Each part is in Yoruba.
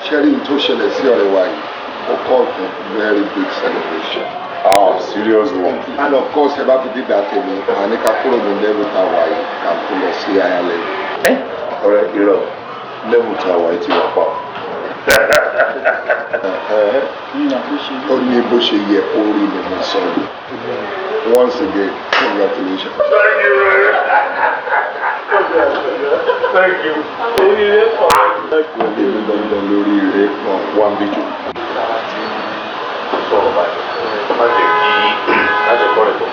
Cherry tó ṣẹlẹ̀ sí ọ̀rẹ́ wa yìí, ó call for very big celebration. Oh, serious one. And of course, ẹ bá fi dídá tèmi, àní ká kúrò ní level tá a wà yìí, ká kó lọ sí higher level. Ọ̀rẹ́ irọ́ level tá a wà yìí ti wà pa. Ó ní bó ṣe yẹ kó rí ni mo sọ yìí. Once again, congratulations. Thank you. Thank you. Èmi dandan lórí ire kan wá ń bíjò. Sọ̀rọ̀ báyìí. Má jẹ́ kọ́ rẹ̀ bọ̀.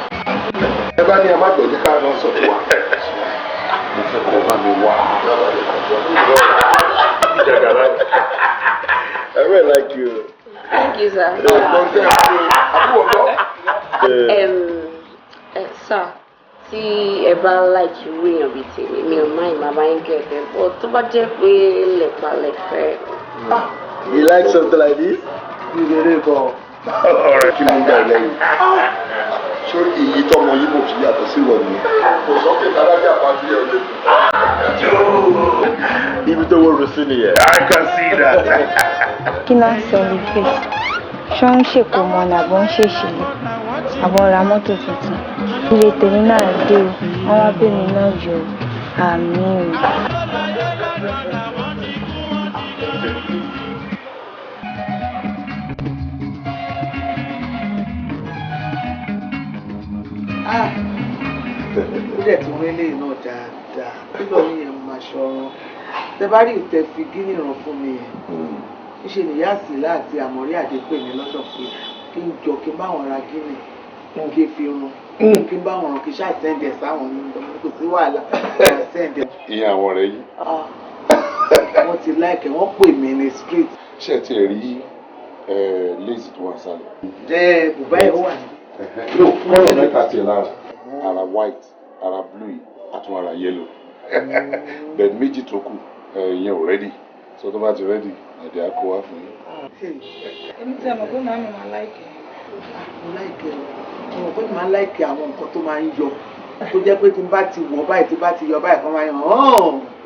Ẹ bá ní amágbẹ̀dẹ́ ká lọ sọ fún wa. Mo fẹ́ kọ́ bá mi wá. I really like you. Thank you, sir. Sir, tí ẹ bá like irú èèyàn bíi tèmi, mi ò máa ìmọ̀ àbáyé gẹ̀ẹ́dẹ̀, but tó bá jẹ́ pé lẹ̀pàlẹ̀fẹ́. You like something like this? You get it, bro. Ọ̀rẹ́ kí ló ń gbà lẹ́yìn? Ṣé èyí tọmọ yìí kò fi yàtọ̀ sí wọ̀ ni? Kò sọ pé alájà pàdé ẹ̀ lé. Ibi tó wọ́n sí nìyẹn. I can see that. Kí náà celebrate? Ṣé ń ṣèkómọ ni àbọ̀ ń ṣèṣìlẹ̀? Àbọ̀ ra mọ́tò tuntun? Ilé tèmi náà dé o, wọ́n wá bèmí náà jọ àmì o. Ó dẹ̀ tún rí eléyìí náà dáadáa. Nígbà mi yẹn máa ṣọ̀rọ̀. Tẹ bá rí ìtẹ́ fi gíní ràn fún mi yẹn. Níṣe nìyá Sílá àti Àmọ̀rí Àdé pè mí lọ́dọ̀ pé kí n jọ kí n bá wọn ra gíní kí n fi run. Kí n bá wọn ràn kí n ṣáà sẹ́ndẹ̀ sáwọn ní ìdánwò kò sí wàhálà. Ìyẹn àwọn ọ̀rẹ́ yìí. Wọ́n ti láìkẹ́ wọ́n pè mí ní street. Ṣé ẹ ti rí lace tó wà sálẹ̀? Bùbá ẹ̀ wà ní. No, kọ́lọ̀ mẹ́ta tiẹ̀ lára. Ara white, ara blue, àtún ara yellow. Bẹ́ẹ̀ méjì tó kù ìyẹn ò ready. So tó bá ti ready, ẹ̀dẹ̀ á kó wá fún yín. Èmi tí a mọ̀ pé màmí máa láìkẹ́. Mo láìkẹ́ o. Mo mọ̀ pé mo máa láìkẹ́ àwọn nǹkan tó máa ń yọ. Tó jẹ́ pé tí n bá ti wọ̀ báyìí tí bá ti yọ báyìí kan máa yàn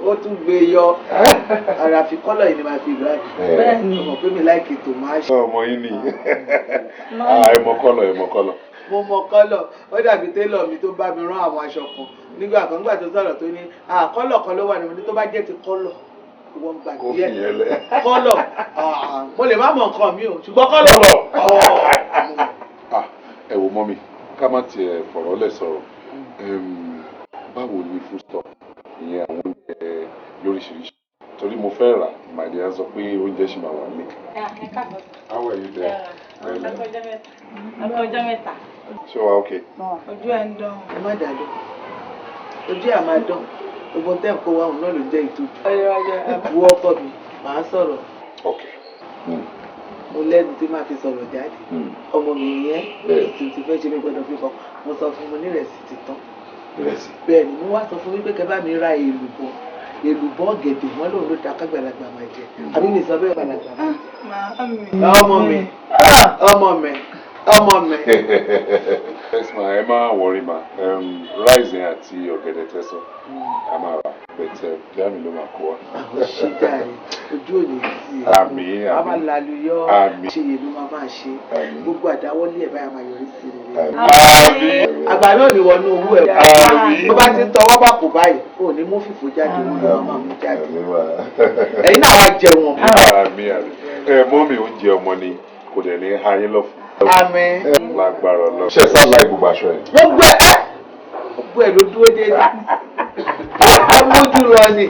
ó tún gbé yọ. Ara fi kọ́lọ̀ yìí ni màá fi gbà. Bẹ́ẹ̀ ni mo mọ̀ pé mi láìkẹ́ tòmátì. Ọmọ yín ni. Ẹ mọ kọ́lọ̀, ẹ mọ kọ́lọ̀. Mo mọ kọ́lọ̀, ó dàbí télọ̀ mi tó bá mi rán àwọn aṣọ kan nígbà kan nígbà tó sọ̀rọ̀ tó ní kọ́lọ̀ kan ló wà nínú tó bá jẹ́ ti kọ́lọ̀ wọ́n gbà díẹ̀ kọ́lọ̀ mo lè má mọ nǹkan mi o ṣùgbọ́n kọ́lọ̀. Ẹ wò mọ́ mi ká má tiẹ̀ fọ̀rọ̀ lẹ̀ sọ̀rọ̀ báwo ni food stop ìyẹn àwọn oúnjẹ lóríṣiríṣi torí mo fẹ́ rà màdìyà sọ pé oúnjẹ ṣì máa wà ní. How are you there? Ọjọ́ mẹ́ta. Ṣé wàá okay? Ojú ẹ̀ ń dán. Ẹ má dàdó ojú ẹ̀ máa dán gbogbo tẹ́ ń kó wa òun náà ló jẹ́ ìtọ́jú. Wo ọkọ mi màá sọ̀rọ̀. Okay. Mo lẹ́nu tí máa fi sọ̀rọ̀ jáde. Ọmọ mi yẹn tí ti fẹ́ ṣe mí gbọ́dọ̀ fi kọ́ mo sọ fún mo ní ìrẹsì ti tán. Bẹ́ẹ̀ ni mo wá sọ fún wípé kẹ́ bá mi ra èlùbọ́ ọ̀gẹ̀dẹ̀ wọn lòun ló ta kágbàlagbà máa jẹ àbí mi sọ bẹ́ẹ̀ gbàlagbà. Ọmọ mi. Yes ma, ẹ máa wọrí ma rice yẹn àti ọ̀gẹ̀dẹ̀ tẹ́sán a máa rà bẹ̀tẹ̀ ìyá mi ló máa kó wa. Àwọn ṣíjà rẹ̀ ojú òní sí i. Àmín. A máa laluyọ ṣe yèlú máa ṣe gbogbo àdáwọ́lé ẹ̀ báyà máa yọrí sí i. Àgbà náà ni wọnú owó ẹ̀ bó bá ti tọwọ́ bá kò báyìí ò ní mú fìfò jáde wọn lọ́wọ́ máa mú jáde. Ẹ̀yin náà wá jẹun ọmọ. Mọ́mì oúnjẹ ọmọ ni kò dẹ̀ ní ha yín lọ́fun. Àmín. Lágbára lọ. Ṣé sá láì gbogbo aṣọ ẹ̀? Gbogbo ẹ̀ ló dúró déédéé. Ẹ mójú lọ ni.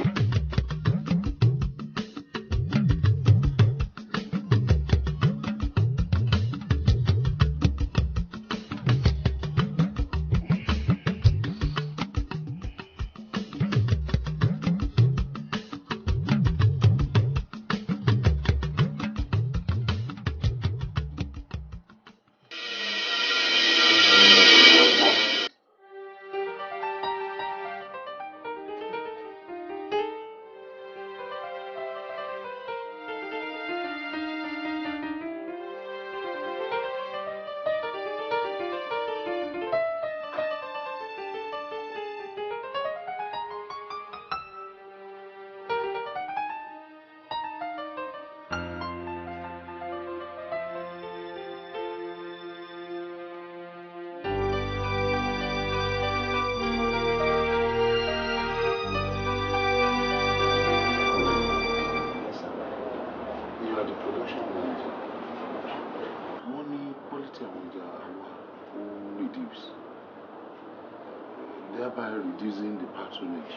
by reducing the patronage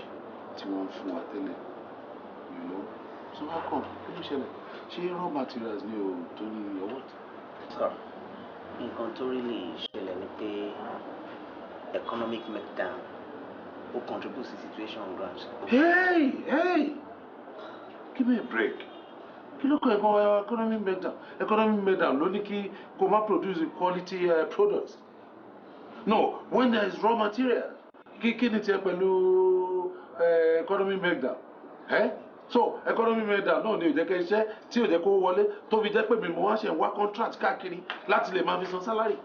tí wọ́n fún wa tẹ́lẹ̀, you know. So how come? Kí ló ṣẹlẹ̀? Ṣé raw materials ni o tó ní ọwọ́ tí? Sir, nǹkan tó rí lè ṣẹlẹ̀ ni pé economic meltdown ó contribute to situation ground. Hey! Give me a break. Kí ló kọ economic meltdown? Economic meltdown ló ní kí kó má produce quality products. No, when there is raw material, kí ni tiẹ̀ pẹ̀lú economic meltdown? So economic meltdown náà ni ò jẹ́ kẹ́ iṣẹ́ tí ò jẹ́ kó wọlé tó fi jẹ́ pé mi mo wá ṣe ń wá contract káàkiri láti lè máa fi san salary.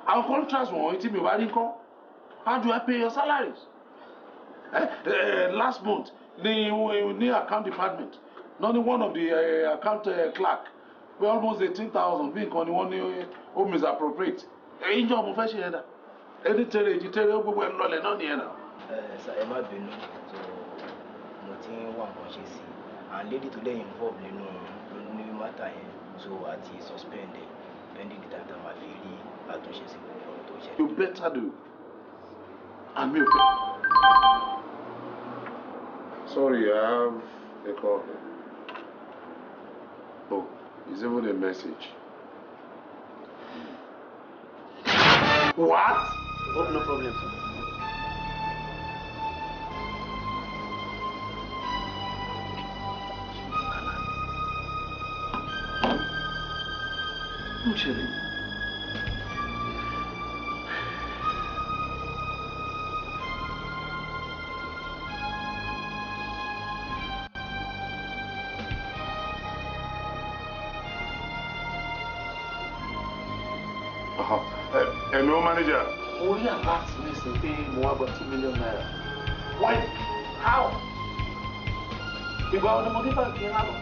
Àwọn contracts wọ̀nyí tí mi ò bá rí kọ́, how do I pay your salaries? Last month ní account department, not one of the account clerk, we almost 18,000 bí nǹkan ni wọ́n ní ó misappropriate. Ìjọ mo fẹ́ ṣe yẹn dà. Ẹni tẹ̀lé èjì tẹ̀lé gbogbo ẹ̀ lọlẹ̀ náà nìyẹn náà. Ẹ má bínú, mo ti ń wá nǹkan ṣe sí i, and lady tó lẹ́yìn involve nínú matter yẹn, so àti suspend ẹ̀ pending the time tá a máa fi rí àtúnṣe sí gbogbo ọ̀rọ̀ tó ṣe. You better do. I'm okay. Sorry, I have a call. Oh, it's even a message. What? Oh, no problem, sir. Actually. Hello, manager. Only a last message pay more about 2 million naira. Why? How? Ìgbà ọdún mo dé báńkì ńlá lọ.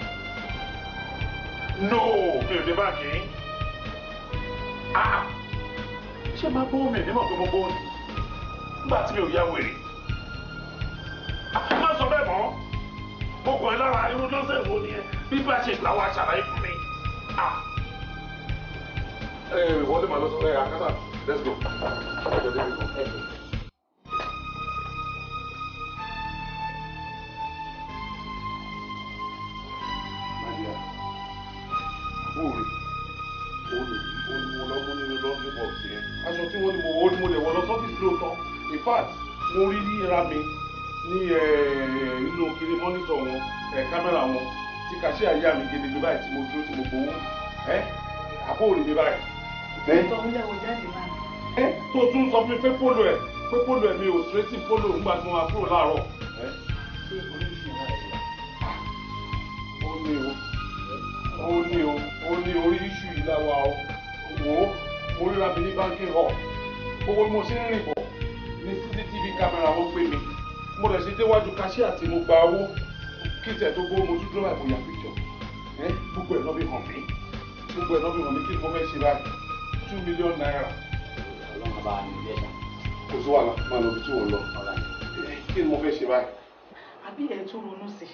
No, mi ò dé báńkì. Ṣé máa gbówó mi nímọ̀ pé mo gbówó ni? Nígbà tí mi ò yá wèrè. Má sọ bẹ́ẹ̀ mọ́. Mo kàn ẹ́ lára irú lọ́sẹ̀ wo ni ẹ? Bí bá ṣe gbà wá ṣàlàyé fún mi. Wọlé màá lọ sọ àkàtà. Let's go. Aṣọ tí wọ́n ní mo lè wọ lọ sọ́fíìsì lóòótọ́. In fact, mo rí ra mi ní inú kiri mọ́nítọ̀ wọn kámẹ́rà wọn tí kàṣíà yá mi gidigidi báyìí tí mo dúró tí mo gbowó. Àpò òrì mi báyìí. Ìtọ́ ń yàwó jáde máa ní. Tó tún sọ fún mi pé polo ẹ̀ mi ò straight polo ńgbà tí mo máa kúrò láàárọ̀. Ṣé oríṣi náà ẹ̀ yà? Ó ní orí iṣu yìí láwa o. Wò ó, mo ríra mi ní banking hall. Gbogbo mo ṣe ń rìn bọ̀ ní CCTV camera wọn pé mi. Mo rẹ̀ ṣe déwájú cashier tí mo gba owó. Kí tẹ̀ tó gbó mo tún dúró àìbòyà picture. Gbogbo ẹ̀ náà bí hàn mí. Kí ni mo fẹ́ ṣe báyìí? 2 million naira. Ọlọ́run bá mi bẹ́ẹ̀ ṣá. Kò sí wàhálà, máa lọ bí tí wọ́n lọ. Kí ni mo fẹ́ ṣe báyìí? Àbí ẹ̀ tún ronú sí.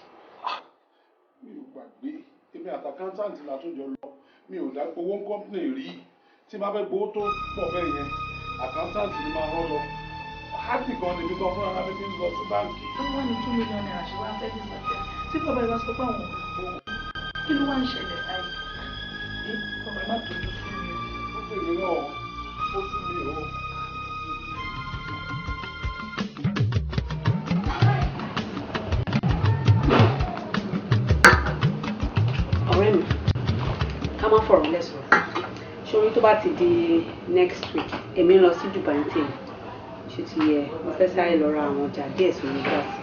Mi ò gbàgbé, èmi àti àkántàǹtì la tún jọ lọ. Mi ò dá owó company rí. Tí máa fẹ́ gbowó tó pọ̀ bẹ́ẹ̀ yẹn, àkántàǹtì ni máa rán lọ. Hábì gan ni mi gan fúnra mi fi ń lọ sí báǹkì. Wọ́n ní 2 million naira ṣe wá ń tẹ́jú sàtẹ́. Tí bàbá ìwà sọ pé àwọn òkú kí ló wá ń ṣẹlẹ̀ báyìí? Bàbá má tójú fún mi. Ó pè mí náà, ó tún mi ò. Ọ̀rẹ́ mi, ká má fọ̀rọ̀ lẹ́sọ̀rọ̀. Ṣorí tó bá ti di next week, èmi ń lọ sí Dubai ní tèmi. Ṣé ti yẹ, mo fẹ́ sáré lọ ra àwọn ọjà díẹ̀ sórí gáàsì.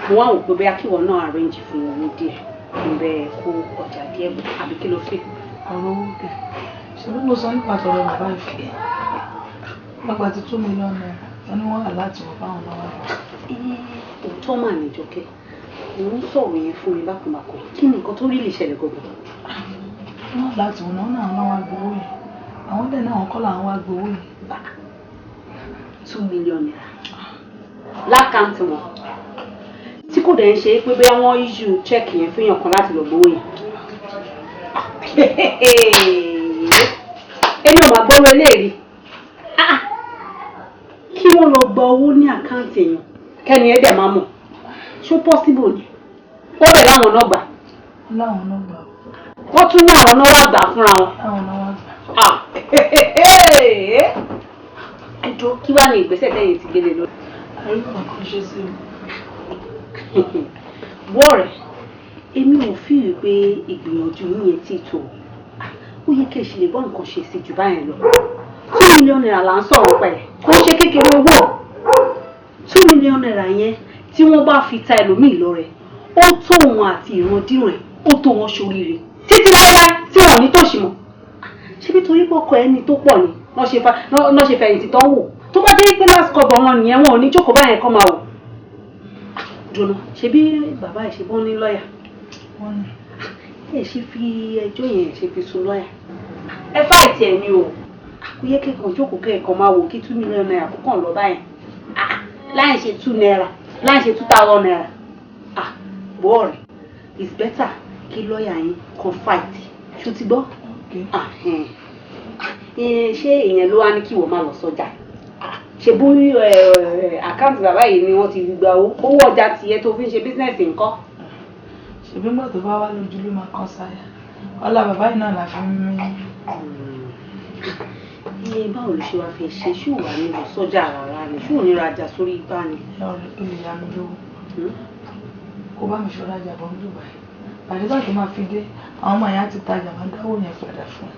Mo wá wò pé bóyá kí ìwọ náà arrange fún owó díẹ̀. Mo bẹ kó ọjà díẹ̀ bọ̀, àbí kí ló fẹ́? Ọ̀rọ̀ owó kẹ̀. Ṣé bí mo sọ nípa tọrọ bàbá ìfẹ́? Bàbá ti 2 million naira. Wọ́n ní wọ́n hà láti wọ̀ fáwọn lọ́wọ́. Òótọ́ mà ní Jọkẹ́. Òun sọ̀rọ̀ yẹn fún mi bákanbákan. Kí ni nǹkan tó rí lè ṣẹlẹ̀ gbogbo? Wọ́n láti wọ̀n náà náà wá gbowó yìí. Àwọn dẹ̀ náà kọ́ làwọn wá gbowó yìí. 2 million naira. Lákàntì wọn. Tí kò dẹ̀ ń ṣe pé bóyá wọ́n issue check yẹn fún èèyàn kan láti lọ gbowó yẹn. Èmi ò mà gbọ́rọ̀ eléyìí. Kí wọ́n lọ gba owó ní àkáǹtì èèyàn kẹ́ni ẹ̀ dẹ̀ máa mọ̀ ṣó possible ni ó lè láwọn náà gbà. láwọn náà gbà. wọ́n tún ní àwọn náà wá gbà fúnra wọn. àwọn náà wá gbà. ẹjọ́ kí wàá ní ìgbésẹ̀ tẹ́yìn ti gbélé lórí. àríkò kan ṣe sí i. wọ́ọ̀rẹ̀ èmi ò fi rí pé ìgbìyànjú yín ti tó ó yẹ kí ẹ ṣe lè bọ́ nǹkan ṣe sí jù báyẹn lọ. 2 million naira là ń sọ̀rọ̀ pẹ̀ kó ṣe kékeré owó 2 million naira yẹn tí wọ́n bá fi ta ẹlòmíì lọ́rẹ ó tó wọn àti ìrandíran ẹ̀ ó tó wọn ṣoríire títí láéláé tí wọn ò ní tòṣì mọ́ ṣé bí torí pé ọkọ ẹni tó pọ̀ ni wọ́n ṣe fẹ̀yìntì tán wò tó bá jẹ́ pé last cover wọn nìyẹn wọn ò ní jókòó báyẹn kọ́ máa wò dùnà ṣe bí bàbá ẹ̀ ṣe bọ́ ní lọ́ọ̀yà ẹ̀ ṣe fi ẹjọ́ yẹn ṣe fi sun lọ́ọ̀yà ẹ fáìtì ẹ̀ ni o kò yẹ kéèkàn jókòó kéèkàn máa wò kí 2 million naira kó kàn lọ báyẹn láì ṣe 2 naira láì ṣe 2,000 naira bọ́ọ̀rẹ̀ it's better kí lọ́ọ̀yà yín kan fight ṣó ti gbọ́ ṣé ìyẹn ló wá ní kí wọ́n máa lọ sọ́jà ṣe bó àkáǹtì bàbá yìí ni wọ́n ti gba owó ọjà tiẹ̀ tó fi ń ṣe bísínẹ́sì nǹkan. ṣèbí mọ̀ tó bá wá lójú ló máa kọ́ sáyà ọlá bàbá yìí náà la fi ń mí. báwo ló ṣe wá fẹ́ ṣe ṣé ò wà nílò sọ́jà rárá ni ṣé ò ní rajà sórí igbá ni. ọ̀rẹ́ olè ya mi lówó kó bá mi ṣọ́ rajà bọ́ ní Dubai pàdé bá tó máa fi dé àwọn ọmọ yẹn á ti tajà máa dáwó yẹn padà fún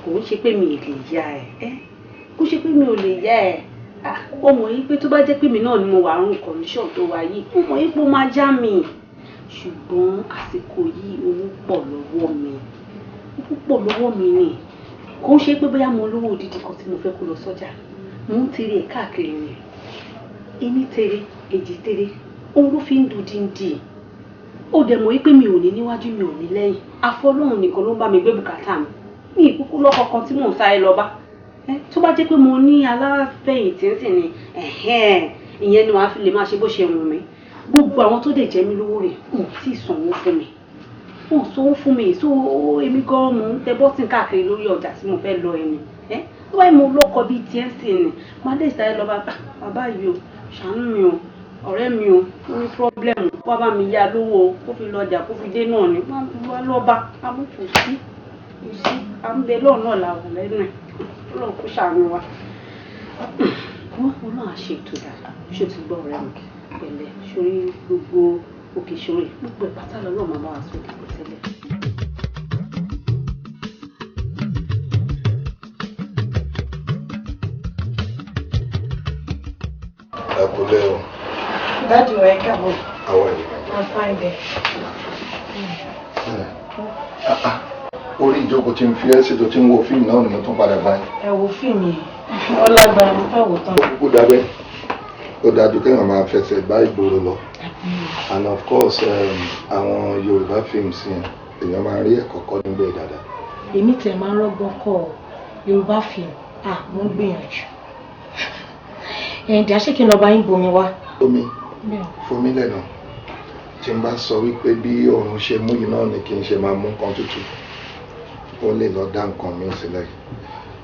kò ń ṣe pé mi ò lè yá ẹ kò ṣe pé mi ò lè yá ẹ ó mọ̀ yí pé tó bá jẹ́ pé mi náà ni mo wà rún condition tó wà yìí ó mọ̀ yí pé ó máa já mi ṣùgbọ́n àsìkò yìí owó pọ̀ lọ́wọ́ mi ni kò ń ṣe pé bóyá mo lówó odidi kan tí mo fẹ́ kó lọ sọ́jà mo ń tẹ̀lé ẹ̀ káàkiri ni ẹni tẹ̀lé èjì tẹ̀lé òun ló fi ń dùn díndín ó dẹ̀ mọ̀ wípé mi ò ní níwájú mi ò ní lẹ́yìn afọlọ́run nìkan ló ń bá mi gbé bùkátà mi ní ìkúkú lọ́kọ̀ kan tí mò ń sáré lọ bá tó bá jẹ́ pé mo ní aláfẹ̀yìntì ń sìn ní ìyẹn ni wàá fi lè máa ṣe bó ṣe wù mí gbogbo àwọn tó dẹ̀ jẹ́ mi lówó rẹ̀ wọn ò tí ì sanwó fún mi wọn ò sanwó fún mi so èmi gan mò ń tẹ bọ́tìn káàkiri lórí ọjà tí mo fẹ́ lọ ẹni tó báyìí mo lọ́kọ̀ bíi tiẹ̀ ń sìn ní máa dé ìsáré lọ bàbá yìí o ṣàánú mi o ọ̀rẹ́ mi o ó ní pírọ́blẹ́mù wá bá mi yá lówó kó fi lọ́jà kó fi dé náà ni wá lọ́ba amúkù sí à ń bẹ lọ́ọ̀ náà làwọn lẹ́nu ẹ̀ ọlọ́run kó ṣàánú wa wọ́n náà ṣe ètò dáadáa ṣó ti gbọ́ ọ̀rẹ́ mi pẹ̀lẹ́ sórí gbogbo òkè ṣòro gbogbo ẹ̀ pátá lọ́wọ́ màmá wa sókè kò tẹ́lẹ̀. ẹ kò lẹ́ o. dájú ẹ káàbọ̀. àwọn ènìyàn. I'm fine there. orí ìjókòó tí ń fi ẹ́ ṣètò tí ń wo fíìmù náà ni mo tún padà báyìí. ẹ wo fíìmù yìí ọlágbára mo fẹ́ wò tán. ó kúkú dábẹ́ ó dájú kéèyàn máa fẹsẹ̀ bá ìgboro lọ and of course àwọn Yorùbá films yẹn èèyàn máa rí ẹ̀kọ́ kọ́ níbẹ̀ dáadáa. èmi tẹ̀ máa ń rọ́gbọ́n kọ́ Yorùbá film mo ń gbìyànjú. ẹ̀ǹdí àṣekí lọ bá yín bomi wá. omi fún mi lẹ́nu tí n bá sọ wípé bí òun ṣe mú yìí náà ni kí n ṣe máa mú nǹkan tútù ó lè lọ dá nǹkan mi sílẹ̀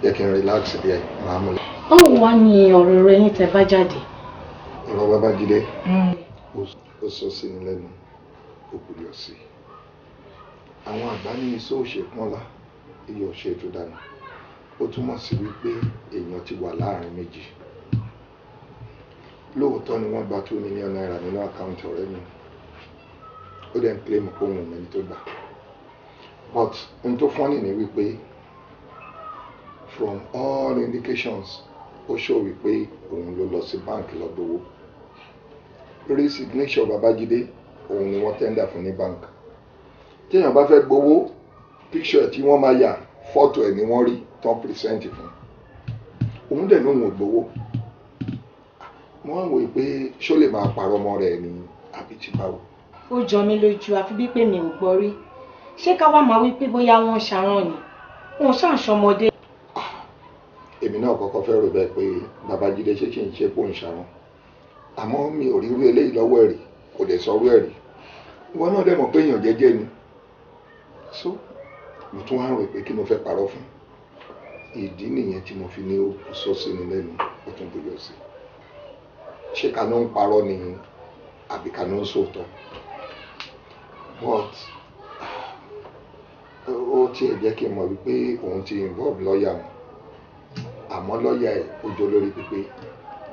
jẹ́ kí n relax díẹ̀ máa mú lọ. báwo wá ní ọ̀rọ̀ rẹ yín tẹ́ bá jáde. ọ̀rọ̀ Babájídé ó sọ sí ni lẹ́nu ó kù yọ sí àwọn àgbá ní iṣẹ́ òṣèpọ́nlá iye òṣètò dànù ó túmọ̀ sí wípé èèyàn ti wà láàrin méjì lóòótọ́ ni wọ́n gba 2 million naira nínú àkáǹtì ọ̀rẹ́ mi ó dẹ̀ ń claim pé òun mẹ́ni tó gbà but n tó fọ́nì ni wípé from all indications ó show wípé òun ló lọ sí báǹkì lọ gbowó rí signature Babájídé òun ni wọ́n tẹ́ndà fún ní báǹkì téèyàn bá fẹ́ gbowó picture tí wọ́n máa yà fọ́tò ẹ̀ ni wọ́n rí tán present fún òun dẹ̀ lóun ò gbowó mo wá wòye pé ṣó lè máa parọ́ ọmọ rẹ̀ ní àbí tí báwo. ó jọ mí lójú àfi bí pé mi ò gbọ́ rí ṣé ká wá máa wí pé bóyá wọ́n ṣarán ni wọn ṣàṣọmọdé. èmi náà kọ́kọ́ fẹ́ rò bẹ́ẹ̀ pé Babájídé ṣe kí n ṣe pò ń ṣarán àmọ́ mi ò rí irú eléyìí lọ́wọ́ ẹ̀rí kò dẹ̀ sọrú ẹ̀rí ìwọ náà dẹ̀ mọ̀ pé èèyàn jẹ́jẹ́ ni so mo tún wá rò pé kí mo fẹ́ parọ́ fún ìdí nìyẹn tí mo fi ní ó sọ sí ni lẹ́nu ó tún bóyọ sí ṣé kaná ń parọ́ ni àbí kaná ń sòótọ́ but ó tiẹ̀ jẹ́ kí n mọ̀ wípé òun ti involve lọ́ọ̀yà wọn àmọ́ lọ́ọ̀yà ẹ̀ ó jọ lórí pípé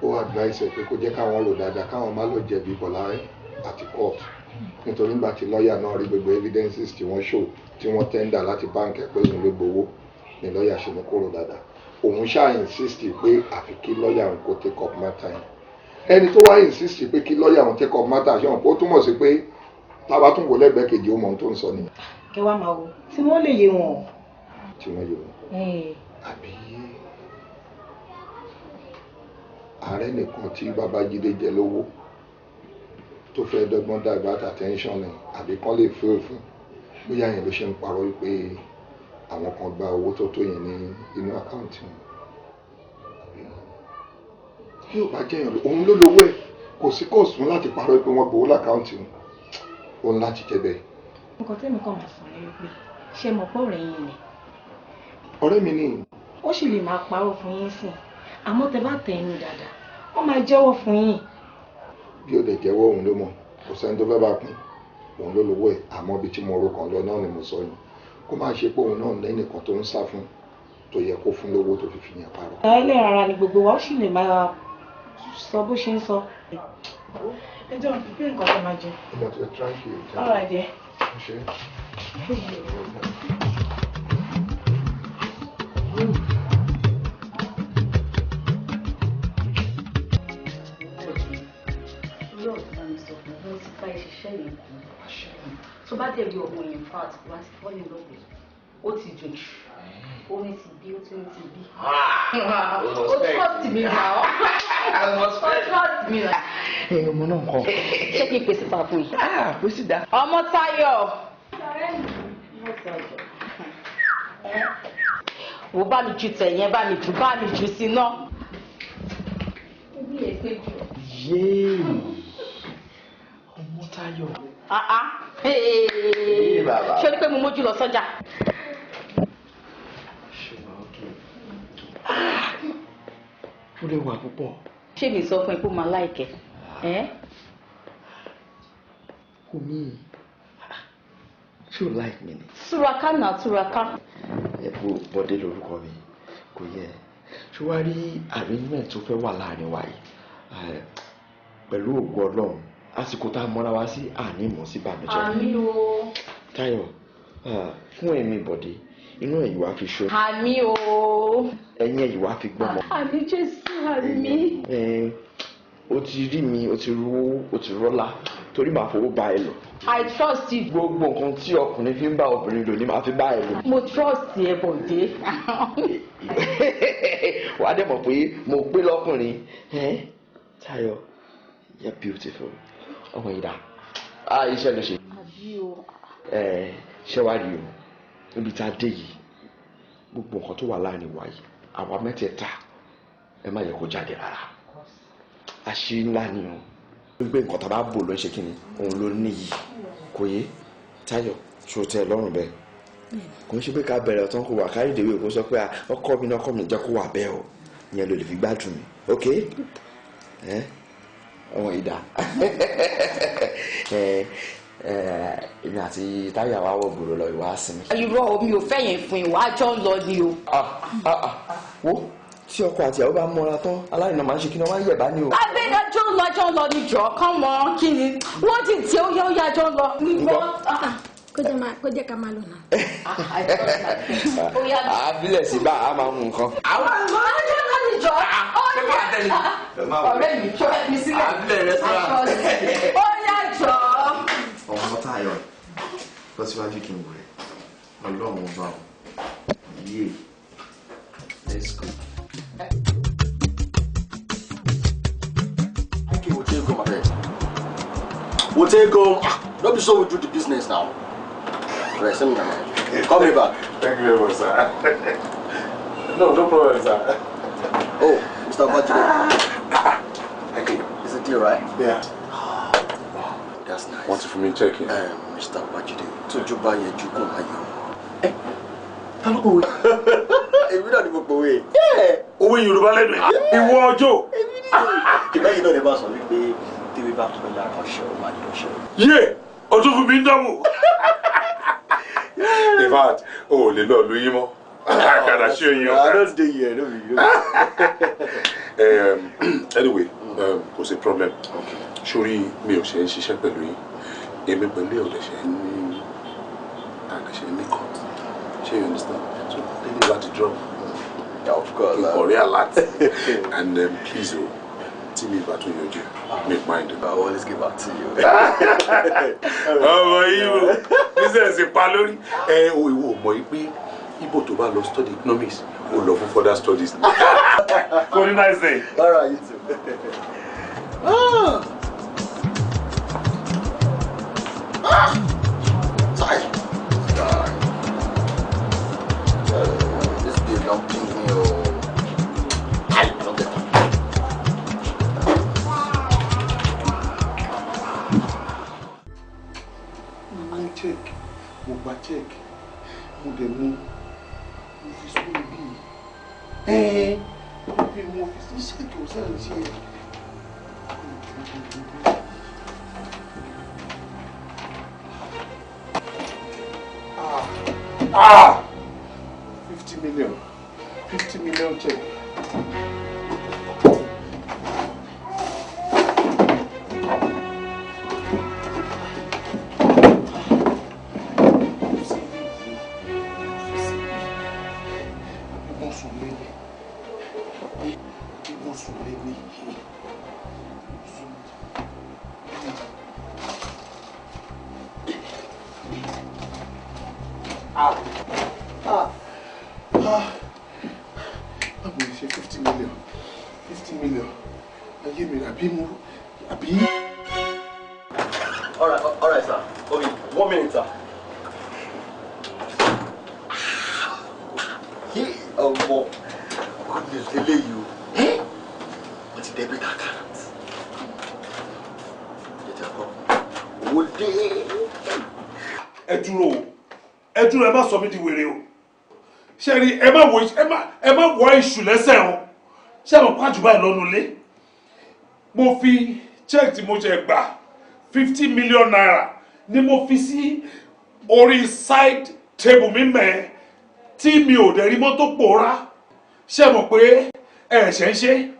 ó advice ẹ̀ pé kó jẹ́ káwọn rò dáadáa káwọn má lọ jẹ̀bi Bọ́lá àti court nítorí nígbà tí lọ́ọ̀yà náà rí gbogbo evidences tí wọ́n show tí wọ́n tender láti báǹkì pé òun ló gbowó ni lọ́ọ̀yà ṣe ní kó rò dáadáa òun ṣáà insist pé àfi kí lọ́ọ̀yà òun kó take up matter yẹn ẹni tó wá insist pé kí lọ́ọ̀yà òun take up matter ṣe wọn kó túmọ̀ sí pé tábà tún wò lẹ́gbẹ̀ẹ́ kejì ó mọ ohun tó ń sọ nìyẹn. kẹ wá máa wo tí wọ́n lè yé wọn. tí wọ́n yé wọn. àbí ààrẹ nìkan tí Babájídé jẹ lówó tó fẹ́ dọ́gbọ́n divert attention ẹ̀ àbí kán lè fẹ́ òfin bóyá yẹn ló ṣe ń parọ́ wípé àwọn kan gba owó tó tó yẹn ní inú àkáǹtì wọn. bí ò bá jẹ́yàn òun ló lówó ẹ̀ kò sí kóòsù fún láti parọ́ pé wọ́n gbowó lákáǹtì wọn òun láti jẹ́ bẹ́ẹ̀. nǹkan tẹ́mi kàn máa sọ ni wípé ṣé mo pọ̀ ọ̀rẹ́ yín ni. ọ̀rẹ́ mi ni. ó sì lè máa parọ́ fún yín sìn àmọ́ tẹ bá tẹ̀ ẹnu dáadáa wọ́n máa jẹ́wọ́ fún yín. bí ó dẹ̀ jẹ́wọ́ òun ló mọ̀ kò sẹ́ni tó fẹ́ bá pín òun ló lówó ẹ̀ àmọ́ ibi tí mo ro kàn lọ náà ni mo sọ yìí kó máa ṣe pé òun náà lẹ́nìkan tó ń sá fún tó yẹ kó fún lówó tó fi fi yàn parọ́. ẹlẹ́ ara ni gbogbo wa ó sì lè máa sọ bó ṣe ń sọ. ẹ jọ bí nǹkan tó máa jẹ. ìgbà tó yẹ tíráǹkì ẹ̀ jẹ́. ọ̀rọ̀ ẹ̀jẹ̀. ṣe. tó bá tẹ̀lé ọmọ yẹn fat wá ti fọ́ ní lọ́gbẹ̀ ó ti jò jù ó ní ti bí ó tún ti bí. ó trust mi nà ọ́ ó trust mi nà. ọmọ náà kọ. ṣé kí n pèsè fà fún yìí. pèsè dá. ọmọ Táyọ̀. wò bá mi ju tẹ̀yẹn bá mi jù sí náà. yéé ọmọ Táyọ̀. ṣé o ní pé mo mójú lọ sọ́jà. ó lè wà púpọ̀. ṣé mi sọ fún ẹ pé ó máa láìkẹ́. omi ṣé o like mi ni. túraká náà túraká. ẹ̀bù Bọ́dé lórúkọ mi kò yẹ ṣé wàá rí arrangement tó fẹ́ wà láàrin wa yìí pẹ̀lú ògo Ọlọ́run àsìkò tá a mọ́ra wá sí àní mọ̀ sí bàmíjẹ́. àmì o. Táyọ̀ fún ẹ̀mí Bọ̀dé inú ẹ̀yìn wá fi ṣó. àmì o. ẹ̀yìn ẹ̀yìn wá fi gbọ́mọ. àmì Jésù àmì. o ti rí mi o ti rówó o ti rọ́lá torí màá fowó bá ẹ lọ. I trust you. gbogbo nǹkan tí ọkùnrin fi ń bá obìnrin lò ní màá fi bá ẹ lò. mo trust ẹ Bọ̀dé. wàá dẹ̀ mọ̀ pé mo pé lọ́kùnrin. Táyọ̀ you're beautiful. ọmọ yìí dá iṣẹ́ ló ṣe. ṣé wàá rí o níbi tá a dé yìí gbogbo nǹkan tó wà láàrin wa yìí àwa mẹ́tẹ̀ẹ̀ta ẹ má yẹ kó jáde rárá àṣírí ńlá ni o gbé nǹkan tá a bá bò ló ń ṣe kí ni òun ló níyì kò yé Táyọ̀ ṣó tẹ́ ẹ lọ́rùn bẹ́ẹ̀ kò ń ṣe pé ká bẹ̀rẹ̀ ọ̀tán kó wà kárí ìdèwé kó sọ pé ọkọ mi náà kọ́ mi jẹ́ kó wà bẹ́ẹ̀ o ìyẹn ló lè fi gbádùn mi ok ọmọ ìdá èmi àti Táyọ̀ wa wọ gbòòrò lọ ìwà sinmi. irọ́ omi ò fẹ́ yẹn fún ìwà àjọ ń lọ ni o. wo tí ọkọ àti ìyàwó bá mọ́ra tán aláìná máa ń ṣe kí ni wọ́n á yẹ̀ bá ní o. abẹ́dájọ́ ń lọ àjọ ń lọ ní jọ kán mọ́ kí ni wọ́n ti tí ó yá àjọ ń lọ. kó jẹ́ ká máa lò náà. àbílẹ̀ sí bá a máa mú nǹkan. àwọn àjọ ń lọ ní jọ. ọ̀rẹ́ mi tó ẹ mi sílẹ̀. àbílẹ̀ rẹ sọ́ra. ó yá jọ. ọmọ Táyọ̀ lọ síwájú kí n wẹ̀ ọlọ́run bá wọn yé let's go. Okay, we'll take go, my friend. We'll take go. Don't be so we do the business now. Right, send me the man. Call me back. Thank you very much, sir. No problem, sir. Oh, Mr. Bajide. Okay, is it deal, right? Yeah. Wow, that's nice. Want to for me checking? Mr. Bajide, tojú bá yẹ jù kó máa yọ. Ta ló pòwe? Èmi náà ni mo pòwe. Owó Yorùbá lẹ́nu ẹ̀. Ìwọ ọjọ́. Ìbẹ́yìn náà lè bá sọ wípé tèmi bá pẹ́ lára ọ̀ṣọ́ máa ní ọ̀ṣọ́. Yé! Ọdún fún mi ń dánwò. In fact, o ò lè lọ lóyún mọ́. I can assure you. I don't stay here, no be you. Anyway, kò sí problem. Sórí mi ò ṣe ń ṣiṣẹ́ pẹ̀lú yín. Èmi pẹ̀lú ò lè ṣe ní àkàṣe ní court. Ṣé you understand? So, they need to drop. Yeah, of course. In Korea a lot. And please, tí mi bá tún yọjú, make mind. I will always get back to you. Ọmọ Ibo, business pa lórí. Ìwọ mọ̀ yìí pé Ibo tó bá lọ study economics, ó lọ fún further studies. Kò ní nice day. All right, you too. Sorry. This dude don't ping me. I don't get that. Check. Mo gba check. Mo dẹ̀ mú. Mo fi sórí bí. Mo fi sí check o sáré sí ẹ. 50 million check. All right, sir. Okay, 1 minute, sir. Hey, boy. Goodness, delay you. Eh? What's the debit account? Get your call. What day? Ẹ dúró, ẹ má sọ mí di wèrè o. Ṣé rí ẹ má wọ iṣu lẹ́sẹ̀ o. Ṣé mo pa jù báyìí lọ́nu ilé? Mo fi check tí mo jẹ gbà 50 million naira ni mo fi sí orí side table mi mẹ́ tí mi ò dẹ̀ rí mọ́tò pòórá. Ṣé mọ̀ pé ṣe ń ṣe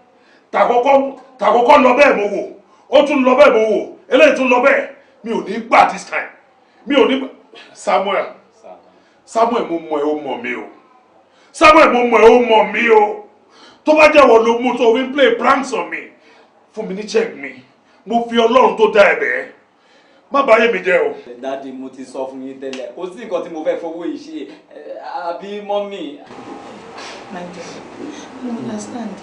tàkọ́kọ́ lọ bẹ́ẹ̀ mo wò ó tún lọ bẹ́ẹ̀ mo wò eléyìí tún lọ bẹ́ẹ̀ mi ò ní gbà this time mi ò ní gbà. Samuel mo mọ̀ ẹ́ ó mọ̀ mí o Samuel mo mọ̀ ẹ́ ó mọ̀ mí o tó bá jẹ́ wọ́n ló mú tó fi ń play pranks on me fún mi ní check mi mo fi Ọlọ́run tó dá ẹ bẹ́ẹ̀ má bàyè mi jẹ́ o. Daddy mo ti sọ fún yín tẹ́lẹ̀ kò sí nǹkan tí mo fẹ́ fowó yìí ṣe àbí mọ́mì. My dear, you understand?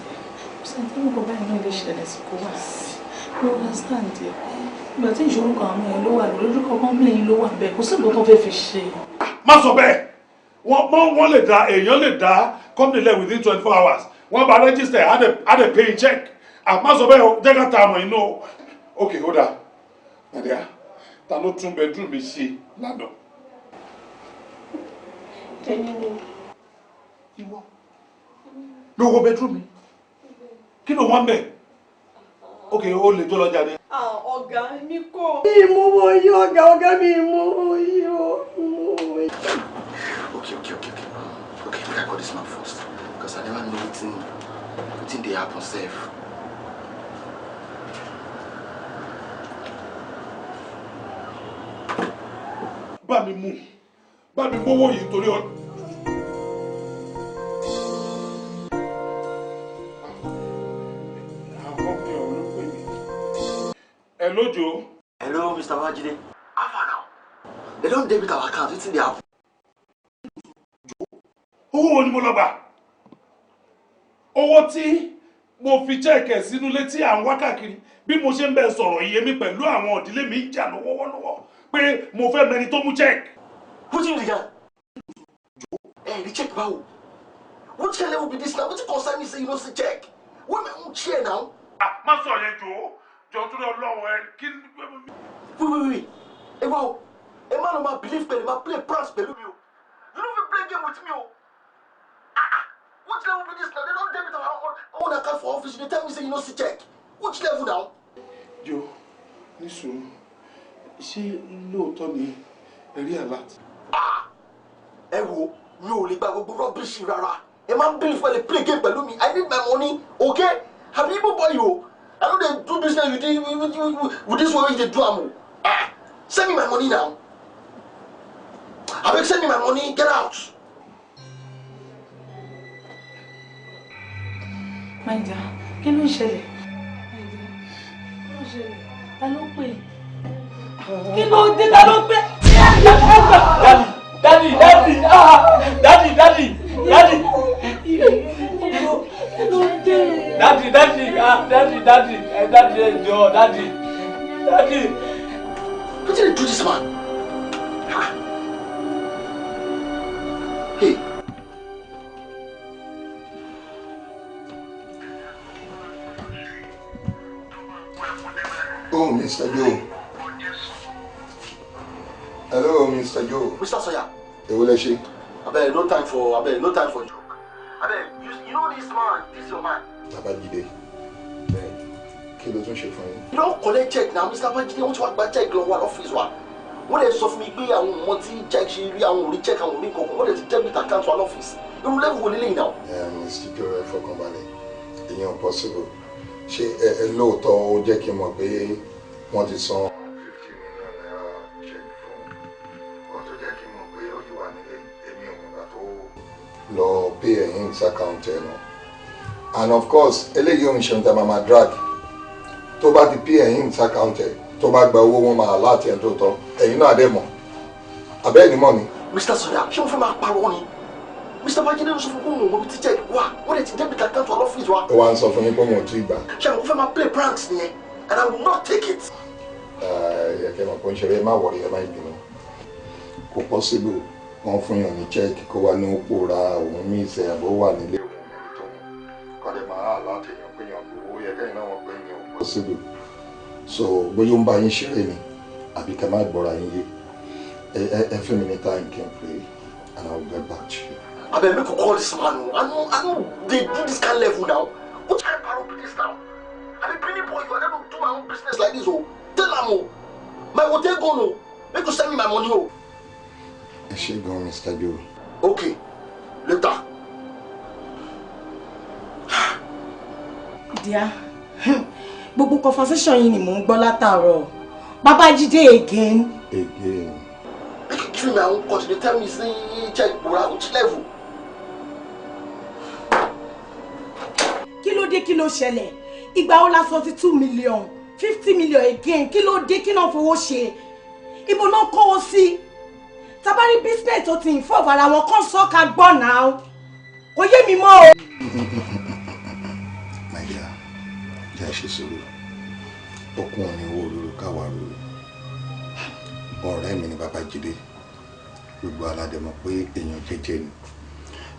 Something mo kọ báyìí náà lè ṣẹlẹ̀ sí kó wá sí. You understand? Ìgbà tí ìṣòro kan àwọn èèyàn ló wà lórí kọ́kọ́ ló wà bẹ́ẹ̀ kò sí nǹkan tó fẹ́ fi ṣe. Má sọ bẹ́ẹ̀ wọ́n lè dá èèyàn lè dá company lẹ̀ within 24 hours wọ́n bá register add a paying check. Má sọ bẹ́ẹ̀ jẹ́ ká ta àmọ̀ inú. Okay, hold on. Nadia, ta ló tún bedroom mi ṣe lánàá? Ìwọ ló wọ bedroom mi? Kí ló wọ́n bẹ̀? Okay, ó lè jọ lọ jáde. Ọ̀gá mi kò. Mi mú wo yí ọ̀gá mi mú yí o. Okay, make I call this man first because I never know wetin dey happen sef. Bá mi mówó yìí torí ọ. Hello, Joe. Hello, Mr. Wajide. How far now? They don't debit our account. Wetin dey happen? Owó wo ni mo lọ gbà? Owó tí mo fi check sínú ilé tí à ń wá káàkiri bí mo ṣe ń bẹ sọ̀rọ̀ iye mi pẹ̀lú àwọn ìdílé mi jà lọ́wọ́lọ́wọ́ pé mo fẹ́ mẹni tó mú check. Wetin you dey yarn? The check báwo? What kind level be this now? Wetin concern me say you no see check? Where my own chair now? Má sọ yẹn jọ tó lọ lọ́wọ́ ẹ kí. Wait. Ẹ wá o, ẹ má lọ máa believe pẹ̀lú máa play pranks pẹ̀lú mi o. You no fit play game with me o. Which level be this now? They don't debit our own account for office. They tell me say you know see check. Which level now? Joe, listen. Ṣé lóòótọ́ ni ẹ alert? Ẹ wo, mi ò lè gba gbogbo rubbish rárá. Ẹ máa ń bill for the play game pẹ̀lú mi. I need my money, okay? Have you boy you? I know they do business with this way they do am. Send me my money now. Abeg send me my money, get out. My dear, kí ló ń ṣẹlẹ̀? Ta ló pè? Kí ló dé ta ló pè? Daddy, What did they do this man? Hey. Oh, Mr. Joe. Hello, Mr. Joe. Mr. Sawyer. Eweleshi. Abeg, no time for joke. Abeg, you know this man, this your man. Babajide. Kí ló tún ṣe fún yín? You don't collect check now, Mr. Babajide. Wọ́n ti wá gba check lọ wà lọ́fíìsì wa. Wọ́n lè sọ fún mi pé àwọn ọmọ tí check ṣe rí àwọn orí check àwọn orí kankan. Wọ́n lè ti debit account wa lọ́fíìsì. Irú level wo lélẹ́yìn náà? Mr. Joe, ẹ fọkànbalẹ̀. Ìyẹn possible. Ṣé ẹ lóòótọ́ ó jẹ́ kí n mọ̀ pé wọ́n ti san 50 million naira check fún wọ́n tó jẹ́ kí n mọ̀ pé ó yí wà nílé èmi ò mọ̀gbà tó lọ pay ẹ̀yìn account ẹ̀ náà. And of course eléyìí ò ń ṣe níta máa drag tó bá ti pay ẹ̀yìn account ẹ̀ tó bá gba owó wọn máa láti ẹ̀ tó tán ẹ̀yin náà dẹ̀ mọ̀ abẹ́ ẹ̀ ní mọ̀ ni. Mr. Sawyer ṣé wọ́n fẹ́ máa parọ́ ni? Mr. Babajide ló sọ fún mi òun ti check wa wọ́n lè ti debit account wa lọ́fíìsì wa. Ó wá ń sọ fún yín pé wọn ò tí ì gbà. Ṣé àwọn fẹ́ máa play pranks nìyẹn? And I will not take it. Yẹ̀kẹ́ mọ̀ pé ń ṣeré má wọ̀rí ẹ má ìbínú. Kò possible wọ́n fún yàn ní check kó wá ní ó pòórá òun mí ìṣẹ̀ àbó wà nílé òun níbi tó wọn. Kọ́dẹ̀ máa láti èèyàn pé yàn gbowó yẹ̀kẹ́ yìí náà wọ́n pé yàn ò possible. So bóyá ó ń bá yín ṣeré ni àbí kẹ́ má gbọ́ra yín yé. Ẹ fún mi ní time kí n pray and I will get back to you. Abeg make you call this man. I know they do this kind of level now. What kind of parole be this now? I be pretty boy, you are not do my own business like this, oh. Tell them, oh. My hotel go, no. Make you send me my money, oh. Ẹ ṣé gan, Mr. Joe. Okay, later. Dear, gbogbo conversation yìí ni mò ń gbọ́ látàárọ̀. Babajide again. Again. Make you give me my own cut. They tell me say check Bora which level. Kí ló dé kí ló ṣẹlẹ̀? Ìgbà wo la sọ ti 2 million, 50 million again. Kí ló dé kí náà fowó ṣe? Ibo náà kó o sí? Tabari business tó ti involve ara wọn kan sọ ká gbọ́ now. Kò yé mi mọ́ o. My dear, jẹ́ ṣe sọ̀rọ̀. Okun ò ní wo olóró káwa rò. Ọ̀rẹ́ mi ni Babajide. Gbogbo aládé mọ̀ pé èèyàn jẹ́jẹ́ ni.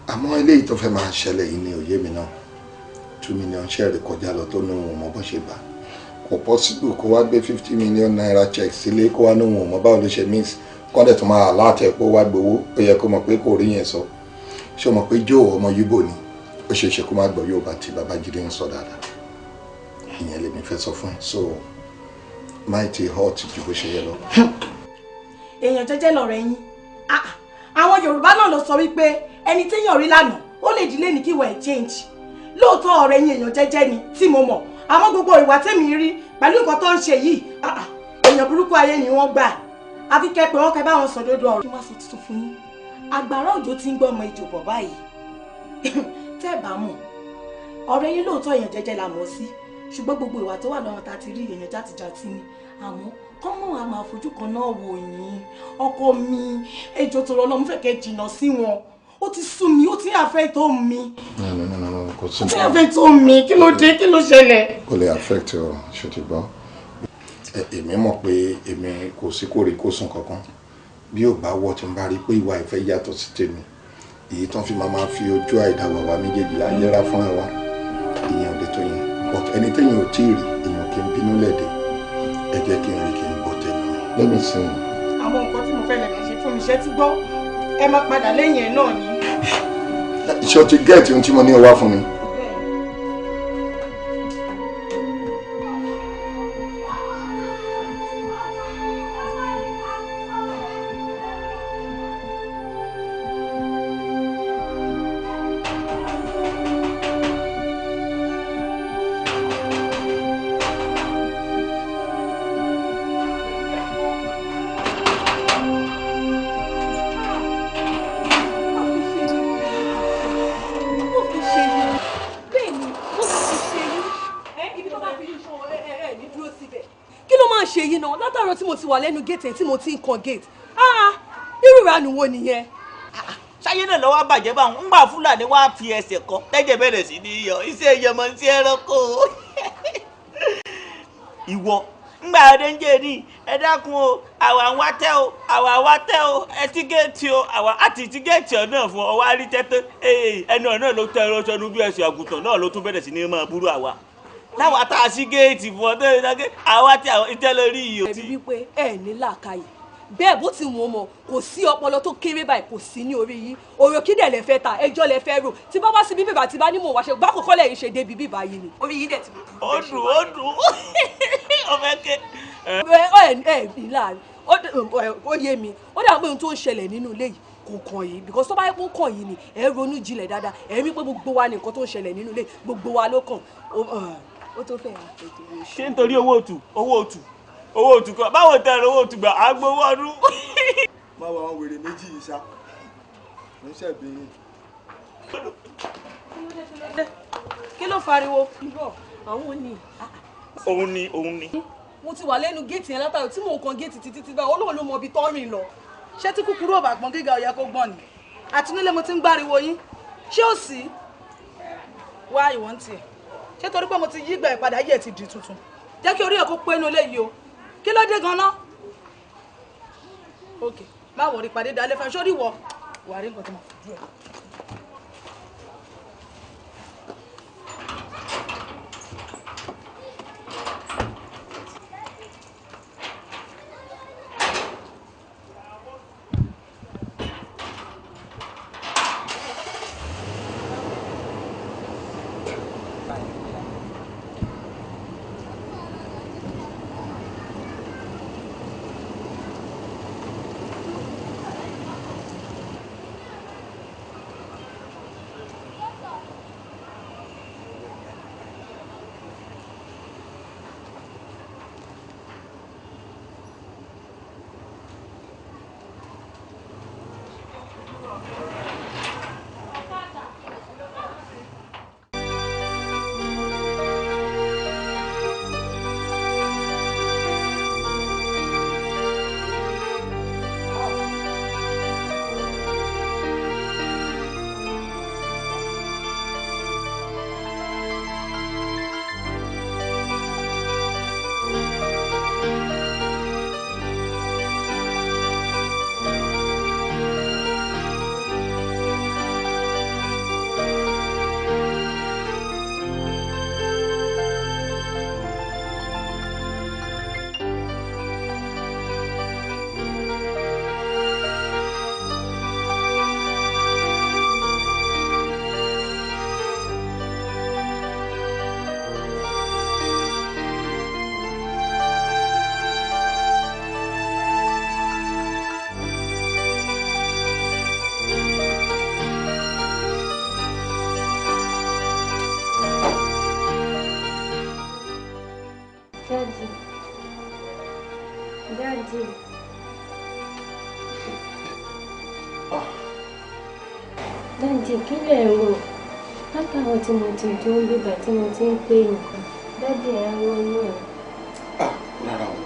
Àmọ́ eléyìí tó fẹ́ máa ṣẹlẹ̀ yìí ni òye mi náà. 2 million share kọjá lọ tó ní wọn mọ bó ṣe gbà. Kò possible kó wá gbé 50 million naira check sílé kó wá ní wọn mọ báwo ló ṣe miss. Kọ́ndẹ̀ tó máa láti ẹ̀ pé ó wá gbowó. Ó yẹ kó mọ̀ pé kò rí yẹn sọ. Ṣé o mọ̀ pé Joe ọmọ Yíbò ni? Ó ṣe é ṣe kó má gbọ́ Yorùbá tí Babajide ń sọ dáadáa. Ìyẹn lèmi fẹ́ sọ fún ẹ. So mighty hot ju bó ṣe yẹ lọ. Èèyàn jẹ́jẹ́ lọ̀rẹ́ yín. Àwọn Yorùbá náà ló sọ wípé ẹni téèyàn rí lánàá ó lè dílé ní kí ìwà ẹ̀ change. Lóòótọ́ ọ̀rẹ́ yín èèyàn jẹ́jẹ́ ni tí mo mọ̀. Àmọ́ gbogbo ìwà tèmi rí pẹ̀lú nǹkan tó ń ṣe yìí. Èèyàn burúkú ayé ni wọ́n gbà. Àfi kẹ́ pé wọ́n kẹ́ bá wọn sọ dodo ọ̀rọ̀. Kí wọ́n sọ tuntun fún yín. Àgbàrá òjò ti ń gbọ́ ọmọ ìjò bọ̀ báyìí. Tẹ́ ẹ̀ bá mọ̀ ọ̀rẹ́ yín lóòótọ́ èèyàn jẹ́jẹ́ la mọ̀ sí. Ṣùgbọ́n gbogbo ìwà tó wà lọ́wọ́ ta ti rí èèyàn játijàti ni. Àmọ́ kọ́mọ̀ a máa fojú kan náà wò yín. Ọkọ mi ejò tó lọ́lọ́ mo fẹ́ kẹ́ jìnnà sí wọn. Ó ti sú mi, ó ti affect tó mi. No, kò sí. Ó ti affect tó mi, kí ló dé, kí ló ṣẹlẹ̀? Kò lè affect ọ, ṣe ti gbọ́. Èmi mọ̀ pé èmi kò sí kórìkòsùn kankan. Bí ò bá wọ̀ tí n bá rí pé ìwà ìfẹ́ yàtọ̀ sí tèmi. Èyí tán fi máa fi ojú àìdáwà wa méjèèjì ayéra fún wa. Ìyẹn ò lè tó yẹn. But ẹni tẹ́yìn ò tí ì rí, èèyàn kì í bínú lẹ́dẹ̀. Ẹ jẹ́ kí n rí kí n bọ̀ tẹ̀lé. Let me see. Àwọn nǹkan tí mo fẹ́ lè máa ṣe fún mi ṣe ti gbọ́. Ẹ máa padà lẹ́yìn ẹ̀ náà ni. Ṣé o ti gẹ́ẹ̀tì ohun tí mo ní o wá fún mi? wà lẹ́nu gate tí mo ti ń kan gate irú ìranù wo nìyẹn. ṣáyé náà lọ́wọ́ bàjẹ́ bá ń gbà fúlàní wá fi ẹsẹ̀ kọ́ tẹ́jẹ̀ bẹ̀rẹ̀ sí ní yọ iṣẹ́ ìyẹmọ sí ẹranko. ìwọ ńgbà ọdẹ́njẹ́ ní ẹ dákun o àwa ń wá tẹ́ o àwa wá tẹ́ o ẹ ti géètì o àwa àti ti géètì ọ̀nà fún ọwọ́ àrí tẹ́tẹ́ ẹnu ọ̀nà ló tẹ́ ẹran sọnù bí ẹsẹ̀ àgùntàn náà ló tún bẹ̀rẹ̀ sí ní máa búrú àwa láwa tá a sí géètì fún ọdún ìdágé àwa tí àwọn ìtẹ́lẹ̀ rí yìí. ẹ̀rí wípé ẹ ní làákàyè bẹ́ẹ̀ bó ti wọ́n mọ̀ kò sí ọpọlọ tó kéré báyìí kò sí ní orí yìí ọ̀rọ̀ kí dẹ̀ lẹ fẹ́ ta ẹjọ́ lẹ fẹ́ rò tí bá wá sí bíbí bàtí bá ní mò ń wáṣẹ gbá kọ́kọ́ lẹ́yìn ṣe débi bíbá yìí ni orí yìí dẹ̀ ti. ó dùn ọmọ ẹkẹ. ẹ ìlà ó yé mi ó dà pé ohun tó ń ṣẹlẹ̀ nínú ilé yìí kò kàn yìí because tó bá yẹ kó kàn yìí ni ẹ ronú jinlẹ̀ dáadáa ẹ rí pé gbogbo wa ní nǹkan tó ń ṣẹlẹ̀ nínú ilé gbogbo wa ló kàn ó tó fẹ́ ṣé nítorí owó òtù kan báwo tẹ ẹ owó òtù gbà á gbowó ọdún. má wà wọn wèrè méjì yìí ṣá ń ṣẹ̀bìnrin. kí ló fariwo. àwọn òun ni. mo ti wà lẹ́nu géètì yẹn látàrí tí mò ń kan géètì títí báyìí olóòlù ló mọ ibi tó rìn lọ. ṣé tí kúkúrú ò bá gbọ́n gíga ó yẹ kó gbọ́n ni àtinúlé mo ti ń gbáriwo yín ṣé ò sí wá ìwọ̀n tiẹ̀ ṣé torí pé mo ti yí ìgbà ìpadà yẹ̀ ti di tuntun jẹ́ kí orí ẹ̀ kó pé inú ilé yìí o kí ló dé gan-an ok má wọrí pàdé dalẹ́ fẹ́ sórí wọ wà rí nǹkan tó máa fojú ẹ̀. Dáàdì kí lẹ̀ ń rò látàwọn tí mo ti jó ń bíbà tí mo ti ń pè nǹkan dáàdì ẹ̀ ń ronú ẹ̀. Rárá o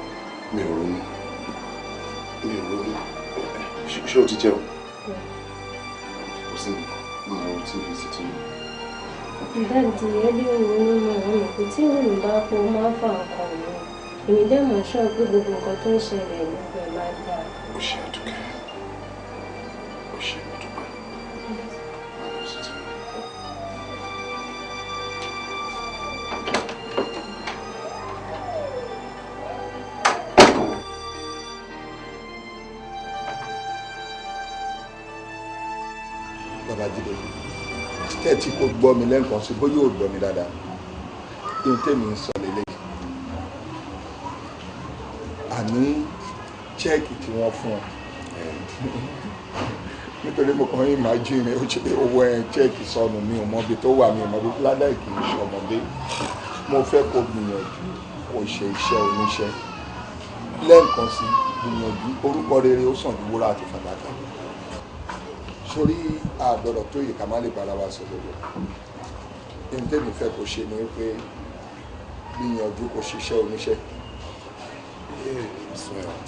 mi ò ronú ṣé o ti jẹun? Kò sí mo TV sí ti mi. Dáàdì ẹ bí òun ló mọ àwọn òkú tí òun bá kó máa fà ọkàn mi èmi dẹ́ mọ̀ ṣọ́ pé gbogbo nǹkan tó ń ṣẹlẹ̀ nípa ẹ̀ máa dáa. Ó ṣe àdúgbò ó ṣe àdúgbò. Babájídé tẹ́tí kò gbọ́ mi lẹ́ǹkan sí bóyá ò gbọ́ mi dáadáa ohun tèmi ń sọ lélẹ̀ àní chẹ́ẹ̀kì tí wọ́n fún ọ nítorí mo kàn ń imagine ó ṣe owó chẹ́ẹ̀kì sọnù mi ò mọ ibi tó wà mi ò mọ ibi ládà kì í ṣe ọmọdé mo fẹ́ kó gbìyànjú kó ṣe iṣẹ́ oníṣẹ́ lẹ́ǹkan sí gbìyànjú orúkọ rere ó sàn ju wúrà àti fàdákà sórí àgbọ̀dọ̀ tó yìí ká má lè bára wa sọ lọ́wọ́ ohun tèmi fẹ́ kó ṣe ni pé gbìyànjú kó ṣiṣẹ́ oníṣẹ́.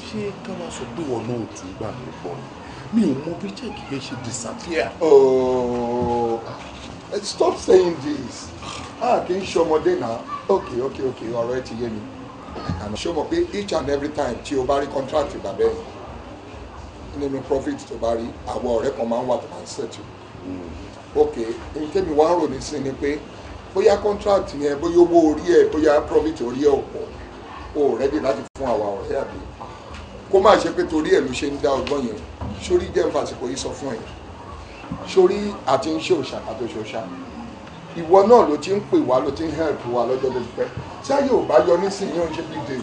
ṣé ká wá sọ pé wọn náà tún gbà mí bọ̀ mi ò mọ bí chẹ́ẹ̀kì yẹn ṣe disappear. Oh, stop saying this kì í ṣe ọmọdé náà okay ọ̀rọ̀ ẹ ti yé mi ṣé o mọ̀ pé each and every time tí o bá rí contract bàbá ẹ̀ nínú profit tó bá rí àwọn ọ̀rẹ́ kan máa ń wà tó máa ń ṣètò ok ní tẹ́mi wá ń rò ní sí ni pé bóyá contract yẹn bóyá owó orí ẹ̀ bóyá profit orí ẹ̀ ò pọ̀ o ready láti fún àwa ọ̀rẹ́ àbí kó má ṣe pé torí ẹ̀ ló ṣe ń dá ọgbọ́n yẹn sórí jẹ́ nfàsìkò yìí sọ fún ẹ̀ sórí àti ń ṣe òṣà àti òṣà ìwọ náà ló ti ń pè wá ló ti ń help wa lọ́jọ́ tó ti pẹ́ tí ayé ò bá yọ nísìnyí ó ń ṣe big day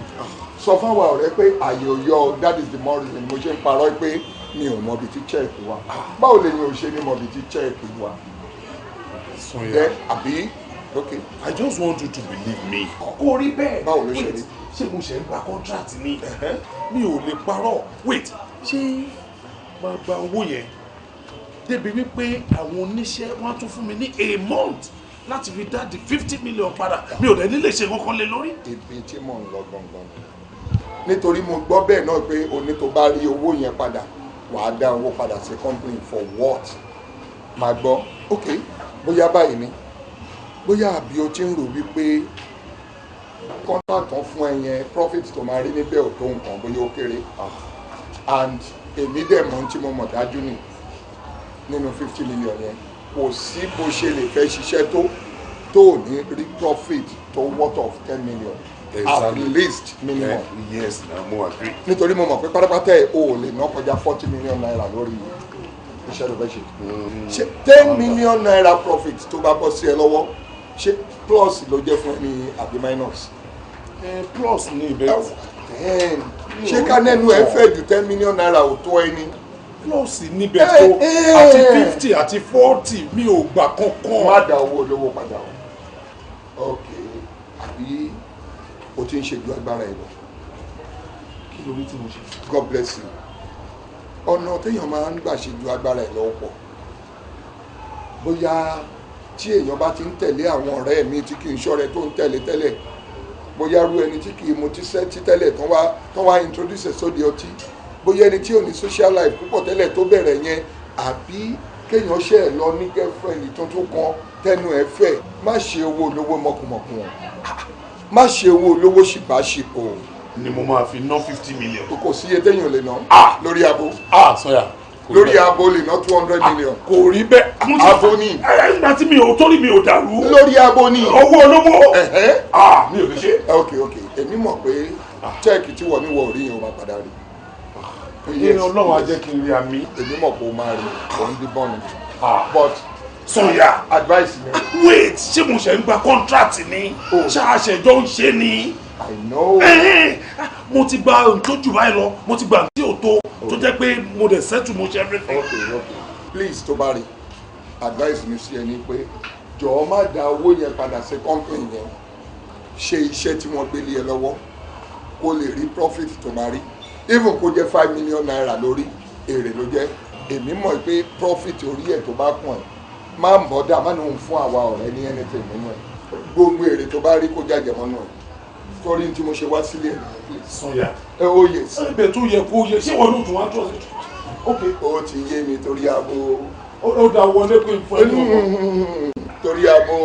sọ fún àwa ọ̀rẹ́ pé àyè ò yọ that is the more reason mo ṣe ń parọ́ pé mi ò mọ ibi tí check wa báwo lè yàn ò ṣe ní mọ ibi tí check wa. Sanya àbí okay. I just want you to believe me. kò rí bẹ́ẹ̀. báwo ló ṣe rí. ṣé mo ṣe ń gba contract ni mi ò lè parọ́ wait ṣé máa gba owó yẹn débi wípé àwọn oníṣẹ́ wọn á tún fún mi ní a month láti fi dá di 50 million padà mi ò dẹ̀ ní lè ṣe kankan lé lórí. ibi tí mò ń lọ gbọ̀ngàn nítorí mo gbọ́ bẹ́ẹ̀ náà pé oní tó bá rí owó yẹn padà wàá dá owó padà sí company for what máa gbọ́ ok bóyá báyìí ni bóyá àbí o ti ń rò wípé contract kan fún ẹ yẹn profit tó máa rí níbẹ̀ ò tó nǹkan bóyá ó kéré and èmi dẹ̀ mọ̀ tí mo mọ̀ dájú ni nínú 50 million yẹn kò sí bó ṣe lè fẹ́ ṣiṣẹ́ tó ní rí profit tó worth of 10 million exactly. At least minimum. Yes, na mo agree. nítorí mo mọ̀ pé pátápátá ẹ̀ o ò lè ná kọjá 40 million naira lórí iṣẹ́ ló fẹ́ ṣe. ṣe 10 million naira profit tó bá bọ́ sí ẹ lọ́wọ́ ṣé plus ló jẹ́ fún ẹ ní àbí minus. Plus ní ibẹ̀. ṣé ká nẹ́nu ẹ fẹ́ ju 10 million naira ò tó ẹni. Plus níbẹ̀ tó àti 50 àti 40 mi ò gbà kankan. má da owó olówó padà o. ok àbí o ti ń ṣe ju agbára ẹ lọ. kí ló rí tí mo ṣe. God bless you. ọ̀nà téèyàn máa ń gbà ṣe ju agbára ẹ lọ pọ̀ bóyá tí èèyàn bá ti ń tẹ̀lé àwọn ọ̀rẹ́ mi tí kì í ṣọ̀rẹ́ tó ń tẹ̀lé tẹ́lẹ̀ bóyá rú ẹni tí kì í mutí sẹ́tí tẹ́lẹ̀ tán wá introduce sóde ọtí bóyá ẹni tí ò ní social life púpọ̀ tẹ́lẹ̀ tó bẹ̀rẹ̀ yẹn àbí kéèyàn ṣe ẹ̀ lọ ní girlfriend tuntun kan tẹnu ẹ̀ fẹ̀ má ṣe owó olówó mọ̀kùmọ̀kùn má ṣe owó olówó ṣìbáṣìpò. ni mo máa fi ná 50 million. kò sí iye téèyàn lè ná lórí abo. Sanya. lórí abo lè ná 200 million. kò rí bẹ́ẹ̀. abo ni. nígbà tí mi ò torí mi ò dàrú. lórí abo ni. owó olówó. mi ò lè ṣe. ok èmi mọ̀ pé chẹ́ẹ̀kì tí wọ́n ní wọ̀ rí yẹn o máa padà rí. ìyẹn Ọlọ́run á jẹ́ kí n rí àmì. èmi mọ̀ pé o máa rí òun bí bọ́ọ̀nù. but Sanya. advice mi. wait ṣé mo ṣe ń gba contract ni ṣáàṣẹjọ ń ṣe ni. I know. mo ti gba ohun tó jù báyìí lọ mo ti gba ohun tí ò tó jẹ́ pé mo dẹ̀ settle mo ṣe everything. ok please tó bá rí advice mi sí ẹ ní pé jọ̀ọ́ má da owó yẹn padà sí company yẹn ṣe iṣẹ́ tí wọ́n gbélé ẹ lọ́wọ́ kó lè rí profit tó máa rí even kó jẹ́ 5 million naira lórí èrè ló jẹ́ èmi mọ̀ pé profit orí ẹ̀ tó bá kàn ẹ́ má ń bọ́dà má ní òun fún àwa ọ̀rẹ́ ní anything nínú ẹ̀ gbogbo èrè tó bá rí kó jáde mọ́nú ẹ̀ torí tí mo ṣe wá sílé ẹ̀. Sanya. ó yẹ sí. ẹbẹ̀ tó yẹ kó yẹ ṣé wọn ló tún wá tọ́ sí. ok ó ti yé mi torí abo. ó dá wọlé pé n fún ẹ ní nǹkan. torí abo.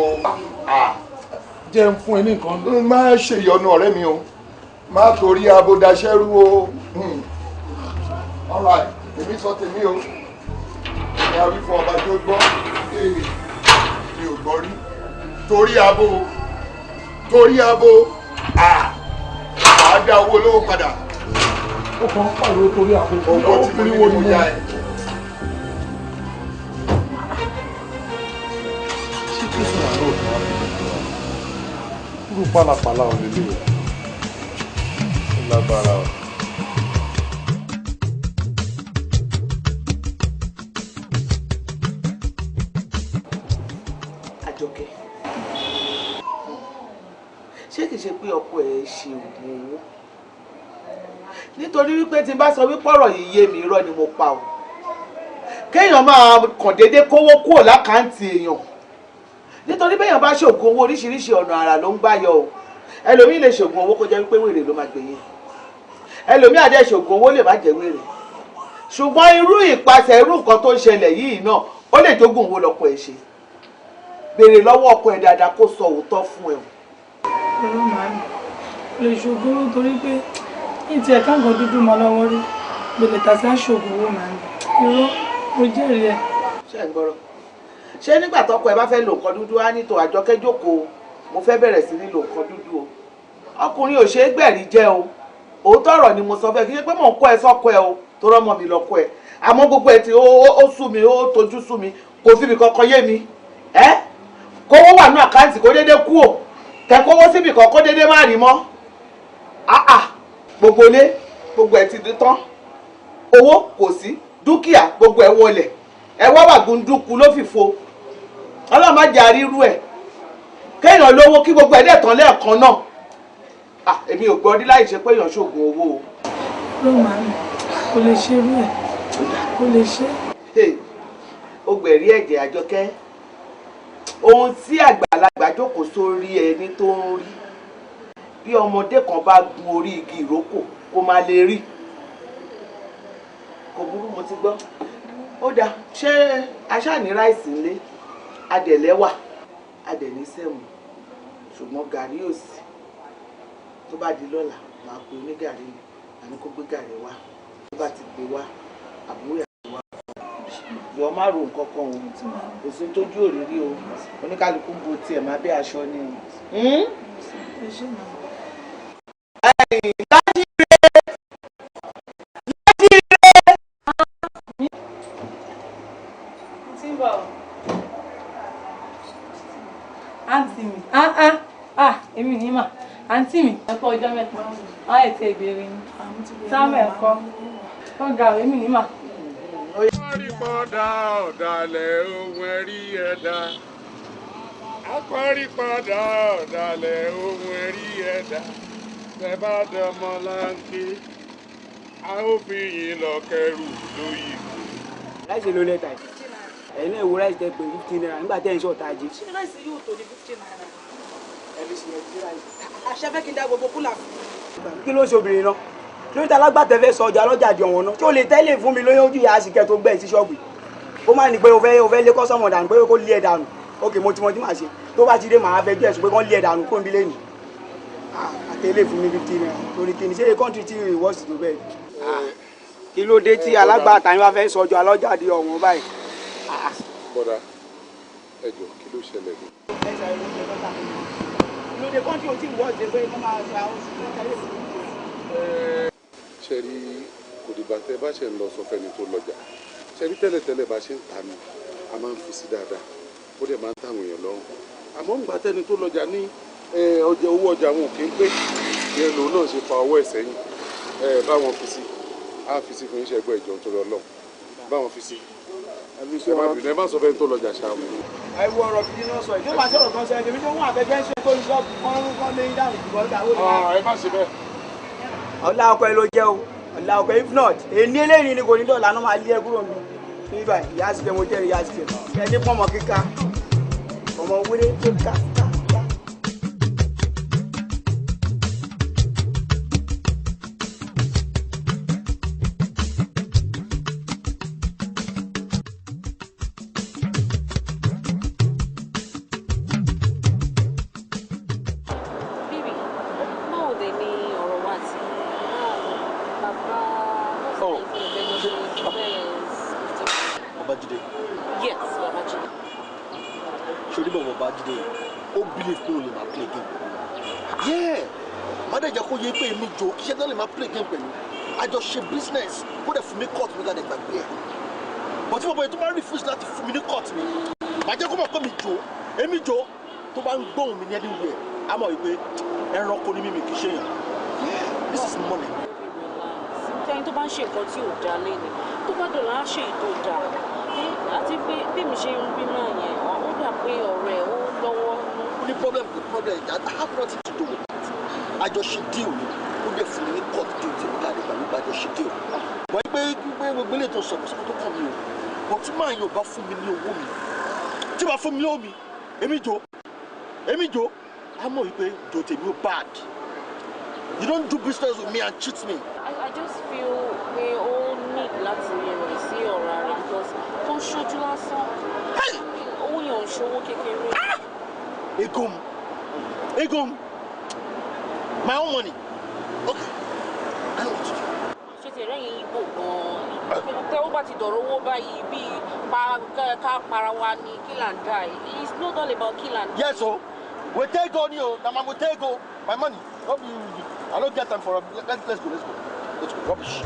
jẹ́ n fún ẹ ní nǹkan. má ṣe ìyọnu ọ̀rẹ́ mi o má torí abo daṣẹ́rú o. all right èmi sọ tèmi o ìyá wí fún ọba tó gbọ́ mi ò gbọ́ rí torí abo àá dá owó lówó padà. ó kàn ń pàrọ̀ torí àkókò owó tí mo ní mo yá ẹ. irú pálapàla ò lè léyìn ó lágbára o. Àjọkẹ́ ṣé kìí ṣe pé ọkọ ẹ̀ ṣe oògùn owó nítorí wípé tí n bá sọ wípé ọ̀rọ̀ yìí yé mi irọ́ ni mo pa o kéèyàn máa kàn déédéé kówó kúrò lákàntì èèyàn nítorí béèyàn bá ṣògùn owó oríṣiríṣi ọ̀nà àrà ló ń gbà yọ o ẹlòmíì lè ṣògùn owó kó jẹ́ wípé wèrè ló máa gbẹ̀yìn ẹlòmíì àdé ṣògùn owó lè má jẹ́ wèrè ṣùgbọ́n irú ìpasẹ̀ irú nǹkan tó ń ṣẹlẹ̀ yìí náà ó lè jogún owó lọ́kọ ẹ̀ ṣe béèrè lọ́wọ́ ọkọ ẹ̀ dáadáa kó sọ òótọ́ fún ẹ. ẹ̀rọ màálù lè ṣògùn owó torí pé ìtì ẹ̀ka nǹkan dúdú mọ́ lọ́wọ́ rí gbèlè tàṣí àṣògùn owó màálù irọ́ mo jẹ́rìí ẹ̀. ṣé ń gbọ́rọ̀ ṣé nígbà tọkọ ẹ bá fẹ́ lo nǹkan dúdú á ní tó Àjọkẹ́ jókòó mo fẹ́ bẹ̀rẹ̀ sí ní lo nǹkan dúdú o ọkùnrin ò ṣe é gbẹ̀rí jẹ́ o òótọ́ ọ̀rọ̀ ni mo sọ fẹ́ kí ṣe pé mò ń kọ́ ẹ sọ́kọ ẹ o tó rọ́mọ mi lọ́kọ ẹ àmọ́ gbogbo ẹ tí ó sú mi ó tojú sú mi kò fi mi kankan yé mi ẹ́ kówó wà ní àkáǹtì kó déédéé kú o kẹ kówó síbì kan kó déédéé má rí mọ́ gbogbo ilé gbogbo ẹ ti tán owó kò sí dúkìá gbogbo ẹ wọlẹ̀ ẹ wá wà gúndúkú ló fìfo ọlọ́run má jẹ́ àrírú ẹ̀ kéèyàn lówó kí gbogbo ẹ̀ dẹ̀ tán lẹ́ẹ̀kan náà èmi ò gbọ́ rí láì ṣe pé èèyàn ṣoògùn owó o. ló máa ń kò lè ṣe irú ẹ̀ kò lè ṣe. ó gbẹ̀rí ẹ̀jẹ̀ Àjọkẹ́ ohun tí àgbàlagbà jókòó sórí ẹni tó ń rí bí ọmọdé kan bá gun orí igi ìrókò kó má lè rí kò burú mo ti gbọ́ ó dáa ṣé aṣáàní ráìsì ńlé adẹ̀lẹ́wà adẹ̀ní sẹ́mu ṣùgbọ́n gàrí ò sí tó bá di lọ́la máa pe onígàrí ni àní kó gbé gàrí wá tó bá ti gbé wá àbúrò ẹ̀ wá yọ má ro nǹkan kan òun kò sí tójú òrírí o oníkálukú bo tiẹ̀ má bẹ́ aṣọ ni o. Àǹtí mi èmi ní mà àǹtí mi ẹ̀kọ́ ọjọ́ mẹ́ta á ètò ìbéèrè ni sáàmù ẹ̀kọ́ wọ́n ga èmi ní mà. Akọ́rípọ̀dà ọ̀dàlẹ̀ ohun ẹ̀rí ẹ̀dá. Akọ́rípọ̀dà ọ̀dàlẹ̀ ohun ẹ̀rí ẹ̀dá. Bẹ́ẹ̀ bá dọmọ láńké, a ó fi yín lọ kẹrù lóyè. Láìsí ló lẹ́tà yìí. Ẹ̀yin náà wo ráìsì tẹ pé 15 naira nígbà tẹ́ ẹ̀ ń ṣọ̀tà ajé. Ṣé ráìsì yóò tó ní 15 naira? Ẹ̀mí sì yẹn ti ráìsì. Àṣẹ fẹ́ kí n dá gbogbo kúlà fún. Kí ló ń ṣe obìnrin náà? Kí ló ń ta alágbàtẹ́ fẹ́ sọ ọjà lọ́jà di ọ̀wọ́n náà? Tí o lè tẹ́lẹ̀ fún mi lóyún ojú ìyá àsìkẹ́ tó gbẹ̀ sí ṣọ́ọ̀bù. Ó máa ní pé o fẹ́ lé kọ́sọ́mọ̀ dànù pé kó lé ẹ̀ dànù. Ókè mo ti mọ tí màá ṣe. Tó bá ti dé màá fẹ́ jẹ́ ẹ̀sùn pé kán lé ẹ̀ dànù kó ń bí lẹ́yìn. Àtẹ̀lé fún mi 15 naira. Torí kí ni ṣé kọ́ńtì tí ìwọ́sì tó bẹ́ẹ̀? Kí ló dé tí alágbàtà yín wá fẹ́ sọ ọjà lọ́jà di ọ̀wọ́n báyìí? Bọ́dà ẹ jọ̀ọ́ kí ló ṣẹlẹ̀ ní. lóde kọ́ńtì ò tí ì wọ́ọ̀dì pé kọ́ máa gba oṣù tó tẹ́lẹ̀ sí. ṣe rí kò dìgbà tẹ bá ṣe ń lọ sọ fẹ́ni tó lọ́jà ṣe rí tẹ́lẹ̀tẹ́lẹ̀ bá ṣe ń ta ni a máa ń fi sí dáadáa ó dẹ̀ máa ń tàwọn èèyàn lọ́rùn àmọ́ ń gbà tẹ́ni tó lọ́jà ní owó ọjà wọn ò kí ń pé ìyẹn lòun náà ṣe fa ọwọ́ ẹ̀ sẹ́yìn báwọn fi sí á fi sí fún iṣẹ́ ẹgbẹ́ ìjọ tó lọ lọ báwọn fi sí ẹ má bínú ẹ má sọ fẹ́ni tó lọ́jà ṣáà àìwọ ọ̀rọ̀ gidi náà sọ ìdí màá sọ̀rọ̀ kan sọ ẹ̀jẹ̀ mi tó ń wà fẹ́fẹ́ ń ṣe tó ń sọ kán lé dáhùn ìdìbò ọ̀gá ó lè wá. ẹ má ṣe bẹ́ẹ̀. ọ̀la ọkọ ẹ ló jẹ́ o ọ̀la ọkọ if not èní eléyìí ni kò ní dọ̀là náà máa lé ẹ kúrò ní ibà ìyá àsìkè mo jẹ́ ìyá àsìkè ẹni pọ́nmọ kíká ọmọ wéré tó ká. Àjọṣe business kó dẹ̀ fún mi court mi láti gbàgbé ẹ̀ bọ̀tí bọ̀bọ̀ yìí tó bá refuse láti fún mi ní court mi màá jẹ́ kó mọ̀ pé mi jò èmi jò tó bá ń gbóhùn mi ní anywhere á mọ̀ wípé ẹranko ní mímì kì í ṣe èèyàn. This is money. Kẹ́yìn tó bá ń ṣe nǹkan tí ò dáa lẹ́nu tó bá dọ̀la á ṣe ètò dáa àti pé bí mi ṣe ń rí náà yẹn ó dà pé ọ̀rẹ́ ó lọ́wọ́ nú. The problem I have nothing to do with it. Àjọṣe deal ni ó dẹ̀ fún mi ní court deal tí mo jáde pẹ̀lú àjọṣe deal. Wọ́n pé gbogbo ilé tó sọ̀rọ̀ sọ́kọ́ tó kàn mí o. But tí màá yóò bá fún mi ní owó mi tí bá fún mi lówó mi èmi jò á mọ̀ wípé jò tèmi ó bad. You don't do business with me and cheat me. I just feel pé ó need láti rìn sí ọ̀rọ̀ rẹ̀ because tó ń ṣojú lásán owó yẹn ò ń ṣòwò kékeré. Egom, my own money. Okay, I know what to do. Ṣé ti rẹ́yìn ibo gan-an? Tẹ́ ó bá ti dọ̀rọ̀ owó báyìí bíi ká para wa ní kill and die. It's not all about kill and die. Yes, so we take on you. Now we take on my money. I don't get time for let's go. Let's go. Rubbish.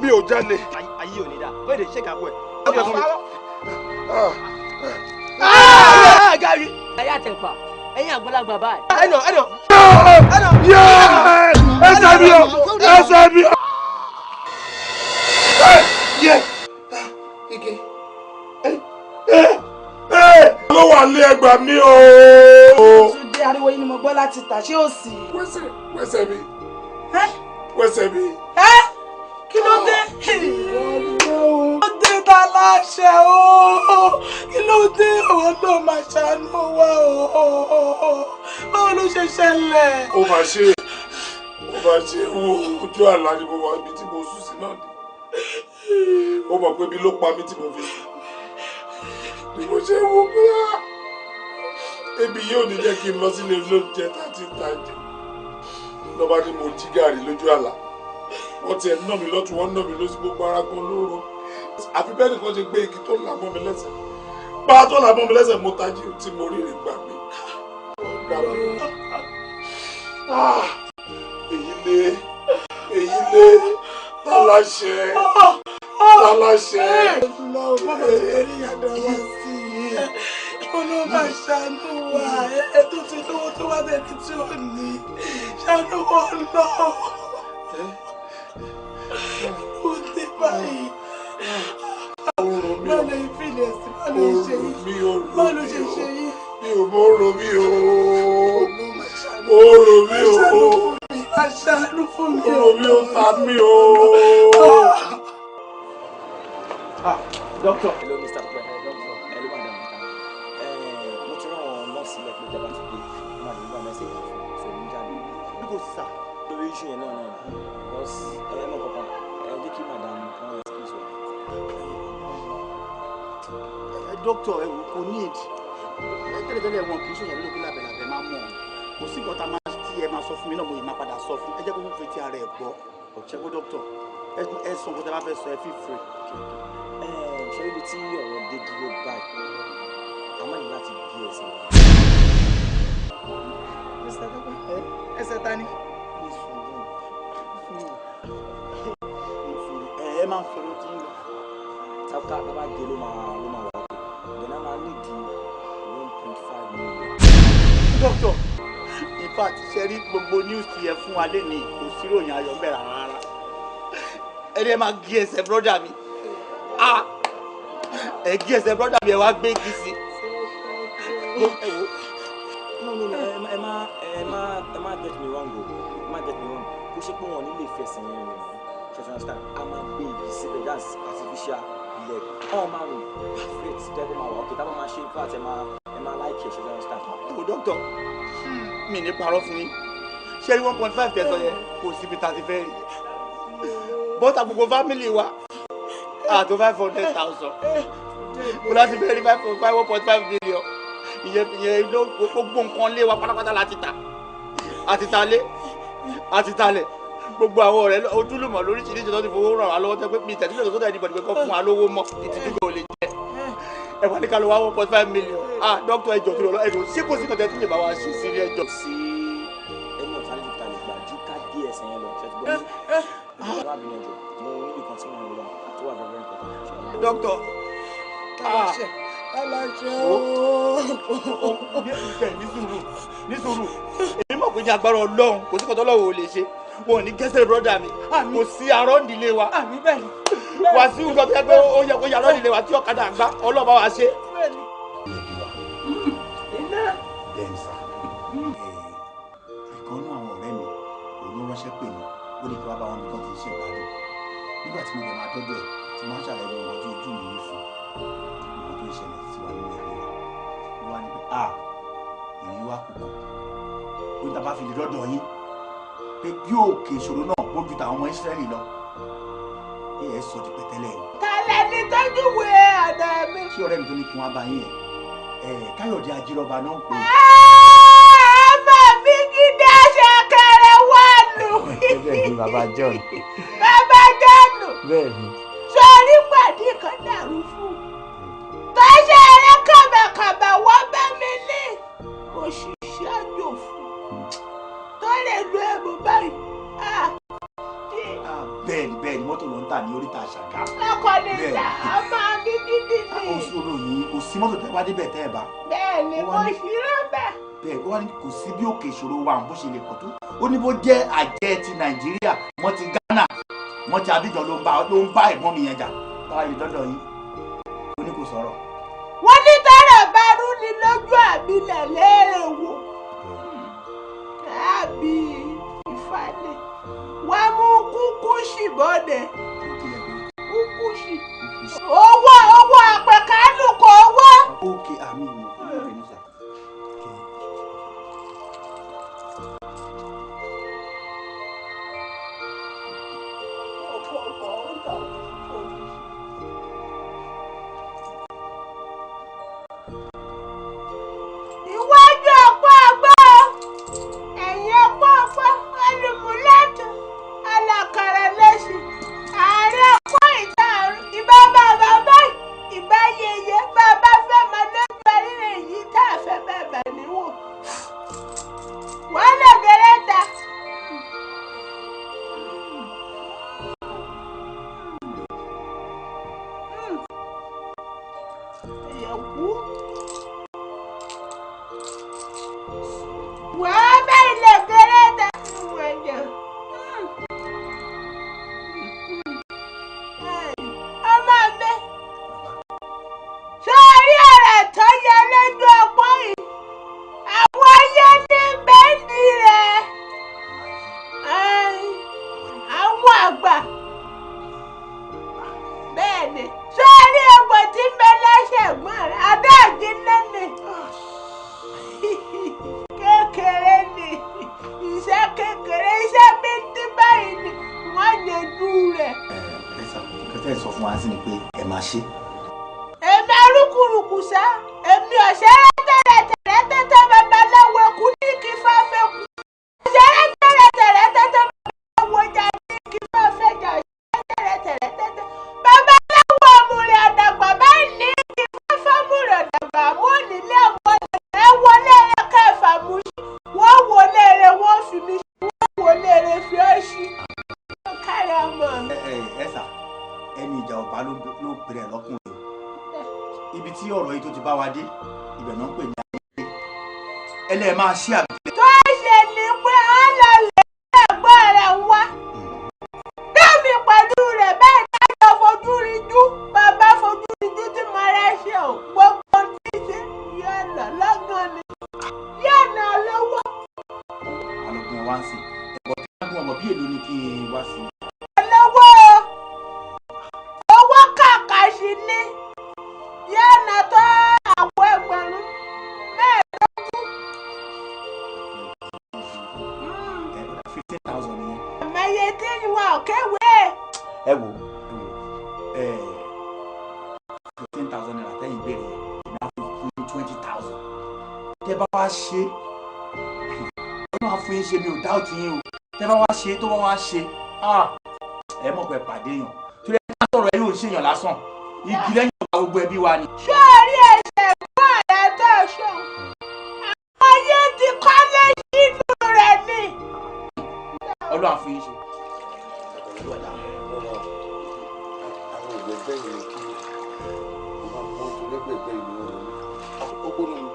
Mi ò jalè. Ayé ò ní dá. Ó lè ṣe kàwé. Gari. Ayé àtẹ̀pà, ẹ̀yin àgbàlagbà báyìí. Ẹnà. Ẹsẹ̀ mi o. Ige. Ló wà lé ẹgbàá mi o. Túndé ariwo yìí ni mo gbọ́ láti tà ṣé ò sí. Wẹ́sẹ̀ mi. Kí ló dé? Ó dé ta láṣẹ o. Kí ló dé ọ̀rọ̀ náà máa ṣàánú wa o? Báwo ló ṣe ṣẹlẹ̀? Ó máa ṣe wo ojú àlá ni mo wà ibi tí mo sùn sí náà ni. Ó mọ̀ pé bí ló pa mí tí mo fi sùn. Bí mo ṣe wo pé ebi yóò ní jẹ́ kí n lọ sílé olóúnjẹ láti tajà. Lọ́ba ni mo jí gàrí lójú àlá. Wọ́n ti ẹ̀ ná mi lọ́tún, wọ́n ná mi lósì gbogbo ara kan lóru. Àfi bẹ́ẹ̀ nìkan ṣe gbé igi tó là mọ́ mi lẹ́sẹ̀. Bá tó là mọ́ mi lẹ́sẹ̀ mo tají tí mo rí rè gbà mí. Èyí lé tálàṣẹ. Lọ́wọ́ bàbá tó rí àdá wá sí i. Olóòbá ṣàánú wa, ètò tí lówó tó wá dẹ̀bi tí ó ní. Ṣàánú wọn lọ. Ó ti báyìí. Báwo lè fi ilẹ̀ sí? Báwo lè ṣe yìí? Báwo ló ṣe ṣe yìí? Mi ò mọ̀ rò mí o. Ó rò mí o. Aṣàánú fún mi. Ó rò mí o, ta mí o. Doctor. Hello, Mr. Doctor. Hello, madam. Mo ti rán àwọn nọ́ọ̀sì ilẹ̀ pé ìjọba ti dé. Wọ́n máa deliver message fún mi jáde. Bí kò sí sà. Lórí iṣu yẹn náà because mọ̀ kankan jẹ́ kí madam kan excuse wa. Doctor kò need. Tẹ́lẹ̀tẹ́lẹ̀ wọn kì í ṣòyàn lókè lábẹ́lábẹ́ máa mọ̀. Kò sí nǹkan tá a máa tí ẹ máa sọ fún mi náà mo yìí máa padà sọ fún. Ẹ jẹ́ kó fi ti ara ẹ̀ gbọ́. Ṣẹ́gbó doctor. Ẹ sọ nǹkan tẹ́ bá fẹ́ sọ ẹ feel free. Ṣé ibi tí ọ̀rọ̀ dé dúró báyìí? A máa ní láti bí ẹsẹ̀. Ẹsẹ̀ ta ni? Ẹ máa ń fẹ́ràn tí ń lọ. Tábà bá dé ló máa wà ó. Then a máa ní di 1.5 million. Doctor, in fact, ṣe rí gbogbo news ti ẹ fún wa lénìí kò sí ròyìn ayọ̀ bẹ̀rẹ̀ rárá. Ẹni ẹ máa gé ẹsẹ̀ brọ́dà mi. Ẹ gé ẹsẹ̀ brọ́dà mi ẹ wá gbé igi sí. no ẹ má get me wrong o ẹ má get me wrong kó ṣe pé wọn nílé fẹsẹ̀ yẹn rìn ṣe ti understand a máa gbé ibi síbẹ̀ that's artificial leg ọ̀ máa rìn perfect tẹ́gbọ́n máa wà ok tábà máa ṣe fat ẹ máa like ẹ ṣe ti understand. o doctor mi ní parọ́ fún yín ṣé 1.5 tẹ̀sán yẹn kò síbi tá a ti fẹ́ rí bọ́tà gbogbo family wa àtò 500,000 mo láti fẹ́ rí 1.5 million ìyẹn gbogbo nǹkan lé wa pátápátá láti tà àti talẹ̀ gbogbo àwọn ọ̀rẹ́ ojúlùmọ̀ lóríṣiríṣi tó ti fowó ràn wá lọ́wọ́ tẹ́ pé mi tẹ̀sílẹ̀ tó sọ́dọ̀ ẹni bọ̀dì pé kọ́ fún wa lówó mọ́ ìtìjú kò lè jẹ́ ẹ wà ní ká ló wá 1.5 million dókítà ẹjọ́ tó lọ ẹjọ́ ṣé kò sí kọ́tẹ́ tí lè bá wa ṣe sí ilé ẹjọ́. sí ẹni ọ̀tá lè ta lè gbà ju ká dé ẹsẹ̀ yẹn lọ ṣètò gbọ́dọ̀ àwọn àbíyàn jọ mo ní ìkan tí mo lọ tó wà very important. dókítà aláṣẹ ní sùúrù èmi mọ̀ pé ní agbára ọlọ́run kò sí kọ́tọ́ lọ́wọ́ ò lè ṣe wọn ò ní gẹ́sẹ̀ brọ́dà mi kò sí arọ́ ìdílé wa wá sí nǹkan tó yẹ pé ó yẹ kó yẹ arọ́ ìdílé wa tí ọ̀kadà àgbá ọlọ́ba wa ṣe. bẹ́ẹ̀nsà ìkan náà àwọn ọ̀rẹ́ mi òun ló ránṣẹ́ pè mí ó ní kí wọ́n bá wọn nìkan ti ṣe ìgbádùn nígbà tí mo dẹ̀ máa tọ́jú ẹ̀ tí wọ́n á ṣàlàyé wọn ọjọ́ ojú mi yìí fún ìwọ̀n tó ń ṣẹlẹ̀ sí wa nínú ẹgbẹ́ wa ló wá ní pé ìrìn wa kù kàn ó ní tàbá fi lè dọ́dọ̀ yín pé bí òkè ìṣòro náà bójú tàwọn ọmọ Ísírẹ́lì lọ ẹ sọ di pẹ̀tẹ́lẹ̀ ni. kálẹ̀ ní tọ́jú wé ọ̀dọ̀ mi. ṣé ọ̀rẹ́ mi tó ní kí wọ́n bá yín Káyọ̀dé Ajírọ́ba náà ń pè é. ọmọ mi gidi aṣàkẹrẹ wà nù. bẹ́ẹ̀ ni bàbá John. bàbá John. bẹ́ẹ̀ ni. sórí pàdé kan dàrú fún un tó ṣe eré kàbàkàbà wọ́n bá mi ní òṣìṣẹ́ àjò fún tó lè lo ẹ̀bùn báyìí. bẹ́ẹ̀ni mọ́tò ló ń tà ní oríta Àṣàká. ọkọ ní ìta ọmọ mi gidi ni. ó sọ̀rọ̀ yìí kò sí mọ́tò tẹ́ wá débẹ̀ tẹ́ ẹ̀ bá. bẹ́ẹ̀ni mo ṣì rẹ́bẹ̀. bẹ́ẹ̀ ó wá ní kò sí bí òkè ìṣòro wa bó ṣe lè pọ̀ tó ó ní bó jẹ́ àjẹ́ ti Nàìjíríà wọ́n ti Ghana wọ́n ti Abidjan ló ń bá ẹ̀gbọ́n mi yẹn jà báwa yìí dọ́dọ̀ yín ó ní kò sọ̀rọ̀. wọ́n ní tẹ́lẹ̀ bá rú ni lójú àbílẹ̀ léèrè wò àbí ìfàlẹ̀ wọ́n mú kúkúṣì bọ́dẹ̀ kúkúṣì owó àpẹ̀kánú kò owó. ókè àmì ìmọ̀ ọ̀rẹ́ mi sà. iwájú ọ̀pọ̀ àgbọ̀ ẹ̀yìn ọ̀pọ̀ ọ̀pọ̀ olùmúlẹ̀tọ̀ alákàrà lẹ́sìn ààrẹ ọ̀pọ̀ ìta ìbá bàbá báyìí ìbá yẹyẹ bàbá fẹ́ máa lójú àríyìn yìí tá a fẹ́ bẹ̀bẹ̀ níwò wọ́n lè gẹ́rẹ́ ta. wàá bẹ́ẹ̀ lè gẹ́rẹ́ ta wẹ̀yẹ̀. ọmọ mi sórí ọ̀rẹ́ tó yẹ lójú ọpọ́n yìí àwọn ayé ní bẹ́ẹ̀ni rẹ̀ àwọn àgbà bẹ́ẹ̀ ni sórí egbò tí ń bẹ lẹ́sẹ̀ gbọ́n rẹ̀ adáàjì lẹ́nu kékeré ni iṣẹ́ kékeré iṣẹ́ bíntí báyìí ni wọ́n yanjú rẹ̀. kẹtẹ sọ fún wa sí ni pé ẹ máa ṣe. èmi arúkúrúkú sá èmi ọ̀sẹ̀rẹ̀ tẹ̀rẹ̀ tẹ́tẹ́ babaláwo kú ní kí fáfẹ́ kú ọ̀sẹ̀rẹ̀ tẹ̀rẹ̀ babaláwo jà ní kí fáfẹ́ jà ọ̀sẹ̀rẹ̀ tẹ̀rẹ̀ babaláwo ọmọrẹ̀ àdàgbà báyìí ní kí fáfẹ́ múrẹ̀ àdàgbà mú nílé ọmọ ẹ̀ wọlé rẹ̀ kẹfà mú sí wọ́n wọlé rẹ̀ wọ́n fi mí sí wọ́n wọlé rẹ̀ fi ọ́ sí kárí ọmọ. ẹ sà ẹni ìjà ọba ló pèrè lọkùnrin o ibi tí ọ̀rọ̀ yìí tó ti bá wa dé ibẹ̀ náà ń pè ní ayé ẹlẹ́ẹ̀ máa ṣí àbílẹ̀. tó ṣe ni pé ó lọ lè ẹ̀gbọ́n rẹ̀ wá dábì pẹ̀lú rẹ̀ bẹ́ẹ̀ dájọ́ fojú rinjú bàbá fojú rinjú tí mo rẹ̀ ṣe ò gbogbo tí ṣe yóò lọ lọ́gán ni yóò wá ń sìn ẹ̀kọ́ tí wọ́n gbọ́n ọmọ bí èlò ni kí n wá sí. olówó owó kàkà sí ní yánà tó àpò ẹgbẹ̀rún mẹ́ẹ̀ẹ́dógún. 15,000 nìyẹn. àmọye tí wọn ò kéwé. ẹ wo 15,000 naira tẹ́yìn béèrè yẹn máa fún 20,000. tẹ́ bá wá ṣe ó máa fún yín ṣe mi ò dáùtì yín o tẹ́ bá wá ṣe tó bá wá ṣe ẹ mọ̀ pé pàdé yàn torí ẹ ká sọ̀rọ̀ ẹ yóò ṣèyàn lásán igi lẹ́yìn ọ̀gá gbogbo ẹbí wa ni. ṣé orí ẹsẹ̀ fún ọ̀rẹ́ tó ṣọ àwọn ayé ti kọ́lé sínú rẹ̀ ni. ọlọ́run àfún yín ṣe. àwọn ìgbẹ́gbẹ́ yìí ni kí wọ́n máa pọ́n tó lẹ́gbẹ̀gbẹ́ ìlú wọn ní àkókò náà ni.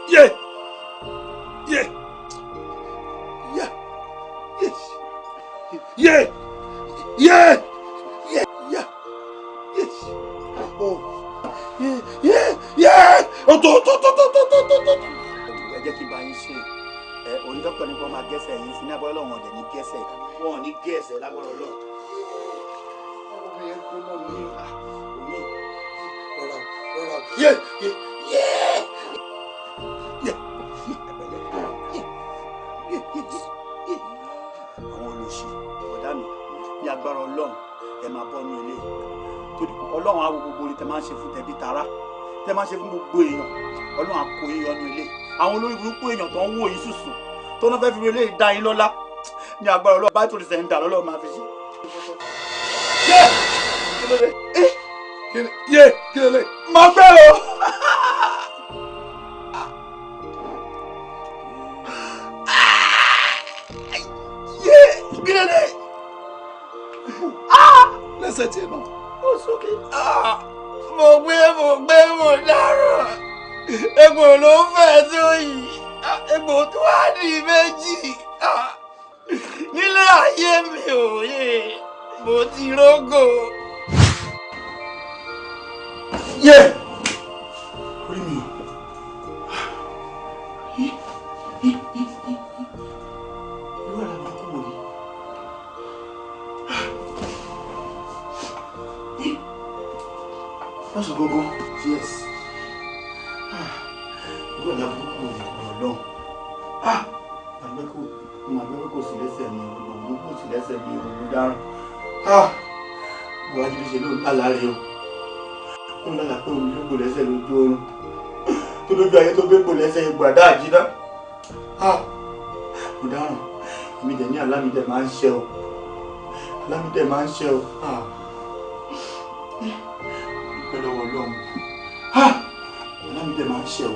Yeah! Yeah! Yeah! Yes! Yeah! Yeah! Yeah! Yeah! Yes! Oh! Yeah! Yeah! Yeah! Oh! To! Ẹ jẹ́ kí n bá yín ṣe onídọ́kítọ̀ ní kó máa gẹ́sẹ̀ yín sí ní abọ́lọ́ wọn ọ̀dẹ̀ ní gẹ́sẹ̀ wọn ò ní gẹ́sẹ̀ lágbọ́dọ̀ lọ. Ọmọ yẹn kú náà ní omi rọra. Yeah! Yeah! Àwọn olóṣì ọ̀dà mi ní agbára ọlọ́run ẹ máa bọ́ ní ilé torí ọlọ́run á wo gbogbo orí tẹ máa ń ṣe fún tẹbí tará tẹ máa ń ṣe fún gbogbo èèyàn ọlọ́run á kó yín yọ ní ilé àwọn olórí burúkú èèyàn tó ń wò yín sùsù tó náà fẹ́ fi relé dá yín lọ́lá ní agbára ọlọ́run báyìí tó ti sẹ́yìn dà lọ́lọ́run máa fi ṣe. Kí ló dé? Máa gbé o. Gírẹ́lẹ̀! Lẹ́sẹ̀ tí ẹ náà. Ó sókè. Mo gbé dáràn. Egbò ló fẹ́ tó yìí. Egbò tó wá ní méjì. Nílé ayé mi ò yé. Mo ti rógò. Yé! Orí mi. That's a go-go. Yes. Ìwé ìyá burúkú ọ̀rọ̀ lọ́hùn. Àgbẹ̀kọ̀ kò sí lẹ́sẹ̀ mi, òun kò sí lẹ́sẹ̀ mi, òun dáràn. Bùhájú ṣe ló ń lálàá rẹ o. Ó ń lálàá pé òun ló gbò lẹ́sẹ̀ lójú oorun. Tó lójú ayé tó gbé gbò lẹ́sẹ̀ ìgbàdá àjídá. Mo dáràn. Èmi dẹ̀ ní alámídẹ̀ máa ń ṣe o. Alámídẹ̀ máa ń ṣe o. Lọ́wọ́ Ọlọ́run Ọlámídé máa ń ṣe o.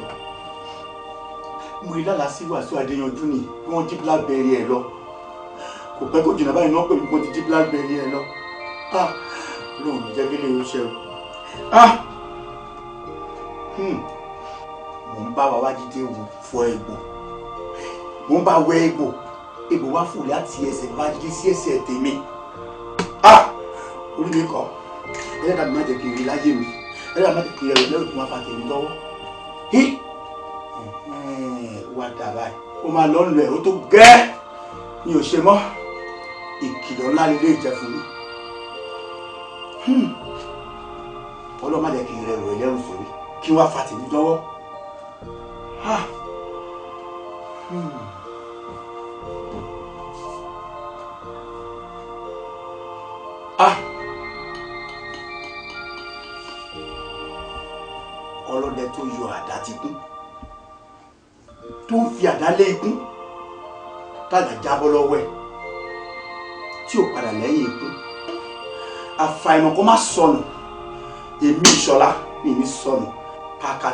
Mo rí lálàá sí Wàsíù Adéyanjú ni bí wọ́n jí Blackberry ẹ̀ lọ. Kò pẹ́ kó jìnnà báyìí náà pé wọ́n ti jí Blackberry ẹ̀ lọ. Ọlọ́run jẹ́ kí lè ṣe o. Mo ń bá Babájídé fọ egbò. Mo ń bá wẹ egbò. Egbò wá fò láti ẹsẹ̀ Babájídé sí ẹsẹ̀ tèmi. Orí mi kọ́. Ẹlẹ́dàá mi má jẹ́ kí n rí láyé mi. Ẹlẹ́dàá má jẹ́ kí n rí lẹ́rù tí wọ́n fa tèmi lọ́wọ́. Wá dà báyìí. Ó máa lọ lọ ẹ̀ ó tó gẹ́. Mi ò ṣe mọ́. Ìkìlọ̀ ńlá ni ilé ìjẹ́ fún mi. Ọlọ́run má jẹ́ kí n rẹ̀ rẹ̀ lẹ́rù sórí. Kí wọ́n fa tèmi lọ́wọ́. Ọlọ́dẹ tó yọ àdá ti kún tó ń fi àdá lé ikún tàdá jábọ́ lọ́wọ́ ẹ̀ tí ò padà lẹ́yìn ikún àfàìmọ̀ kó má sọnù èmi Ìṣọ̀lá mi ní sọnù kàkà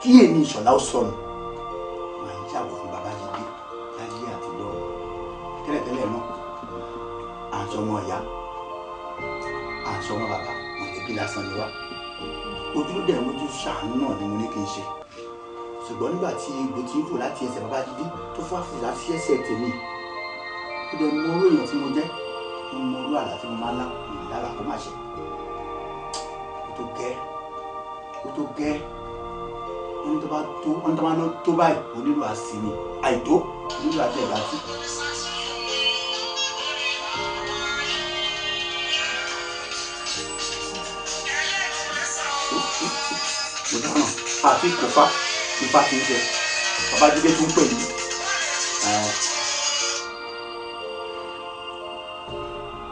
kí èmi Ìṣọ̀lá ó sọnù màá ń yàgò fún Babájídé láyé àti lọ́run tẹ́lẹ̀tẹ́lẹ̀ náà àjọmọ ìyá àjọmọ bàbá mọ̀lẹ́bí lásán ni wá ojúlódé dẹ̀ mójú ṣàánú náà ni mo ní kí n ṣe ṣùgbọ́n nígbà tí egbò ti ń fò láti ẹsẹ̀ Babájídé tó fà fò láti ẹsẹ̀ tèmi dẹ̀ mọ orú èèyàn tí mo jẹ́, mo mọ orú àlá tí mo máa ń lá, ìlàlà kó má ṣe. Ó tó gẹ́, ó tó gẹ́. Wọ́n ní tó bá tó báyìí, onílù àsìmì, àìtó, onílù àtẹ̀gbàtì. Mo dáná àti ìkófá ìfá ti ń jẹ Babájídé tún pè mí.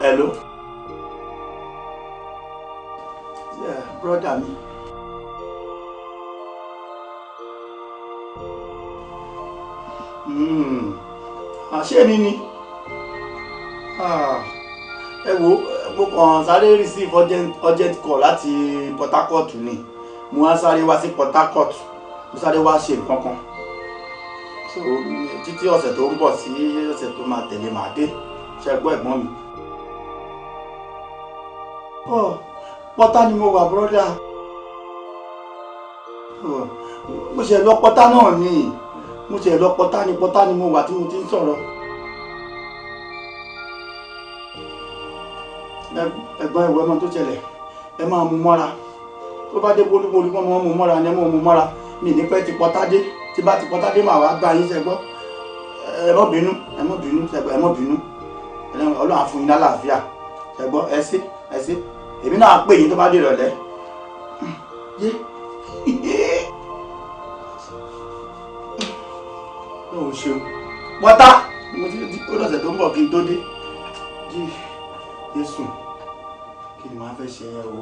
Hello. Yeah, brother mi. Àṣé mi ni. Ẹ wo, mo kàn sáré receive urgent call láti Port Harcourt ni. Mo wá sáré wá sí Port Harcourt. Mo sáré wá ṣe nǹkan kan. So títí ọ̀sẹ̀ tó ń bọ̀ sí ọ̀sẹ̀ tó máa tẹ̀lé màá dé. Ṣé ẹ gbọ́ ẹ̀gbọ́n mi? Pọ́tà ni mo wà brother. Mo ṣe lọ Pọ́tà náà ni. Mo ṣe lọ Pọ́tà ni mo wà tí mo ti ń sọ̀rọ̀. Ẹ̀gbọ́n ìwé ọmọ tó ṣẹlẹ̀ ẹ máa mú mọ́ra. Tó bá dé bolúbolú kọ́ mọ́ mú mọ́ra ni ẹ mọ́ mú mọ́ra. Mi ní pẹ́ ti Pọ́tà dé. Tí bá ti Pọ́tà dé màá wá gbá yín ṣẹ́gbọ́. Ẹ má bínú ṣẹ́gbọ́, ẹ má bínú. Ọlọ́run á fún yín lálàáfíà ṣẹ́gbọ́, ẹ sí. Èmi náà pè yín tó bá dé ìrọ̀lẹ́. Ó ṣeun. Pọ́tà mo ti di ọ̀sẹ̀ tó ń bọ̀ kí n tó dé. Jésù kí ni màá fẹ́ ṣe ẹ o.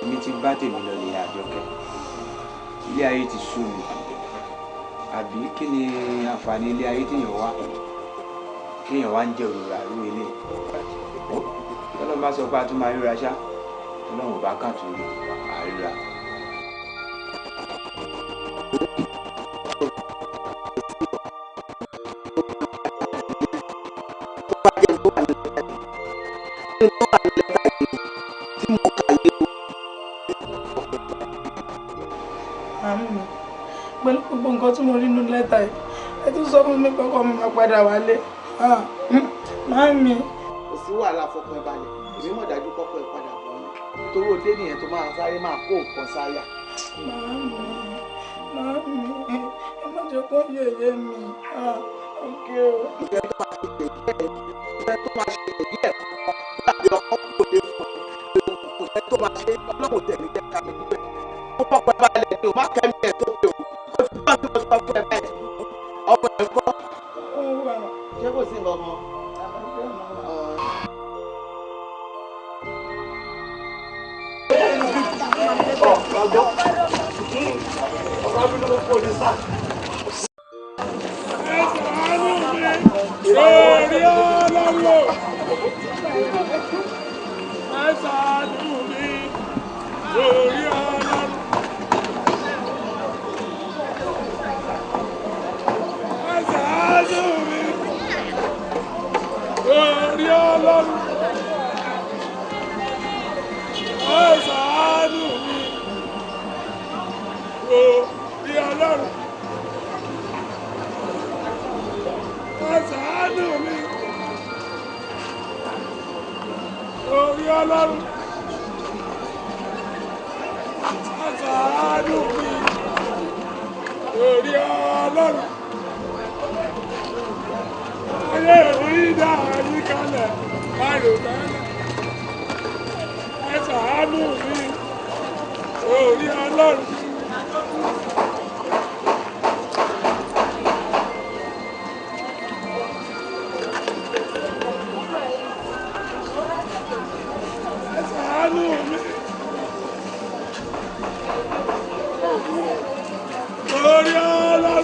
Èmi ti bá tèmi lọ lè Àjọkẹ́. Ilé ayé ti sú mi. Àbí kí ni àǹfààní ilé ayé téèyàn wá? Kéèyàn wá ń jẹ òrùra rú ilé. Ọlọ́run bá sọ pé a tún máa ríra ṣá. Ọlọ́run ò bá kàn tún rí àríra. Pẹ̀lú gbogbo nǹkan tí mo rí nínú lẹ́tà yìí, ẹ tún sọ fún mi pé ọkọ mi máa padà wálé. Màámi. Kò sí wàhálà, fọkàn ẹ balẹ̀. Èmi mọ̀ dájú kọ́kọ́ ẹ padà bọ̀ ọ́nà. Torí òde nìyẹn tó máa sáré máa kó nǹkan sáyà. Màámi, ẹ má jẹ́ kó yẹ̀yẹ́ mi. Ọ̀kẹ́ o. Ìfẹ́ tó máa ṣe yẹ̀yẹ́ ẹ̀ kọ́kọ́ láti ọkọ̀ kò lè fún ẹ. Kò sẹ́ tó máa ṣe ọlọ́run tẹ̀lé jẹ́ ká mi níbẹ̀. Ó fọkàn ẹ balẹ̀ ni o, má kẹ́mi ẹ̀ tó pé o. Ó ti gbọ́ tí mo sọ fún ẹ bẹ́ẹ̀. Ọmọ ẹ̀ kọ́. ṣé kò sí nǹkan kan. Torí Ọlọ́run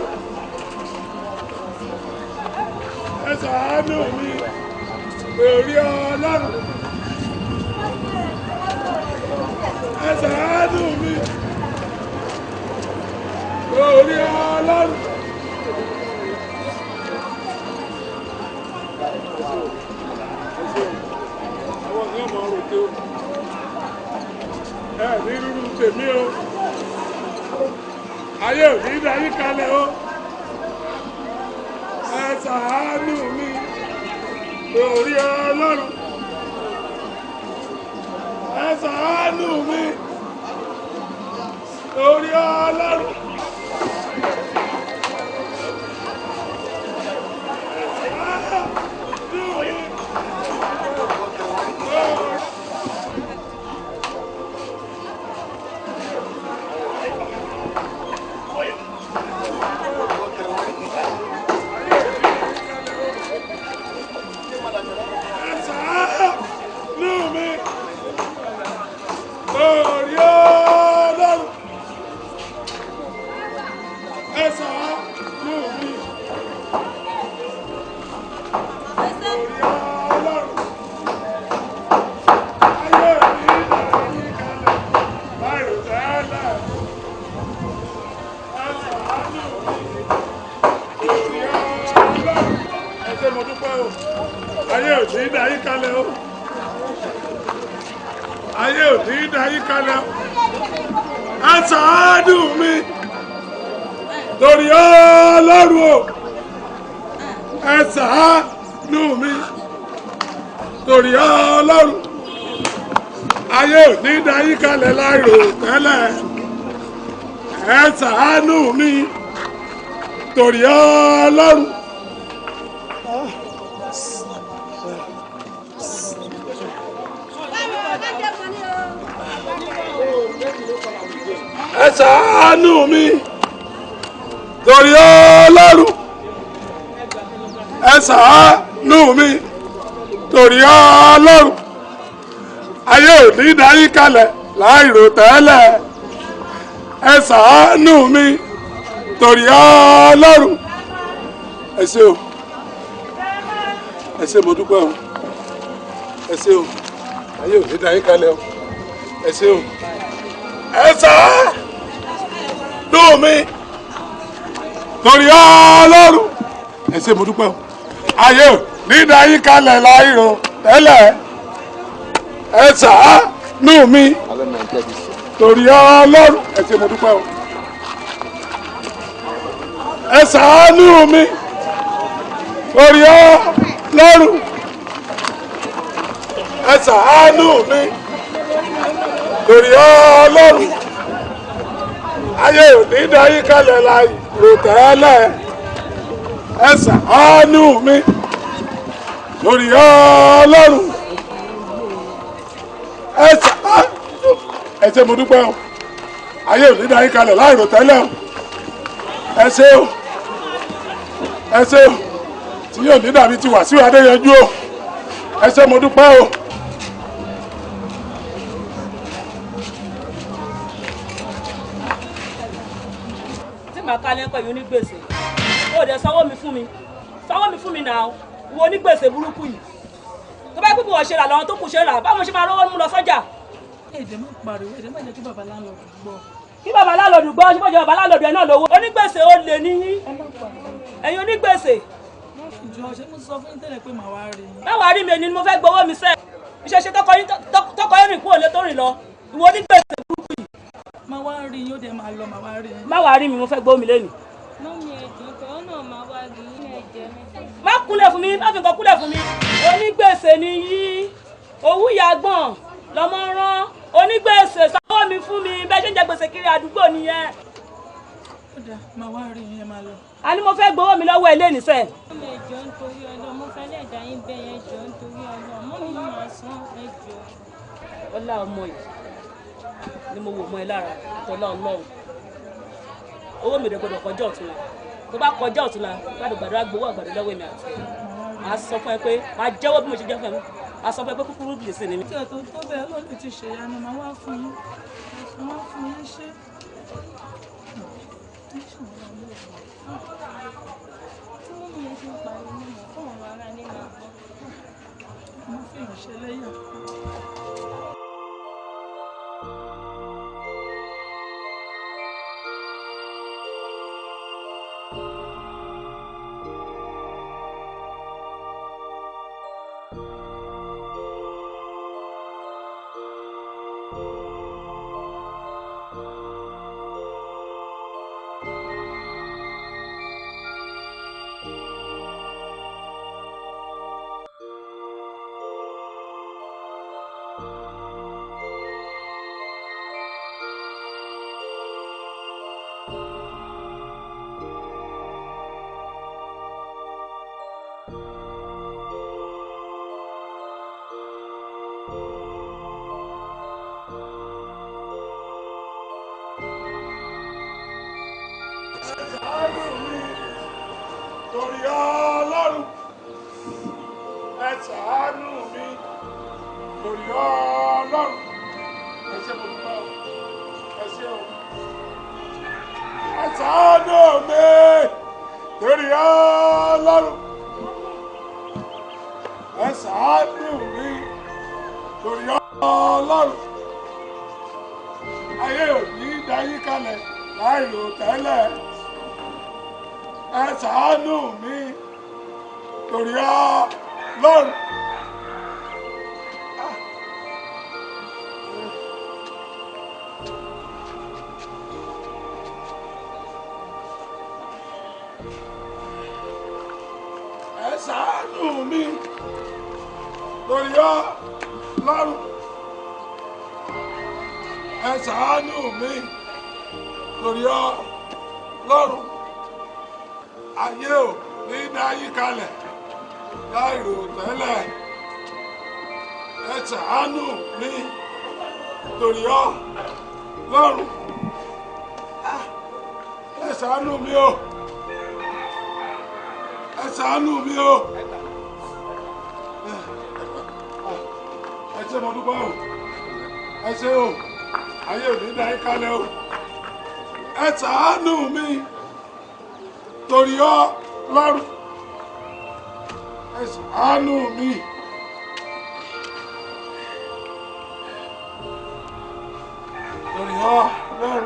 ẹ ṣàánú mi torí Ọlọ́run ẹ ṣàánú mi torí Ọlọ́run ayé ò ní dáyé kalẹ̀ láìrò tẹ́lẹ̀ ẹ ṣàánú mi torí Ọlọ́run ẹ ṣé o ẹ ṣé mo dúpẹ́ o ẹ ṣé o ayé ò ní dáyé kalẹ̀ o ẹ ṣé o ẹ ṣàánú mi torí Ọlọ́run ẹ ṣé mo dúpẹ́ o ayé ò ní dáyé kalẹ̀ láìrò tẹ́lẹ̀ ẹ ṣàánú mi torí Ọlọ́run ẹ ṣé mo dúpẹ́ o ẹ ṣàánú mi torí Ọlọ́run ẹ ṣàánú mi torí Ọlọ́run ayé ò ní dáyé kalẹ̀ láì rò tẹ́lẹ̀ ẹ ṣàánú mi torí Ọlọ́run ẹ ṣé mo dúpẹ́ o ayé ò ní dáyé kalẹ̀ láì rò tẹ́lẹ̀ o ẹ ṣé o ẹ ṣé o tí yóò ní dàbí ti Wàsíù Adéyanjú o ẹ ṣé mo dúpẹ́ o. tí màá ká lẹ́pẹ́ yìí onígbèsè ó dẹ̀ sanwó mi fún mi náà wo onígbèsè burúkú yìí tó bá pípọ̀ ṣe rà lọ́wọ́ tó kù ṣe rà báwo ṣe máa rówó mú lọ sọ́jà. èdè má pariwo èdè má jẹ́ kí bàbá láńlọ́ọ̀dù gbọ́. kí bàbá láńlọ́ọ̀dù gbọ́ ṣé bọ́jọ́ bàbá láńlọ́ọ̀dù ẹ̀ náà lówó onígbèsè ó lè níyí ẹ̀yin onígbèsè. ìjọ ṣe mo sọ fún yín tẹ́lẹ̀ pé màá wá rí yín. mẹ́wàá rí mi ni mo fẹ́ gbowó mi sẹ́ ìṣẹ̀ṣe tọkọ yín rìn kúrò lé tó rìn lọ ìwọ onígbèsè burúkú yìí. máa wá rí yín ó dẹ̀ máa lọ máa wá rí yín. má wàá rí mi mo fẹ́ gbowó mi lẹ́nu. mọ́mí ẹ̀jọ̀ tó náà máa wá rí yín ẹ̀jẹ̀ mi. má kúnlẹ̀ fún mi má fi nǹkan kúnlẹ̀ fún mi onígbèsè ni yí owó yàgbọ̀n lọ́mọ rán onígbèsè sanwó mi fún mi bẹ́ẹ̀ ṣe ń jẹ gbèsè kiri àdúgbò nìyẹn. ó dà máa wá rí yín ẹ máa lọ. a ní mo fẹ́ gbowó mi lọ́wọ́ ẹ lẹ́nu sẹ́. mọ́mí ẹ̀jọ̀ nítorí ọlọ́ mo fẹ́ lè dá yín bẹ́ẹ̀ ẹ̀jọ̀ nítorí ọlọ́ mọ́mí mi máa san ẹ̀jọ̀. ọlá ọmọ yìí ni mo wò mọ́ ẹ lára àtọ́lá ọlọ́run owó mi rẹ̀ gbọ́dọ̀ kọjá ọ̀tún la tó bá kọjá ọ̀tún la gbàdúgbàdúrà gbowó àgbàdo lọ́wọ́ èmi àti ẹ̀ máa sọ fún ẹ pé máa jẹ́wọ́ bí mo ṣe jẹ́ fún ẹ máa sọ fún ẹ pé kúkúrú gbèsè ni mi. tí ọ̀tún tó bẹ́ẹ̀ lọ́dún ti ṣèyanu máa wá fún yín ṣé. tí mọ́mí yẹn ti ń pariwo mọ́ fún ọ̀rọ̀ ara ní máa gbọ́. mo fi hàn ṣe lẹ́yìn. Torí Ọlọ́run ẹ ṣàánú mi torí Ọlọ́run ẹ ṣé mo dúpẹ́ o ẹ ṣé o ẹ ṣàánú mi torí Ọlọ́run ẹ ṣàánú mi torí Ọlọ́run ayé ò ní dáyé kalẹ̀ láì rò tẹ́lẹ̀ ẹ ṣàánú mi torí Ọlọ́run. Ẹ ṣàánú mi torí Ọlọ́run. Ẹ ṣàánú mi torí Ọlọ́run. Ayé ò ní dáyé kalẹ̀ láì rò tẹ́lẹ̀ ẹ ṣàánú mi torí Ọlọ́run ẹ ṣàánú mi o ẹ ṣàánú mi o ẹ ṣé mo dúpẹ́ o ẹ ṣé o ayé ò ní dáyé kalẹ̀ o ẹ ṣàánú mi torí Ọlọ́run ẹ ṣàánú mi. Torí Ọlọ́run.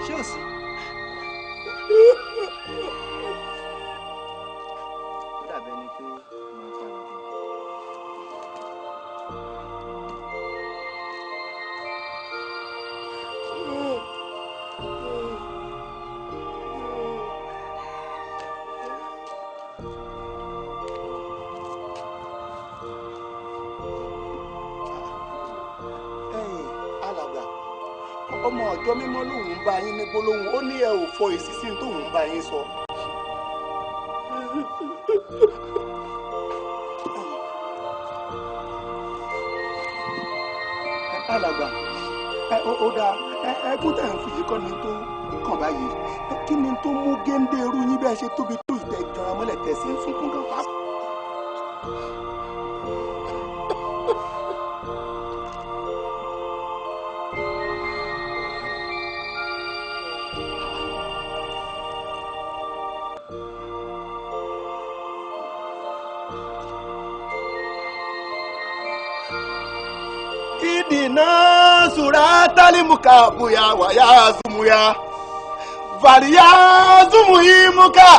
Ṣé o sí? Ó dàbí ẹni pé mo ń padà bọ̀. Alàgbà, ọmọ ọjọ́ mímọ́ lòun ń bá yín ní gbólóhùn, ó ní ẹ ò fọ èsì sí tóun ń bá yín sọ. Alàgbà, ó dáa, ẹkún tẹ̀ ń fi yìí kọ́ ni tó kàn báyìí. Kí ni tó mú géńdé irú yín bẹ́ẹ̀ ṣe tóbi tó ìtẹ́ ìjọra mọ́lẹ̀ tẹ̀sí ń sunkún gan pa? Idina suratali mukabuya waya zumuya variya zumuyi muka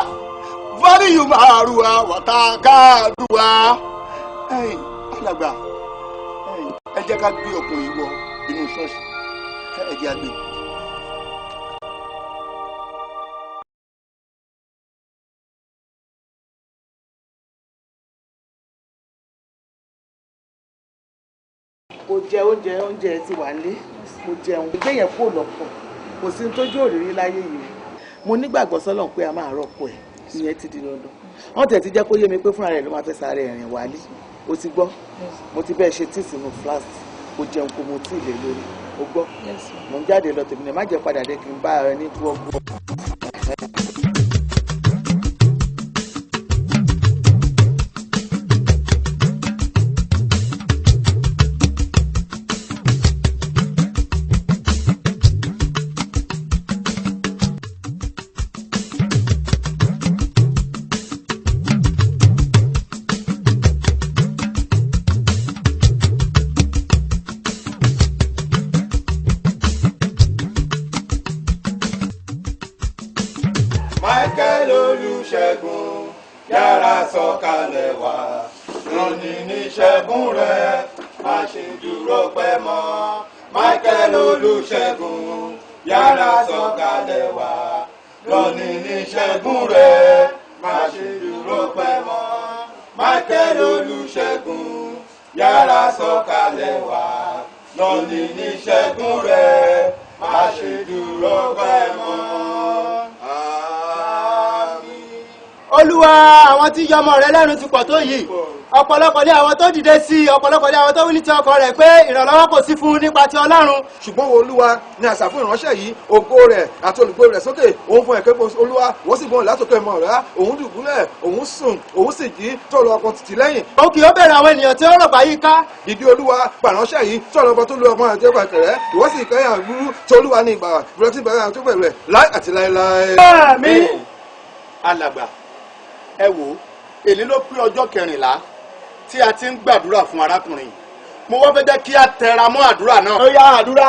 variyu maruwa watakaduwa. Alàgbà, ẹ jẹ́ ká gbé ọkùnrin wọ inú ṣọ́ọ̀ṣì, ẹ jẹ́ àgbè. Mo jẹ oúnjẹ ti wà nílé, mo jẹun gbé yẹn kó lọ́pọ̀, kò sí tójú òrírí láyé yìí. Mo nígbàgbọ́ sọ́lọ́run pé a máa rọ́pò ẹ̀, ìyẹn ti di dandan. Wọ́n tẹ̀ ti jẹ́ kó yé mi pé fúnra rẹ̀ ló máa fẹ́ sáré ẹ̀rìn wálé. O ti gbọ́? Mo ti bẹ́ẹ̀ ṣe tíì sínú flask, kò jẹun kò mo tíì lé lórí. O gbọ́? Mo ń jáde lọ tèmi náà, má jẹ́ padà dé kí n bá ẹ ní dúọ́gbọ́. Michael Olúṣẹ́gun yára sọ̀kalẹ̀ wá, lónìí ní ṣẹ́gun rẹ̀ má ṣe dúró pẹ́ mọ́. Michael Olúṣẹ́gun yára sọ̀kalẹ̀ wá, lónìí ní ṣẹ́gun rẹ̀ má ṣe dúró pẹ́ mọ́. Michael Olúṣẹ́gun yára sọ̀kalẹ̀ wá, lónìí ní ṣẹ́gun rẹ̀ má ṣe dúró pẹ́ mọ́. Olúwa, àwọn tí yọmọ rẹ lẹ́nu ti pọ̀ tó yìí, ọ̀pọ̀lọpọ̀ ní àwọn tó dìde sí i, ọ̀pọ̀lọpọ̀ ní àwọn tó wí ní ti ọkàn rẹ̀ pé ìrànlọ́wọ́ kò sí fún nípa ti Ọlọ́run. Ṣùgbọ́n Olúwa ni àṣà fún ìránṣẹ́ yìí, ògo rẹ̀ àti olùgbé rẹ̀ sókè, òun fún ẹ̀kẹ́ Olúwa, wọ́n sì gbọ́n látòkè mọ̀ rẹ̀, òun dùbúlẹ̀, òun sùn, òun sì jí, tó lọ ọkàn títí lẹ́yìn. Òun kì yóò bẹ̀rẹ̀ àwọn ènìyàn tí ó rọ̀gbà yìí ká. Ìdí Olúwa pàránṣẹ́ yìí, sọ̀rọ̀ ọba tó lu ọmọ àti ẹgbà kẹrẹ́, ìwọ́n sì kẹ́yìn àgbúrú tí Olúwa ní ìgbà ìrọtí bẹ̀rẹ̀ àti bẹ̀rẹ̀ láì àti láéláé. Àmín. Alàgbà, ẹ wò ó, èyí ló pé ọjọ́ 14 tí a ti ń gbàdúrà fún arákùnrin. Mo wá fẹ́ jẹ́ kí a tẹra mọ́ àdúrà náà. Ó yá àdúrà.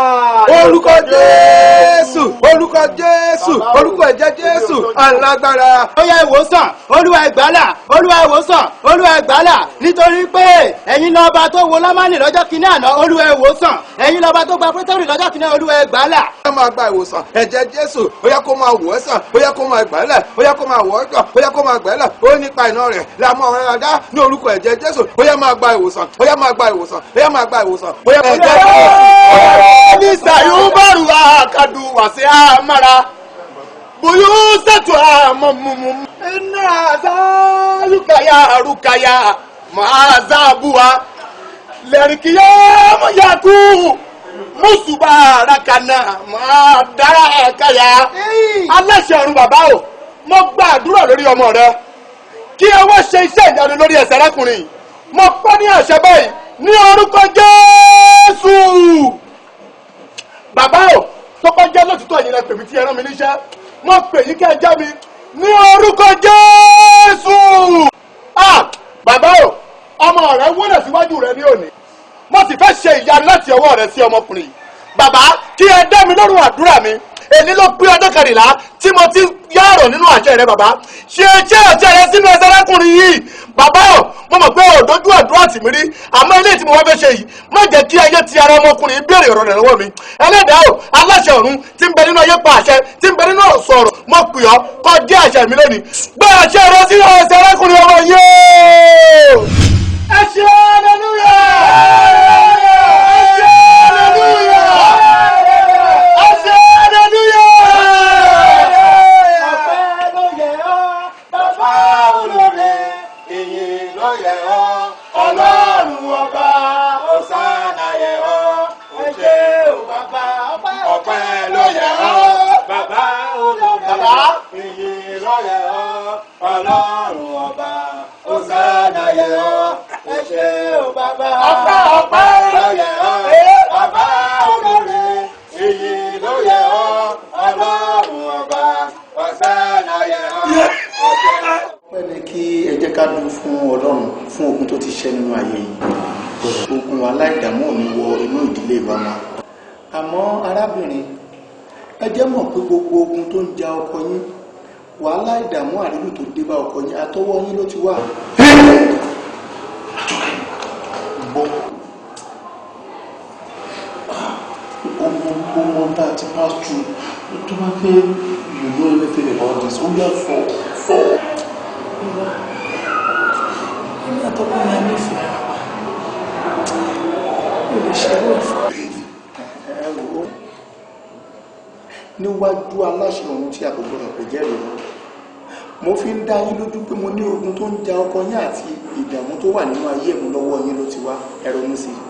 Orúkọ Jésù, orúkọ Jésù, orúkọ ẹ̀jẹ̀ Jésù, alágbára. Ó yá ìwòsàn, Olúwa ìgbàlà, Olúwa ìwòsàn, Olúwa ìgbàlà. Nítorí pé ẹ̀yin lọ́ba tó wo Lámánì lọ́jọ́ kìíní àná, Olúwa ìwòsàn. Ẹ̀yin lọ́ba tó gba Pétérì lọ́jọ́ kìíní, Olúwa ìgbàlà. Ó máa gba ìwòsàn, ẹ̀jẹ̀ Jésù, ó yá kó máa wò ẹ́ sàn, ó yá kó máa gbàlẹ̀, ó yá kó máa wò ẹ́ kàn, ó yá kó máa gbàlẹ̀, ó nípa iná rẹ̀ la mọ ọ̀rẹ́ adá ní orúkọ ẹ̀jẹ̀ Jésù, ó yá máa gba ìwòsàn, ó yá máa gba ìwòsàn, ó yá máa gba ìwòsàn, ó yá ẹ̀jẹ̀ Jésù. Ní sàyúbọ̀rù àkàdù wàsí àmàrà, bùyú sẹ̀tù àmọ̀mùmù. Iná àzá rúkàyà, máa zábùwà, lẹ́rìkìyà mọ̀yàkú. Mùsùlùmá arákanà máa dára ẹ̀káyà. Aláṣẹ ọ̀run bàbá o, mo gba àdúrà lórí ọmọ rẹ. Kí ẹ wá ṣe iṣẹ́ ìyanu lórí ẹsẹ̀ arákùnrin. Mo pọ́ ní àṣẹ báyìí ní orúkọ Jésù. Bàbá o, tó kọ́ jẹ́ lótìtọ́ ẹ̀yin lẹ pè mí tí ẹ rán mi níṣẹ́ mo pè yín kẹ́ ẹ jẹ́ mi ní orúkọ Jésù. Bàbá o ọmọ rẹ wọlé síwájú rẹ ní òní mo sì fẹ́ ṣe ìyanu láti ọwọ́ rẹ sí ọmọkùnrin yìí. Bàbá kí ẹ dá mi lọ́rùn àdúrà mi èyí ló pé ọjọ́ kẹrìnlá tí mo ti yàrá nínú àṣẹ rẹ bàbá ṣe àṣẹ rẹ sínú ẹsẹ̀ arákùnrin yìí. Bàbá o mo mọ̀ pé òdojú àdúrà tì mí rí àmọ́ ilé tí mo wá fẹ́ ṣe yìí má jẹ́ kí ayé ti ara ọmọkùnrin béèrè ọ̀rọ̀ rẹ̀ lọ́wọ́ mi. Ẹlẹ́dàá o aláṣẹ ọ̀run tí ń bẹ nínú ayé pa àṣẹ tí ń bẹ nínú ọ̀rọ̀ sọ̀rọ̀ mo pè ọ́ kó jẹ́ àṣẹ mi lónìí gbé àṣẹ rẹ sínú ẹsẹ̀ arákùnrin ọmọ yìí. Ẹ ṣé hallelujah. Pẹ́ẹ́ni kí ẹ jẹ́ ká dún fún Ọlọ́run fún ogun tó ti ṣẹ́ nínú ayé yìí. Ogun aláìdààmú ò ní wọ inú ìdílé wa mọ́. Àmọ́ arábìnrin ẹ jẹ́ mọ̀ pé gbogbo ogun tó ń ja ọkọ yín wàhálà ìdààmú àrílù tó dé bá ọkọ yín àtọwọ́ yín ló ti wà. Ogun tá a ti pass through tó bá fẹ́ you know anything about this ó yà fọ́. Èmi àtọkọ mi nífẹ̀ẹ́ ara wa. Ó lè ṣe é fún mi. Níwájú aláṣẹ ọ̀run tí a kò gbọdọ̀ pè jẹ́ rẹ̀ mo fi ń dá yín lójú pé mo ní ogun tó ń ja ọkọ yín àti ìdààmú tó wà nínú ayé mi lọ́wọ́ yín ló ti wá ẹ ronú sí i.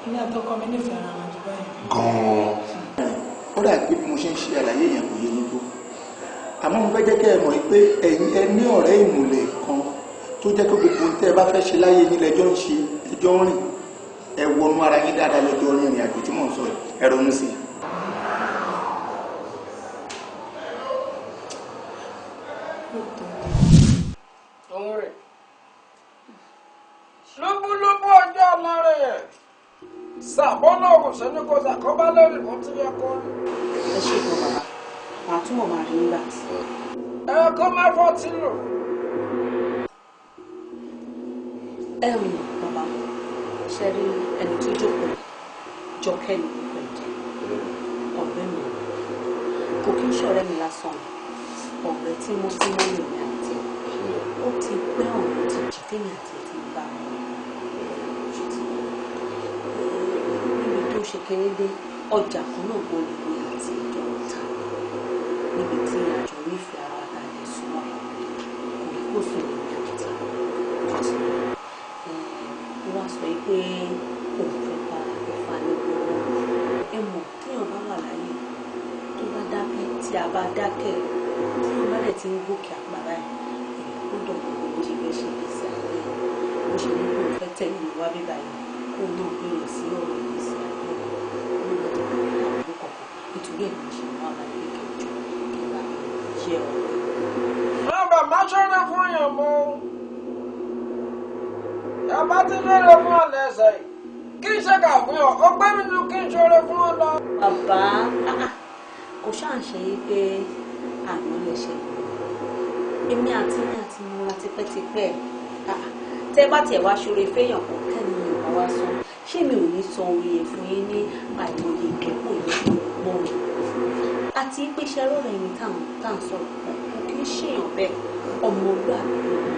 Èmi àtọkọ mi nífẹ̀ẹ́ ara wa jù báyìí. Gan-an. Ó dà pé bí mo ṣe ń ṣe àlàyé yẹn kò yé yín tó àmọ́ mo fẹ́ jẹ́ kẹ́ ẹ mọ̀ pé ẹ̀yin ẹ ní ọ̀rẹ́ ìmùlẹ̀ kan tó jẹ́ pé gbogbo ohun tẹ́ ẹ bá fẹ́ ṣe láyé yín lẹ́jọ́ ń ṣe ẹjọ́ ń rìn ẹ wọnú ara yín dáadáa lẹ́jọ́ rìnrìn àjò tí mò ń sọ ẹ ronú sí i. Òun rẹ̀ lóbúlóbú ọjọ́ ọmọ rẹ̀ ṣàbọ́nà òwòsàn ní kò ṣàkóbá lórí ìwọ̀n tí yẹ kó rí. Ẹ ṣe kọ bàbá màá túbọ̀ máa rí nígbà tí. Ẹ kó má fọ́ tí lò. Bàbá ṣe rí ẹni tó jókòó Jọkẹ́ ní pẹ̀lú ọ̀rẹ́ mi kò kí ń ṣọ̀rẹ́ mi lásán ọ̀rẹ́ tí mo ti mọ́ mi àti ó ti pẹ́ ọ̀rẹ́ ti jì tèmi àti ti bá níbi tó ṣe kéré dé ọjà kan náà gbọ́dọ̀ ní àti ìjọ ọ̀tá níbi tí àjọ nífẹ̀ẹ́ ara ta lè súnmọ́ kò sùn ní àjọta wọ́n sọ pé òun fẹ́ bá ẹ̀fà ní gbogbo ẹ mọ̀ téèyàn bá wà láyé tó bá dákẹ́ tí a bá dákẹ́ téèyàn bá dẹ̀ ti ń gòkè àgbàrá ẹ̀ ó dọ̀bọ̀ bó ṣe fẹ́ ṣe ìgbésí ayé bó ṣe ní kó fẹ́ tẹ̀lé ìwà bíbá yìí kó náà gbèrò sí ọ̀rọ̀ ìgbésí ayé ó lọ tó kọ́ àwọn kọ̀ọ̀kan nítorí ẹ̀ ló ṣe wọ́n àbáyé kẹjọ kí wàá yẹ ọ̀rọ̀. Bàbá má ṣọ́ra fún yàn mọ́. Yàbá ti lóore fún ọ̀lẹ́ ẹsẹ̀ yìí. Kí n ṣe kà fún ọ, ó pẹ́ mi lu kí n ṣoore fún ọ lọ. Bàbá kò ṣáà ń ṣe yí pé àná lè ṣe. Èmi àti mo ra tipẹ́tipẹ́. Tẹ́ bá tiẹ̀ wá ṣoore fẹ́yàn kan kẹ́ni mi ò bá wá sọ. Ṣé mi ò ní san orí ẹ̀ fún yín ní àìmọye ìkẹ́kọ̀ọ́ ìlú mọ́ mi? Àti pé ṣe rọrùn ẹni tá à ń sọ̀rọ̀ kò kí ń ṣèyàn bẹ́ẹ̀ ọmọlúwàbí lónìí.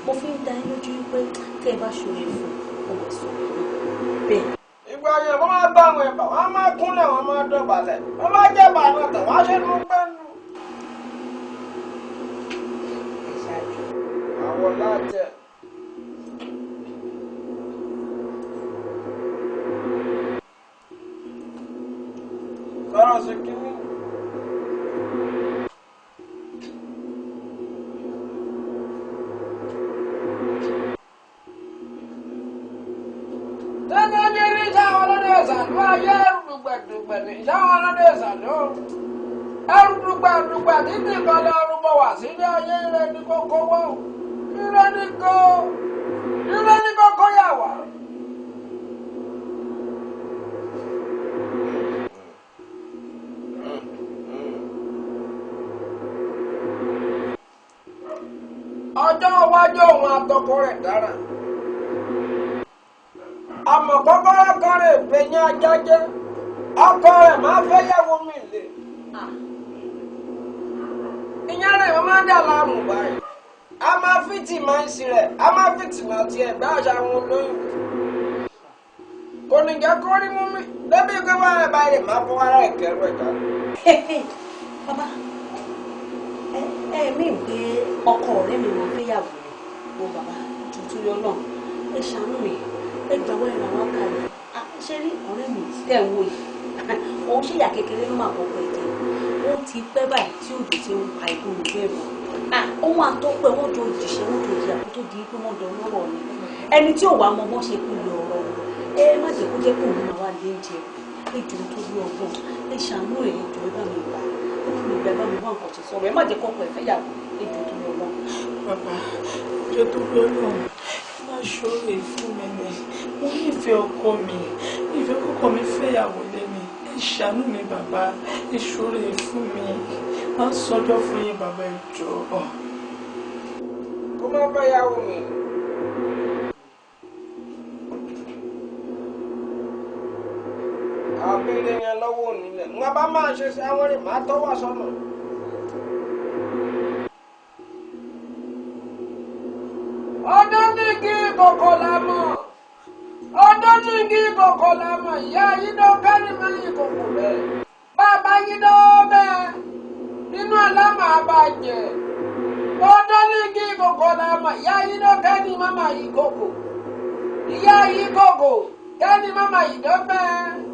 Mo fi ń dá yín lójú pé tẹ́ ẹ bá ṣoore fún ọmọ ìsọ̀rọ̀ bẹ́ẹ̀. Ìgbà yẹn wọ́n máa gbá àwọn ẹ̀bà, wọ́n máa kúnlẹ̀, wọ́n máa dọ̀bálẹ̀, wọ́n máa jẹ́ bàánà tẹ̀, wọ́n á ṣe ló gbẹ́nu. Àwọn lájẹ. Sọ̀rọ̀ sí kíní. Tẹ́lẹ̀ ní rí ìsàlú ayé ẹrù dùgbẹ̀dùgbẹ̀ ní ìṣáwọn ọlọ́dẹ ìsàlú ẹrù dùgbẹ̀dùgbẹ̀ títí ìkọlẹ̀ ọdún bọ̀ wá sílé ayé ire ní kókó wọ́ ire ní kókó yà wá. ọjọ́ iwájú òun àtọkọ rẹ̀ dára àmọ́ kọ́kọ́rọ́ kan rẹ̀ gbẹ̀yìn ajájẹ́ ọkọ rẹ̀ máa fẹ́ yẹ̀wò mi lè. ìyá rẹ̀ wọ́n máa ń dà láàmú báyìí a máa fìtì máa ń sí rẹ̀ a máa fìtì máa tiẹ̀ gbá àṣà àwọn olóyún kò ní jẹ́ kó rí mú mi débi pé wọ́n rẹ̀ báyìí máa fọwọ́ ara ẹ̀ kẹrù ẹ̀ ká. bàbá mi gbé ọkọ ọ̀rẹ́ mi wọ́n fẹ́yàwó wo bàbá tuntun yọ náà ẹ ṣàánú mi ẹ gbàgbọ́ ẹ làwọn kalẹ̀ ṣé rí ọ̀rẹ́ mi tẹ̀ ń wò yìí òun ṣèyà kékeré ló máa kọ́kọ́ ẹ̀jẹ̀ ó ti pẹ́ báyìí tí òjò ti ń pa ìlú mi bẹ́ẹ̀ mọ́ ohun àtọ́pẹ́ wọ́n jọ òjìṣẹ́ wọ́n jọ ìyá tó di pé wọ́n jọ lọ́wọ́ ni ẹni tí ò wá mọ bọ́n ṣe kú lọ ọ̀rọ̀ ẹ má jẹ́ kó jẹ́ kó òun máa wá lé oúnjẹ ètò tó bí ọgbọ́n ẹ ṣàánú ẹ̀ ètò ẹ bá mi gbà ó fún mi gbà bá mi wá nǹkan ti sọ̀rọ̀ ẹ má jẹ́ kọ́kọ́ ẹ fẹ́ yàgò ètò tó lọ lọ́wọ́. bàbá ìjọ tó gbé ọlọ́run má ṣòro fún mi ni mo nífẹ̀ẹ́ ọkọ mi ìfẹ́ kọ́kọ́ mi fẹ́yàwó lé mi ẹ ṣàánú mi bàbá ẹ ṣòro fún mi má sọjọ́ fún yín bàbá ẹ jọ̀ọ́. kó má fẹ́yàwó mi. àbẹ̀rẹ̀ yẹn lọ́wọ́ onílẹ̀ ń bá máa ṣe sí àwọn rẹ̀ máa tọ́wọ́ sọ́nà. ọdún ní kí kòkó la mọ̀ ọdún ní kí kòkó la mọ̀ ìyá yìí ló kárí mẹ́yìn kòkó bẹ́ẹ̀ bàbá yìí ló bẹ́ẹ̀ nínú alámọ̀ àbàjẹ́ ọdún ní kí kòkó la mọ̀ ìyá yìí ló kárí mọ́mọ́ yìí kòkó ìyá yìí kòkó kárí mọ́mọ́ yìí ló bẹ́ẹ̀.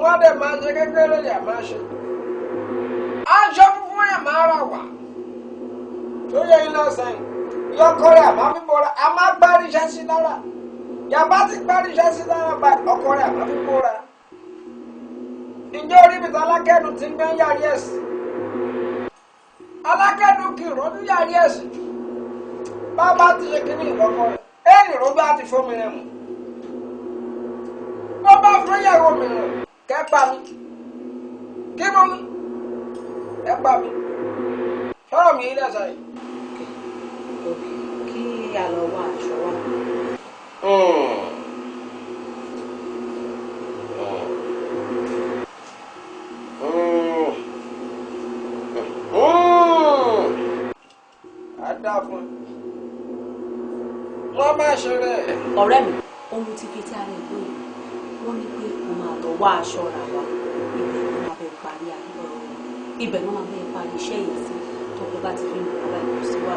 wọ́n dẹ̀ máa ṣe kékeré yà máa ṣe. aṣọ funfun yẹn máa rà wá. tó yẹ iná sẹ́yìn. yọkọ rẹ̀ àmọ́ fífọ́ra a máa gbárí iṣẹ́ sí lára. yàbá ti gbárí iṣẹ́ sí lára báyìí ọkọ rẹ̀ àmọ́ fífọ́ra. ǹjẹ́ orí mi tó alákẹ́nu ti ń gbé yàrí ẹ̀sìn? alákẹ́nu kì í rọ́dún yàrí ẹ̀sìn jù. bàbá ti ṣe kíní ìlọ́kọ rẹ̀ ẹ̀yìn rọ́dún á ti fún mi rẹ̀ mú. bó bá fún yàrá mi rẹ̀ kẹ́ pa mi kí mo ní ẹ pa mi fọ́ọ̀rọ̀ mi ilé ẹ̀sẹ̀ yìí. kí a lọ wá aṣọ wa. a dá fún wọn bá ṣe rẹ. ọ̀rẹ́ mi ohun tí fi tí a rẹ̀ gbé wọ́n ní pé kò máa lọ wá aṣọ ra wa ibẹ̀ ló máa bẹ parí iṣẹ́ yìí sí tó kó bá ti fi mọ̀ ọ́ báyìí kò sí wà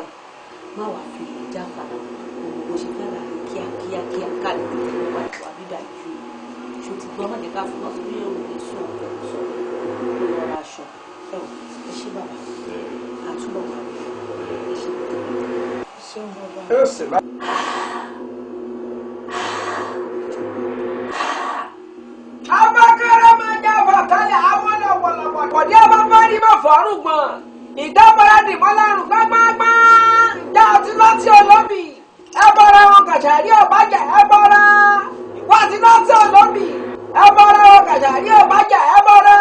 má wàá fi ìjà padà òun bó ṣe fẹ́ rà ní kíákíá káàdì tó ti wá ìwà bíbá ìjú ṣó ti gbọ́ mọ̀jẹ̀ ká fún lọ́sí bí èrò lè sùn ọ̀tọ̀ sọ kó lọ ra aṣọ ẹ ò ẹ ṣé bàbá àtúbọ̀ wà ẹ ṣé bàbá. abakara máa já fàkálẹ̀ àwọn ọ̀pọ̀lọpọ̀ kọ̀dí abáfárí máa fọ́ọ̀rùn gbọ̀n ìdábọ̀rá dìbọn lárùn gbágbágbá ìjà àti lọ́tí olóbì ẹ bọ́ra wọn kàṣàrí ọ̀bájà ẹ bọ́ra ìwọ àti lọ́tí olóbì ẹ bọ́ra wọn kàṣàrí ọ̀bájà ẹ bọ́ra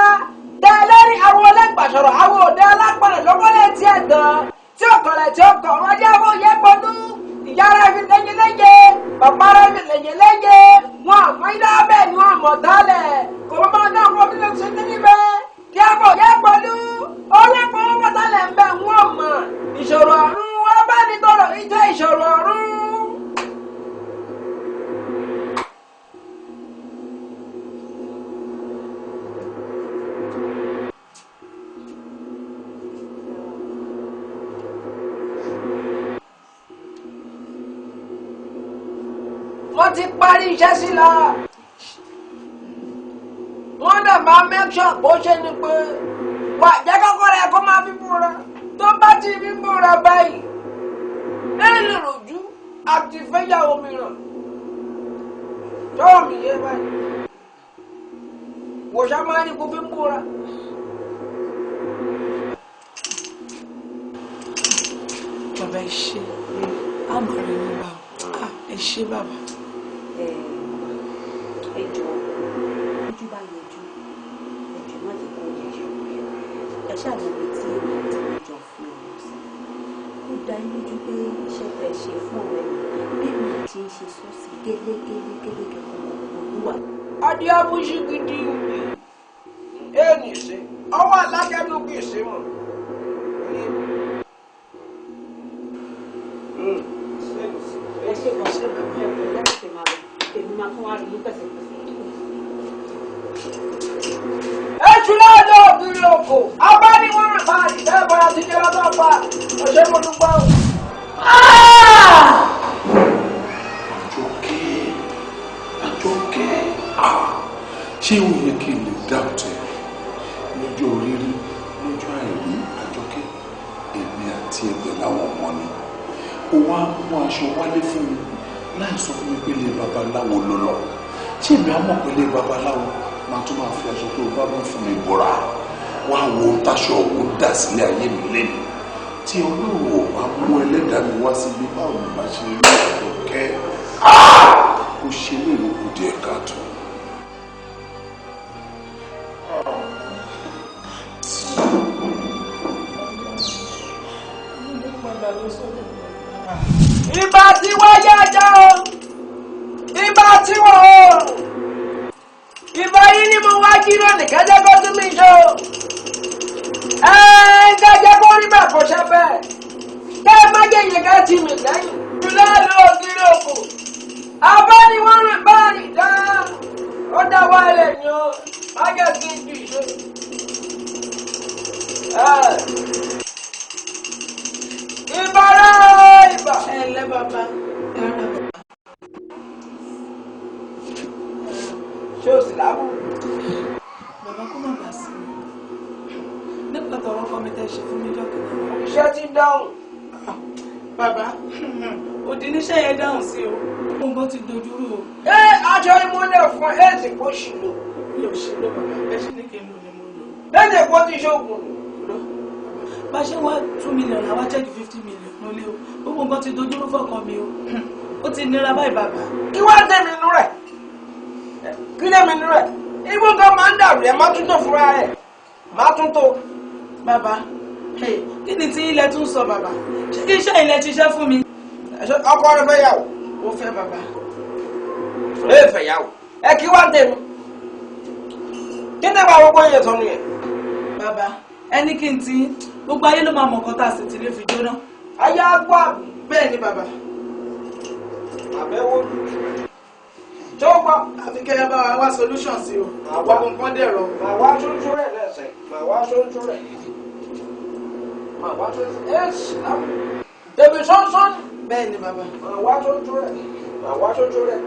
tẹ ẹlẹ́rìí àwọn ọlẹ́gbàṣọ̀rọ̀ àwọn òde alápẹ̀rẹ̀ lọ́kọ́lẹ̀ tí ẹ̀ gan tí ọ̀kọ̀lẹ̀ tí ó kọ̀ wọ́n jẹ́ fún yẹ pọ̀dú ìyára fi lẹ́yìnlẹ́yẹ bàbára fi lẹ́yìnlẹ́yẹ wọn àmọ́ iná bẹ́ẹ̀ ni wọn àmọ̀ dálẹ̀ kò bá máa dá ọkọ̀ bílẹ̀ ṣe ní níbẹ̀ kí a bọ̀ yẹ pọ̀lú ọlọ́pàá wọn bọ́tálẹ̀ ń bẹ̀ wọ́n mọ̀ ìṣòro ọ̀run wọn bá ní tọrọ ìjẹ́ ìṣòro ọ̀run. wọ́n ti parí iṣẹ́ sí la wọ́n dẹ̀ máa make sure bó ṣe ni pé wà jẹ́ kọ́kọ́ rẹ̀ kó máa fi búra tó bá ti fi búra báyìí ẹ̀rìn rojú àti fẹ́yàwó mìíràn tọ́wọ́ mi yé báyìí wò ṣá máa ní kó fi ń búra. bàbá ẹ ṣé àmọ̀rẹ́ ní bá ẹ ṣé bàbá. ẹ jọ ojú bá yọjú ẹjọ má ti kó yẹjọ ẹ ṣàlùwẹ̀ tí èmi àti ìjọ fún ọ sí ó dá lójú pé iṣẹ́ fẹ́ ṣe fún ọ̀rẹ́ mi bí mi ti ń ṣe sọ́ọ̀sì gẹ́gẹ́ olúwa. adé abúṣí gidi ẹnì ṣe ọwọ́ alágẹnu kì í ṣe mọ́. ẹ ṣe kàn ṣe bàbá ẹ pẹ̀lú láti máa lọ èmi máa fún wa rí ní pẹ̀sẹ̀pẹ̀sẹ̀. ètò náà lọ òbírí oko abániwọ̀n rẹ̀ máa rí bẹ́ẹ̀ bọ́ra ti jẹ́ lọ́dọ̀ pa ọ̀ṣẹ́ mo dúpẹ́ o. Àjọkẹ́ ṣé ó yẹ kí n lè dáùtẹ̀ lójú oríire lójú àìrí Àjọkẹ́ èmi àti ẹgbẹ́ láwọn ọmọ ni ó wá mú aṣọ wálé fún mi láì sọ fún mi pé ilé babaláwo ló lọ tí èmi á mọ̀ pé ilé babaláwo máa tún máa fi aṣọ tó bá mú fún mi bọ́ra wá wo táṣọ òun dà sílé ayé mi lẹ́nu tí olóòwò bá mú ẹlẹ́dàá mi wá síbi báwo ni màá ṣe rí Àjọkẹ́ ó ṣe ní ìlú díẹ̀ káàtó. ìbá tí wọ́n yájá o ìbá tí wọ́n o ìbá yìí ni mo wá jí lónìí kẹ́jẹ́ kó tún mi ṣe o kẹ́jẹ́ kó rí bẹ́ẹ̀ kó ṣe bẹ́ẹ̀ kẹ́ ẹ má jẹ́ yẹn ká tì mí lẹ́yìn jùlọ lọ ògiri òkú abániwọ̀n rìn báyìí dáa ó dá wá lẹ̀ ní o má jẹ́ kí n jù ṣe. ìbára ìbà. ẹ ǹlẹ́ bàbá ẹ rà bàbá. ṣé o sì lábù. bàbá kó má bàa sí mi nípa tọrọ kọ mi tẹ ṣe fún mi lọkàn náà. iṣẹ́ ti dáhùn. bàbá òdì níṣẹ́ yẹn dáhùn sí o gbogbo ti dojúrú o. aṣọ ìmúlẹ̀ fún ẹ̀sìn kò ṣì lò. mi ò ṣe ló bàbá bẹ́ẹ̀ ṣe ní kí n lò ní mo lò. lẹ́sẹ̀ kó ti ṣoògùn. bá ṣe wá 2 million àwa jẹ́kì 50 million lólé o gbogbo nǹkan ti dojúrú fọkàn mi o ó ti nira báyìí bàbá. kí wá tẹ̀mí inú rẹ̀ kí lẹ́mi inú rẹ̀ igbó kan máa ń dàrú ẹ̀ má tún tó fúnra ẹ̀ má tún tó. bàbá kí ni tí ilẹ̀ tún sọ bàbá ṣé kí iṣẹ́ ilẹ̀ ti ṣẹ́ fún mi. ọkọ rẹ fẹ́ yàwó. ó fẹ́ bàbá. ẹ fẹ́ yàwó ẹ kí wá tẹ̀mí kí ni bá gbogbo yẹn sọnù yẹn. bàbá ẹni kí n ti gbogbo ayé ló máa mọ̀ nǹkan tá a sì ti lè fi jóná. ayé agbó àbí. bẹ́ẹ̀ ni bàbá. àbẹ̀wò tó gbọ́. àfi kẹ́ ẹ bá wa wá solution sí o. àwọn nǹkan dẹ̀rọ. màá wá tuntun rẹ̀ lẹ́sẹ̀ màá wá tuntun rẹ̀ màá wá tuntun rẹ̀ ẹ̀sì bèbè sọ́nsọ́n. bẹ́ẹ̀ ni bàbá. màá wá tuntun rẹ̀ màá wá tuntun rẹ̀.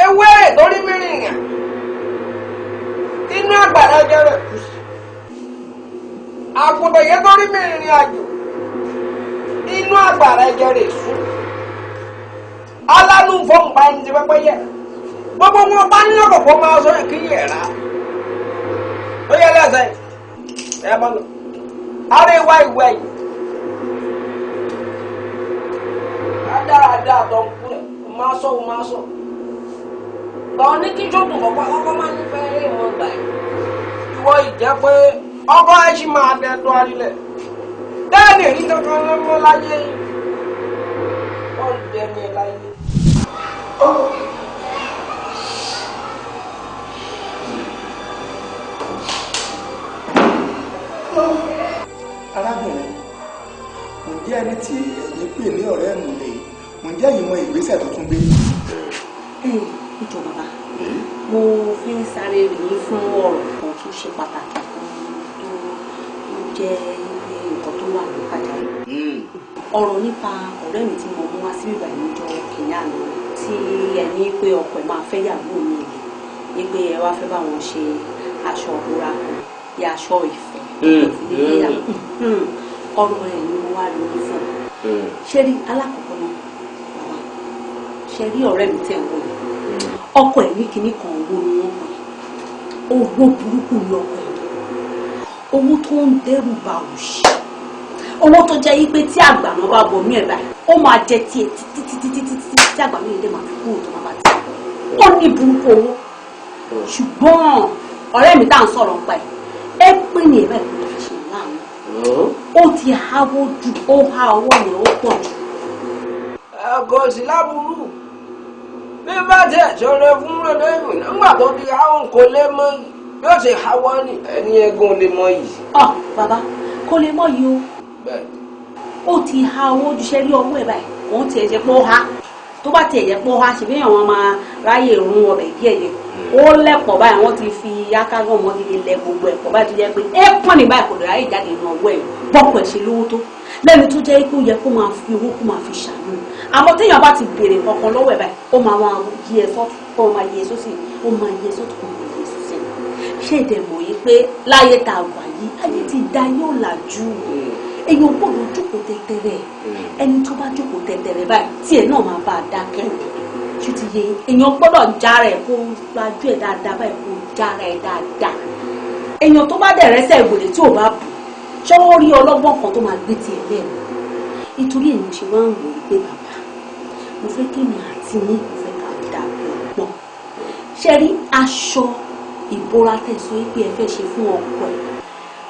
ewé lórí mìíràn yẹn inú àgbàrá jẹrẹ kù sí àgùntàn yẹn lórí mìíràn àjò inú àgbàrá jẹrẹ sùn alánú fọhùn bá ń di pẹpẹ yẹ gbogbo wọn bá ní ọkọọkọ máa sọ kí yẹ rà ó yẹ lẹsẹ ẹ mọ lọ ara ìwà ìwẹ yìí adáradá tó ń kú rẹ máa sọ ó máa sọ lọ ní kí jókòó kọ́kọ́ ọkọ máa ń fẹ́ rí wọn gbà yìí ìwọ ìjẹ́ pé ọkọ ẹ ṣì máa dẹ́tọ́ arílẹ̀ bẹ́ẹ̀ ni èyí kankan lọ́mọ láyé wọ́n jẹ́ mi láyé. arábìnrin ǹjẹ́ ẹni tí ẹ̀yin pè ní ọ̀rẹ́ ẹ̀mú lè ǹjẹ́ ẹ̀yin mọ ìgbésẹ̀ tó tún gbé. ìjọ bàbá mo fi ń sáré rèé fún ọ̀rọ̀ kan tó ṣe pàtàkì kan tó jẹ́ nǹkan tó wà ní pàjáwìrì. ọ̀rọ̀ nípa ọ̀rẹ́ mi tí mo mú wá sí ìgbà ìmújọ kìnìún àná tí ẹ ní pé ọkọ ẹ̀ máa fẹ́ yàwó mi ní pé ẹ wá fẹ́ bá wọn ṣe aṣọ òbúra kan bí aṣọ ìfẹ́ ọ̀rọ̀ ẹ̀ ni mo wá lórí fún un. ṣé rí alákọ̀ọ́kọ́ náà bàbá ṣe rí ọ̀rẹ́ mi tẹ̀ ń wọ̀ yìí ọkọ ẹ̀ ní kinní kan owó ni wọ́n pè owó burúkú ni ọkọ ẹ̀ owó tó ń dẹ́rù bà òṣì owó tó jẹ́ yí pé tí àgbà náà bá bọ̀ mí ẹ̀ báyìí ó máa jẹ tiẹ̀ títí tí àgbà mi lè máa fi kúrò tó máa bá tiẹ̀ ó ní burúkú owó ṣùgbọ́n ọ̀rẹ́ mi tá à ń sọ̀rọ̀ nípa ẹ̀ ẹ pé ní ẹ̀bẹ̀ kò tó fi ṣe láàánú ó ti háwó ju ó há owó yẹn ó pọ̀ jù. kò sí láburú bí bá tiẹ̀ ṣọ̀rọ̀ fún rẹ̀dẹ́yìn nígbà tó di àwọn kò lè mọ yìí yóò ṣe háwọ́ ní ẹni ẹ̀gún lè mọ yìí. bàbá kò lè mọ yìí o ó ti há owó ju ṣe rí ọwọ́ ẹ̀ báyìí òun tiẹ̀ jẹ́ pé ó há tó bá tiẹ̀ jẹ́ pé ó há ṣe bí àwọn máa ráyè rún ọbẹ̀ díẹ̀ yẹn ó lẹ́pọ̀ báyìí wọ́n ti fi akágàn mọ́ gidi lẹ gbogbo ẹ̀pọ̀ báyìí tó jẹ́ pé ẹ pọ́n ní báyìí kò lè ráyè jáde nínú ọwọ́ ẹ̀ bọ́pọ̀ ẹ̀ ṣe lówó tó lẹ́nu tó jẹ́ pé ó yẹ kó máa fi owó kó máa fi ṣàánú àmọ́ téèyàn bá ti béèrè kankan lọ́wọ́ ẹ̀ báyìí ó máa wá yí ẹ sọ́tún ó máa yí ẹ sósì ó máa yí ẹ sọ́tún ó máa yí ẹ sósì ṣé ìdẹ̀mọ̀ yìí pé láyé tá a wà yìí ayé ti da yóò làjú èèyàn gbọ́dọ̀ jókòó tẹ́tẹ́rẹ́ ẹni tó bá jókòó tẹ́tẹ́rẹ́ báyìí tiẹ̀ náà máa bá a dákẹ́ ṣé ti yé èèyàn gbọ́dọ̀ jára ẹ̀ kó gbajú ẹ̀ dáadáa báyìí kó jára ẹ̀ dáadáa èèyàn tó bá dẹ̀ rẹ́sẹ̀ ìwòlè tí ò bá bù ṣọ́wọ́ rí ọlọ́gbọ́n kan tó máa gbé tiẹ̀ lẹ́nu nítorí èèyàn ṣe wá ń wò ó pé bàbá mo fẹ́ kí mi àti yín mo fẹ́ ká dàbí ọgbọ́n ṣe rí aṣọ ìbora tẹ̀sán pé ẹ fẹ́ ṣe fún ọkọ ẹ̀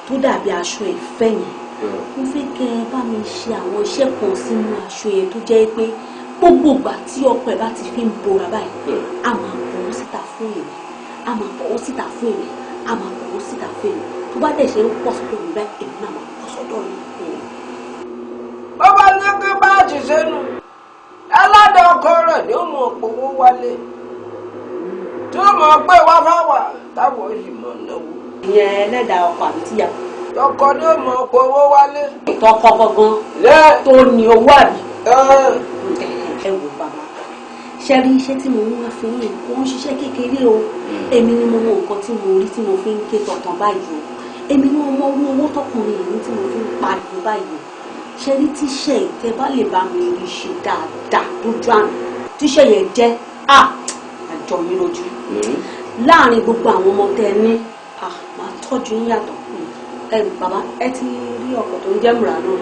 tó dàbí aṣọ ìfẹ́ yẹn mo fẹ́ kẹ́ ẹ bá mi ṣe àwọn iṣẹ́ kan sínú aṣọ yẹn tó jẹ́ pé gbogbo ìgbà tí ọkọ ẹ̀ bá ti fi ń bora báyìí a máa bọ̀wọ́ síta fún èrè a máa bọ̀wọ́ síta fún èrè a máa bọ̀wọ́ síta fún èrè tó bá dẹ̀ ṣe ń pọ̀ sọ́dọ̀ mi báyìí èmi náà máa pọ̀ sọ́dọ̀ mi. bàbá ní kí bá a ti sẹ́nu ẹlẹ́dàá ọkọ rẹ̀ ni ó mọ̀ owó wálé tí ó mọ̀ pé wá fáwà táwọn oṣù mọ̀ náwó. ìyẹn ẹlẹ́dàá ọkọ àbí tíyàwó. ọkọ ni ó mọ̀ owó wálé. ìtọ́kọ gangan tó ní owó àbí. ẹ wò bàbá ṣe rí iṣẹ́ tí mo ń wá fún yín wọ́n ń ṣiṣẹ́ kékeré o èmi ni mo mọ nǹkan tí mo rí tí mo fi ń ké tọ̀tàn báyìí o èmi ni mo mọ owó tọkùnrin yìí tí mo fi ń pariwo báyìí o ṣe rí tíṣẹ́ ìtẹ́ bá lè bá mi rí ṣe dáadáa lójú àná tíṣẹ́ yẹn jẹ́ àjọ mi lójú láàrin gbogbo àwọn ọmọ tẹ ní máa tọ́jú yín yàtọ̀ bàbá ẹ ti rí ọkọ̀ tó ń jẹ́ Murano.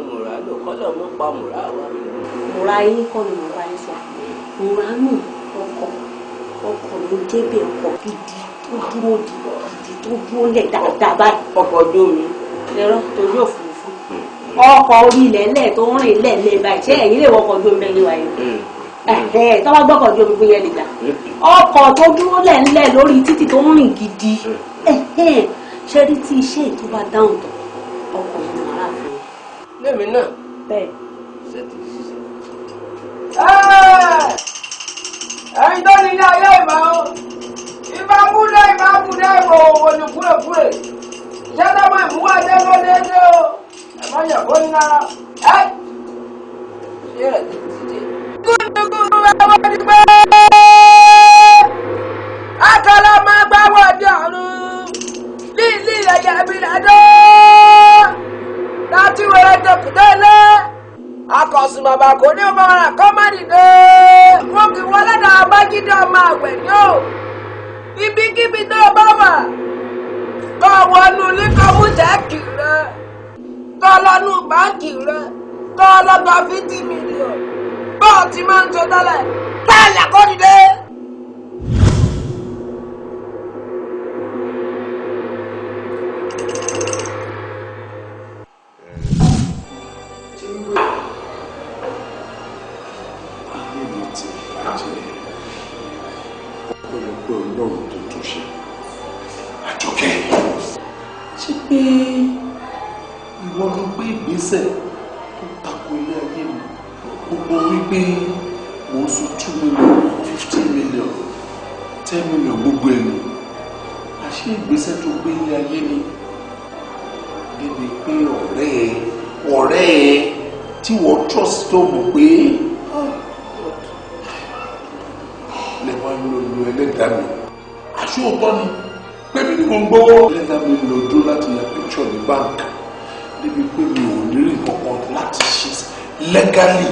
Murano kọ́lọ̀ mọ́ pa mùrà wa. Mùrà yín kọ́ ni mo bá yín sọ Murano ọkọ̀ ló débẹ̀ ọkọ̀ gidi tó dúró gidi tó dúró lẹ̀ dáadáa báyìí. ọkọ̀ ojú omi. ẹ̀rọ torí òfurufú ọkọ̀ orí ilẹ̀ lẹ̀ tó ń rìn lẹ̀ báyìí ṣé ẹ̀yin lè wọkọ̀ ojú omi ẹ̀yin wáyé tọ́wọ́ gbọ́kọ̀ ojú omi bóyá lè gbà ọkọ̀ tó dúró lẹ̀ ńlẹ̀ lórí títì tó ń rìn gidi ṣé rí tí iṣẹ́ ètò bá dáhùn tó ọkọ̀ yìí máa fi. lèmi náà. bẹ́ẹ̀. ṣe ti ṣiṣẹ́. ẹ̀yin tó ní ilé ayé ìmọ̀ ọ́ ìbámúdé ìbò òwò ní kúrèkúrè ṣé táwọn ìmúwá jẹ́ ló déédéé o ẹ̀ má yẹ kó ní náà ẹ́ ṣé ẹ̀ ti ṣe. gúdúgúdú ẹ̀wọ̀n ti gbé akọlọ máa gbáwọ̀ di ọ̀run lílí ẹ̀yà ìbílẹ̀dọ́ láti wẹ̀rẹ̀ dọ̀kítẹ́lẹ̀ akọ̀sùn bàbá kò ní ọmọ rẹ̀ kọ́ má dìde wọ́n kì í wọlé náà Babájídé ọmọ àgbẹ̀ ní o ibikíbi tó bá wà kọ́ wọnú ilé kọ́ mú jẹ́kì rẹ kọ́ lọ́nù báńkì rẹ kọ́ lọ́gbà 50 mílíọ̀nù bọ́ọ̀ ti máa ń tó tẹ́lẹ̀ tẹ́lẹ̀ kó dìde. ṣé pé ìwọ ló gbé ìgbésẹ̀ tó tako ilé ayé mi gbogbo wípé mo ń sun 2 million 15 million 10 million gbogbo ẹnu àṣé ìgbésẹ̀ tó gbé ilé ayé mi débi pé ọ̀rẹ́ ẹ tí wọ́n trust tó mọ̀ pé lè wá lólu ẹlẹ́dàá mi àṣé òótọ́ ni pé mi ni mo ń gbowó. lẹ́dàá mi lọ dúró láti ya picture ní bank níbi pé mi ò ní rí kankan láti ṣe legally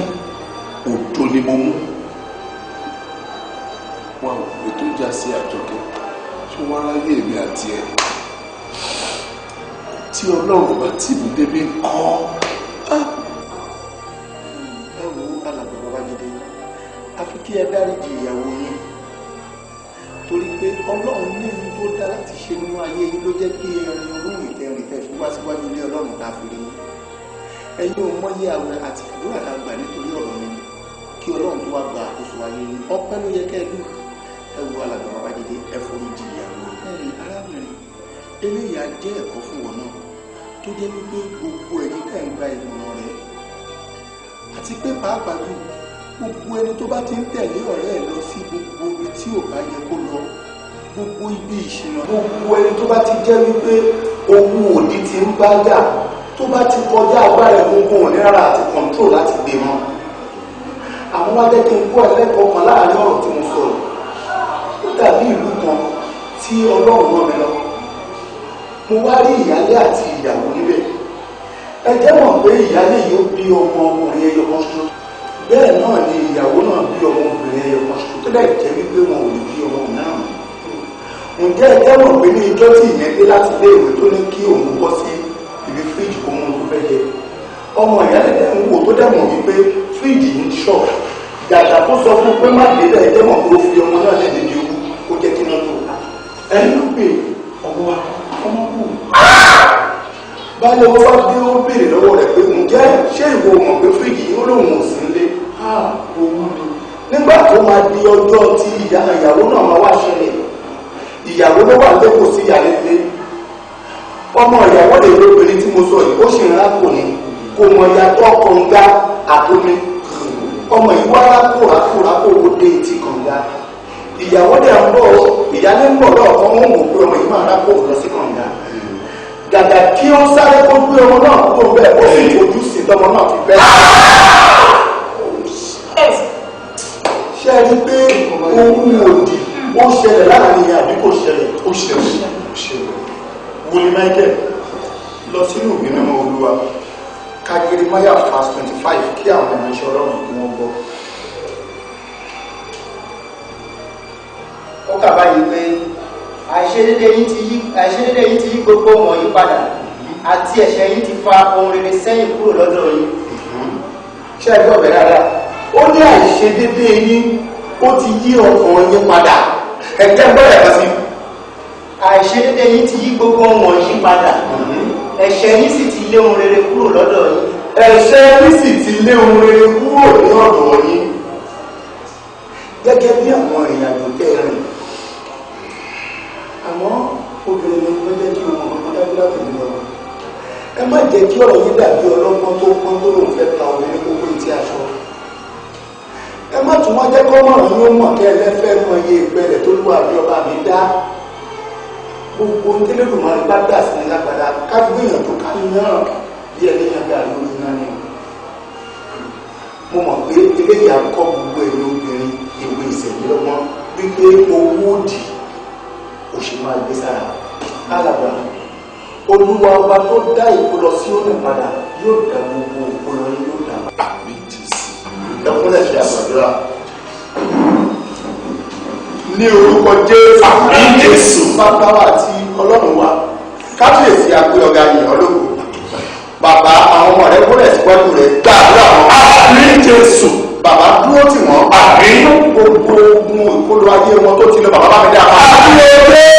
òdo ni mo mú. wọn ò pè tó já sí Àjọkẹ́ ṣé wọn ráyè mi àti ẹ tí Ọlọ́run bá tì mí débi kọ́. ẹ wo alàgbà Babájídé àfi kí ẹ dáríjì ìyàwó yín torí pé Ọlọ́run ní ohun tó dá láti ṣe nínú ayé yìí ló jẹ́ kí ẹrin orún ìtẹ̀rìn tẹ̀ fi wá síwájú ilé Ọlọ́run tá a fi rí yín ẹ̀yin ò mọyé àwẹ̀ àti àdúrà tá a gbà nítorí ọ̀rọ̀ mi kí Ọlọ́run tó wá gba àkóso ayé yìí ọpẹ́ ló yẹ kẹ́ ẹ dùn ẹ wo alàgbà Babájídé ẹ foríjì ìyàwó ẹ̀yin arábìnrin eléyìí á jẹ́ ẹ̀kọ́ fún wọn náà tó jẹ́ wípé gbogbo ẹ̀yin ká ń gba ìmọ̀ràn rẹ̀ àti pé pàápàá jù gbogbo ẹni tó bá ti ń tẹ̀lé ọ̀rẹ́ ẹ̀ lọ sí gbogbo ibi tí ò bá yẹ kó lọ gbogbo ibi ìṣìnà gbogbo ẹni tó bá ti jẹ́ wípé owó òdì ti ń bá yà tó bá ti kọjá agbára gbogbo òníra àti control láti gbé mọ́ àwọn wá jẹ́ kí n kó ẹlẹ́kọ̀ọ́ kan láàrin ọ̀rọ̀ tí mo sọ̀rọ̀ ó dàbí ìlú kan tí Ọlọ́run rán mi lọ mo wá rí ìyálé àti ìyàwó níbẹ̀ ẹ jẹ́ mọ̀ pé ìyálé yóò bí ọmọ ọkùnrin ẹyọ kan ṣoṣo bẹ́ẹ̀ náà ni ìyàwó náà bí ọmọ obìnrin ẹyọ kan ṣoṣo tó dẹ̀ jẹ́ wípé wọn ò lè bí ọmọ náà ǹjẹ́ ẹ jẹ́ mọ̀ pé ní ijọ́ tí ìyẹn dé láti ilé ìwé tó ní kí òun bọ́ sí ibi fíríjì kó mú un tó fẹ́ jẹ ọmọ ìyálé dẹ̀ ń wò tó dẹ̀ mọ̀ wípé fíríjì ń ṣọ̀ gàdà tó sọ fún pé má dé bẹ́ẹ̀ jẹ́ mọ̀ pé ó fi ọmọ náà lẹ́dẹ̀ ní owó ó jẹ́ kí náà tó ẹni ló pè ọmọ wa ọmọ kù báyọ̀ wọ́n wá dé ó béèrè lọ́wọ́ rẹ̀ pé ǹjẹ́ ṣé ìwọ mọ̀ pé fíríjì ó lóun ò sí nílé nígbà tó máa di ọjọ́ tí ìyàwó náà máa wá ṣẹlẹ̀ ìyàwó ló wà lẹ́kọ̀ọ́ sí ìyàlẹ́ ilé ọmọ ìyàwó lè lóbìnrin tí mo sọ yìí ó sì ń rákò ní kò mọ̀ ìyàtọ̀ kọ̀ǹga àtomi ọmọ yìí wá rákò ó dé etí kọ̀ǹga ìyàwó dẹ̀ ń bọ̀ ìyálé ń bọ̀ lọ́ọ̀kan wọn mọ̀ pé ọmọ yìí máa rákò lọ sí kọ̀ǹga gàgà kí ó sáré kó gbé ọmọ náà kúrò bẹ́ẹ̀ ó sì fojú sí tọmọ náà fi bẹ́ẹ̀. ṣé ẹ rí pé ohun òdì ó ṣẹlẹ̀ láàrin àbí kò ṣẹlẹ̀? ó ṣẹlẹ̀. wòlíì Michael lọ sínú ìwé mímọ́ Olúwa ka Jeremiah verse 25 kí àwọn ọmọ iṣẹ́ Ọlọ́run kí wọ́n gbọ́. ó kà báyìí pé àìṣedédé yín ti yí gbogbo wọ̀nyí padà àti ẹ̀ṣẹ̀ yín ti fa ohun rere sẹ́yìn kúrò lọ́dọ̀ yín. ṣé ẹ gbọ́ bẹ̀rẹ̀ dáadáa ó ní àìṣedédé yín ó ti yí ọkàn yín padà ẹ̀jẹ̀ gbọ́dọ̀ kan sí. àìṣedédé yín ti yí gbogbo wọ̀nyí padà ẹ̀ṣẹ̀ yín sì ti lé ohun rere kúrò lọ́dọ̀ yín. ẹ̀ṣẹ̀ yín sì ti lé ohun rere kúrò ní ọ̀dọ̀ yín gẹ́gẹ́ bí àwọn ìrìnàjò kẹrin àmọ́ obìnrin ni wọ́n jẹ́ kí ohun ọ̀gbọ́n dájú láti ní ọ̀rọ̀ ẹ má jẹ́ kí ọ̀rọ̀ yín dàbí ọlọ́gbọ́n tó pọ́n tó lòun fẹ́ ta obìnrin gbogbo etí aṣọ ẹ má tún wọ́n jẹ́ kọ́ mọ̀ràn yín ó mọ̀ kẹ́ ẹ lẹ́fẹ́ mọ iye ìgbẹ́lẹ̀ tó lù àbí ọba mi dá gbogbo tẹ́lẹ̀dùnmọ́ bá dà sí ní lágbàdá ká gbìyànjú ká yàn bí ẹni yàn gà lórí iná ni mo mọ̀ pé eléyìí á kọ́ gbogbo ẹ̀yìn obìnrin ìwé ìṣẹ̀lélọ́gbọ́n wípé owó òdì ó ṣe máa gbé sára alàgbà Olúwa ọba tó dá ìkólọ sí òní padà yóò dá gbogbo ìkólọ yín yóò dá. àmì ti sí. ẹkúnlẹ̀ ṣe àgbàdúrà ní orúkọ Jésù. àmì Jésù. bàbá wa àti Ọlọ́run wa kábíyèsí àgbé ọ̀gá yìí ọlọ́run bàbá àwọn ọmọ rẹ kúrẹ̀ síwájú rẹ dáadáa àwọn. àmì Jésù. bàbá dúró tì wọ́n. àmì. gbogbo ogun ìkólọ ayé wọn tó ti lọ bàbá bá mi dá. àmì.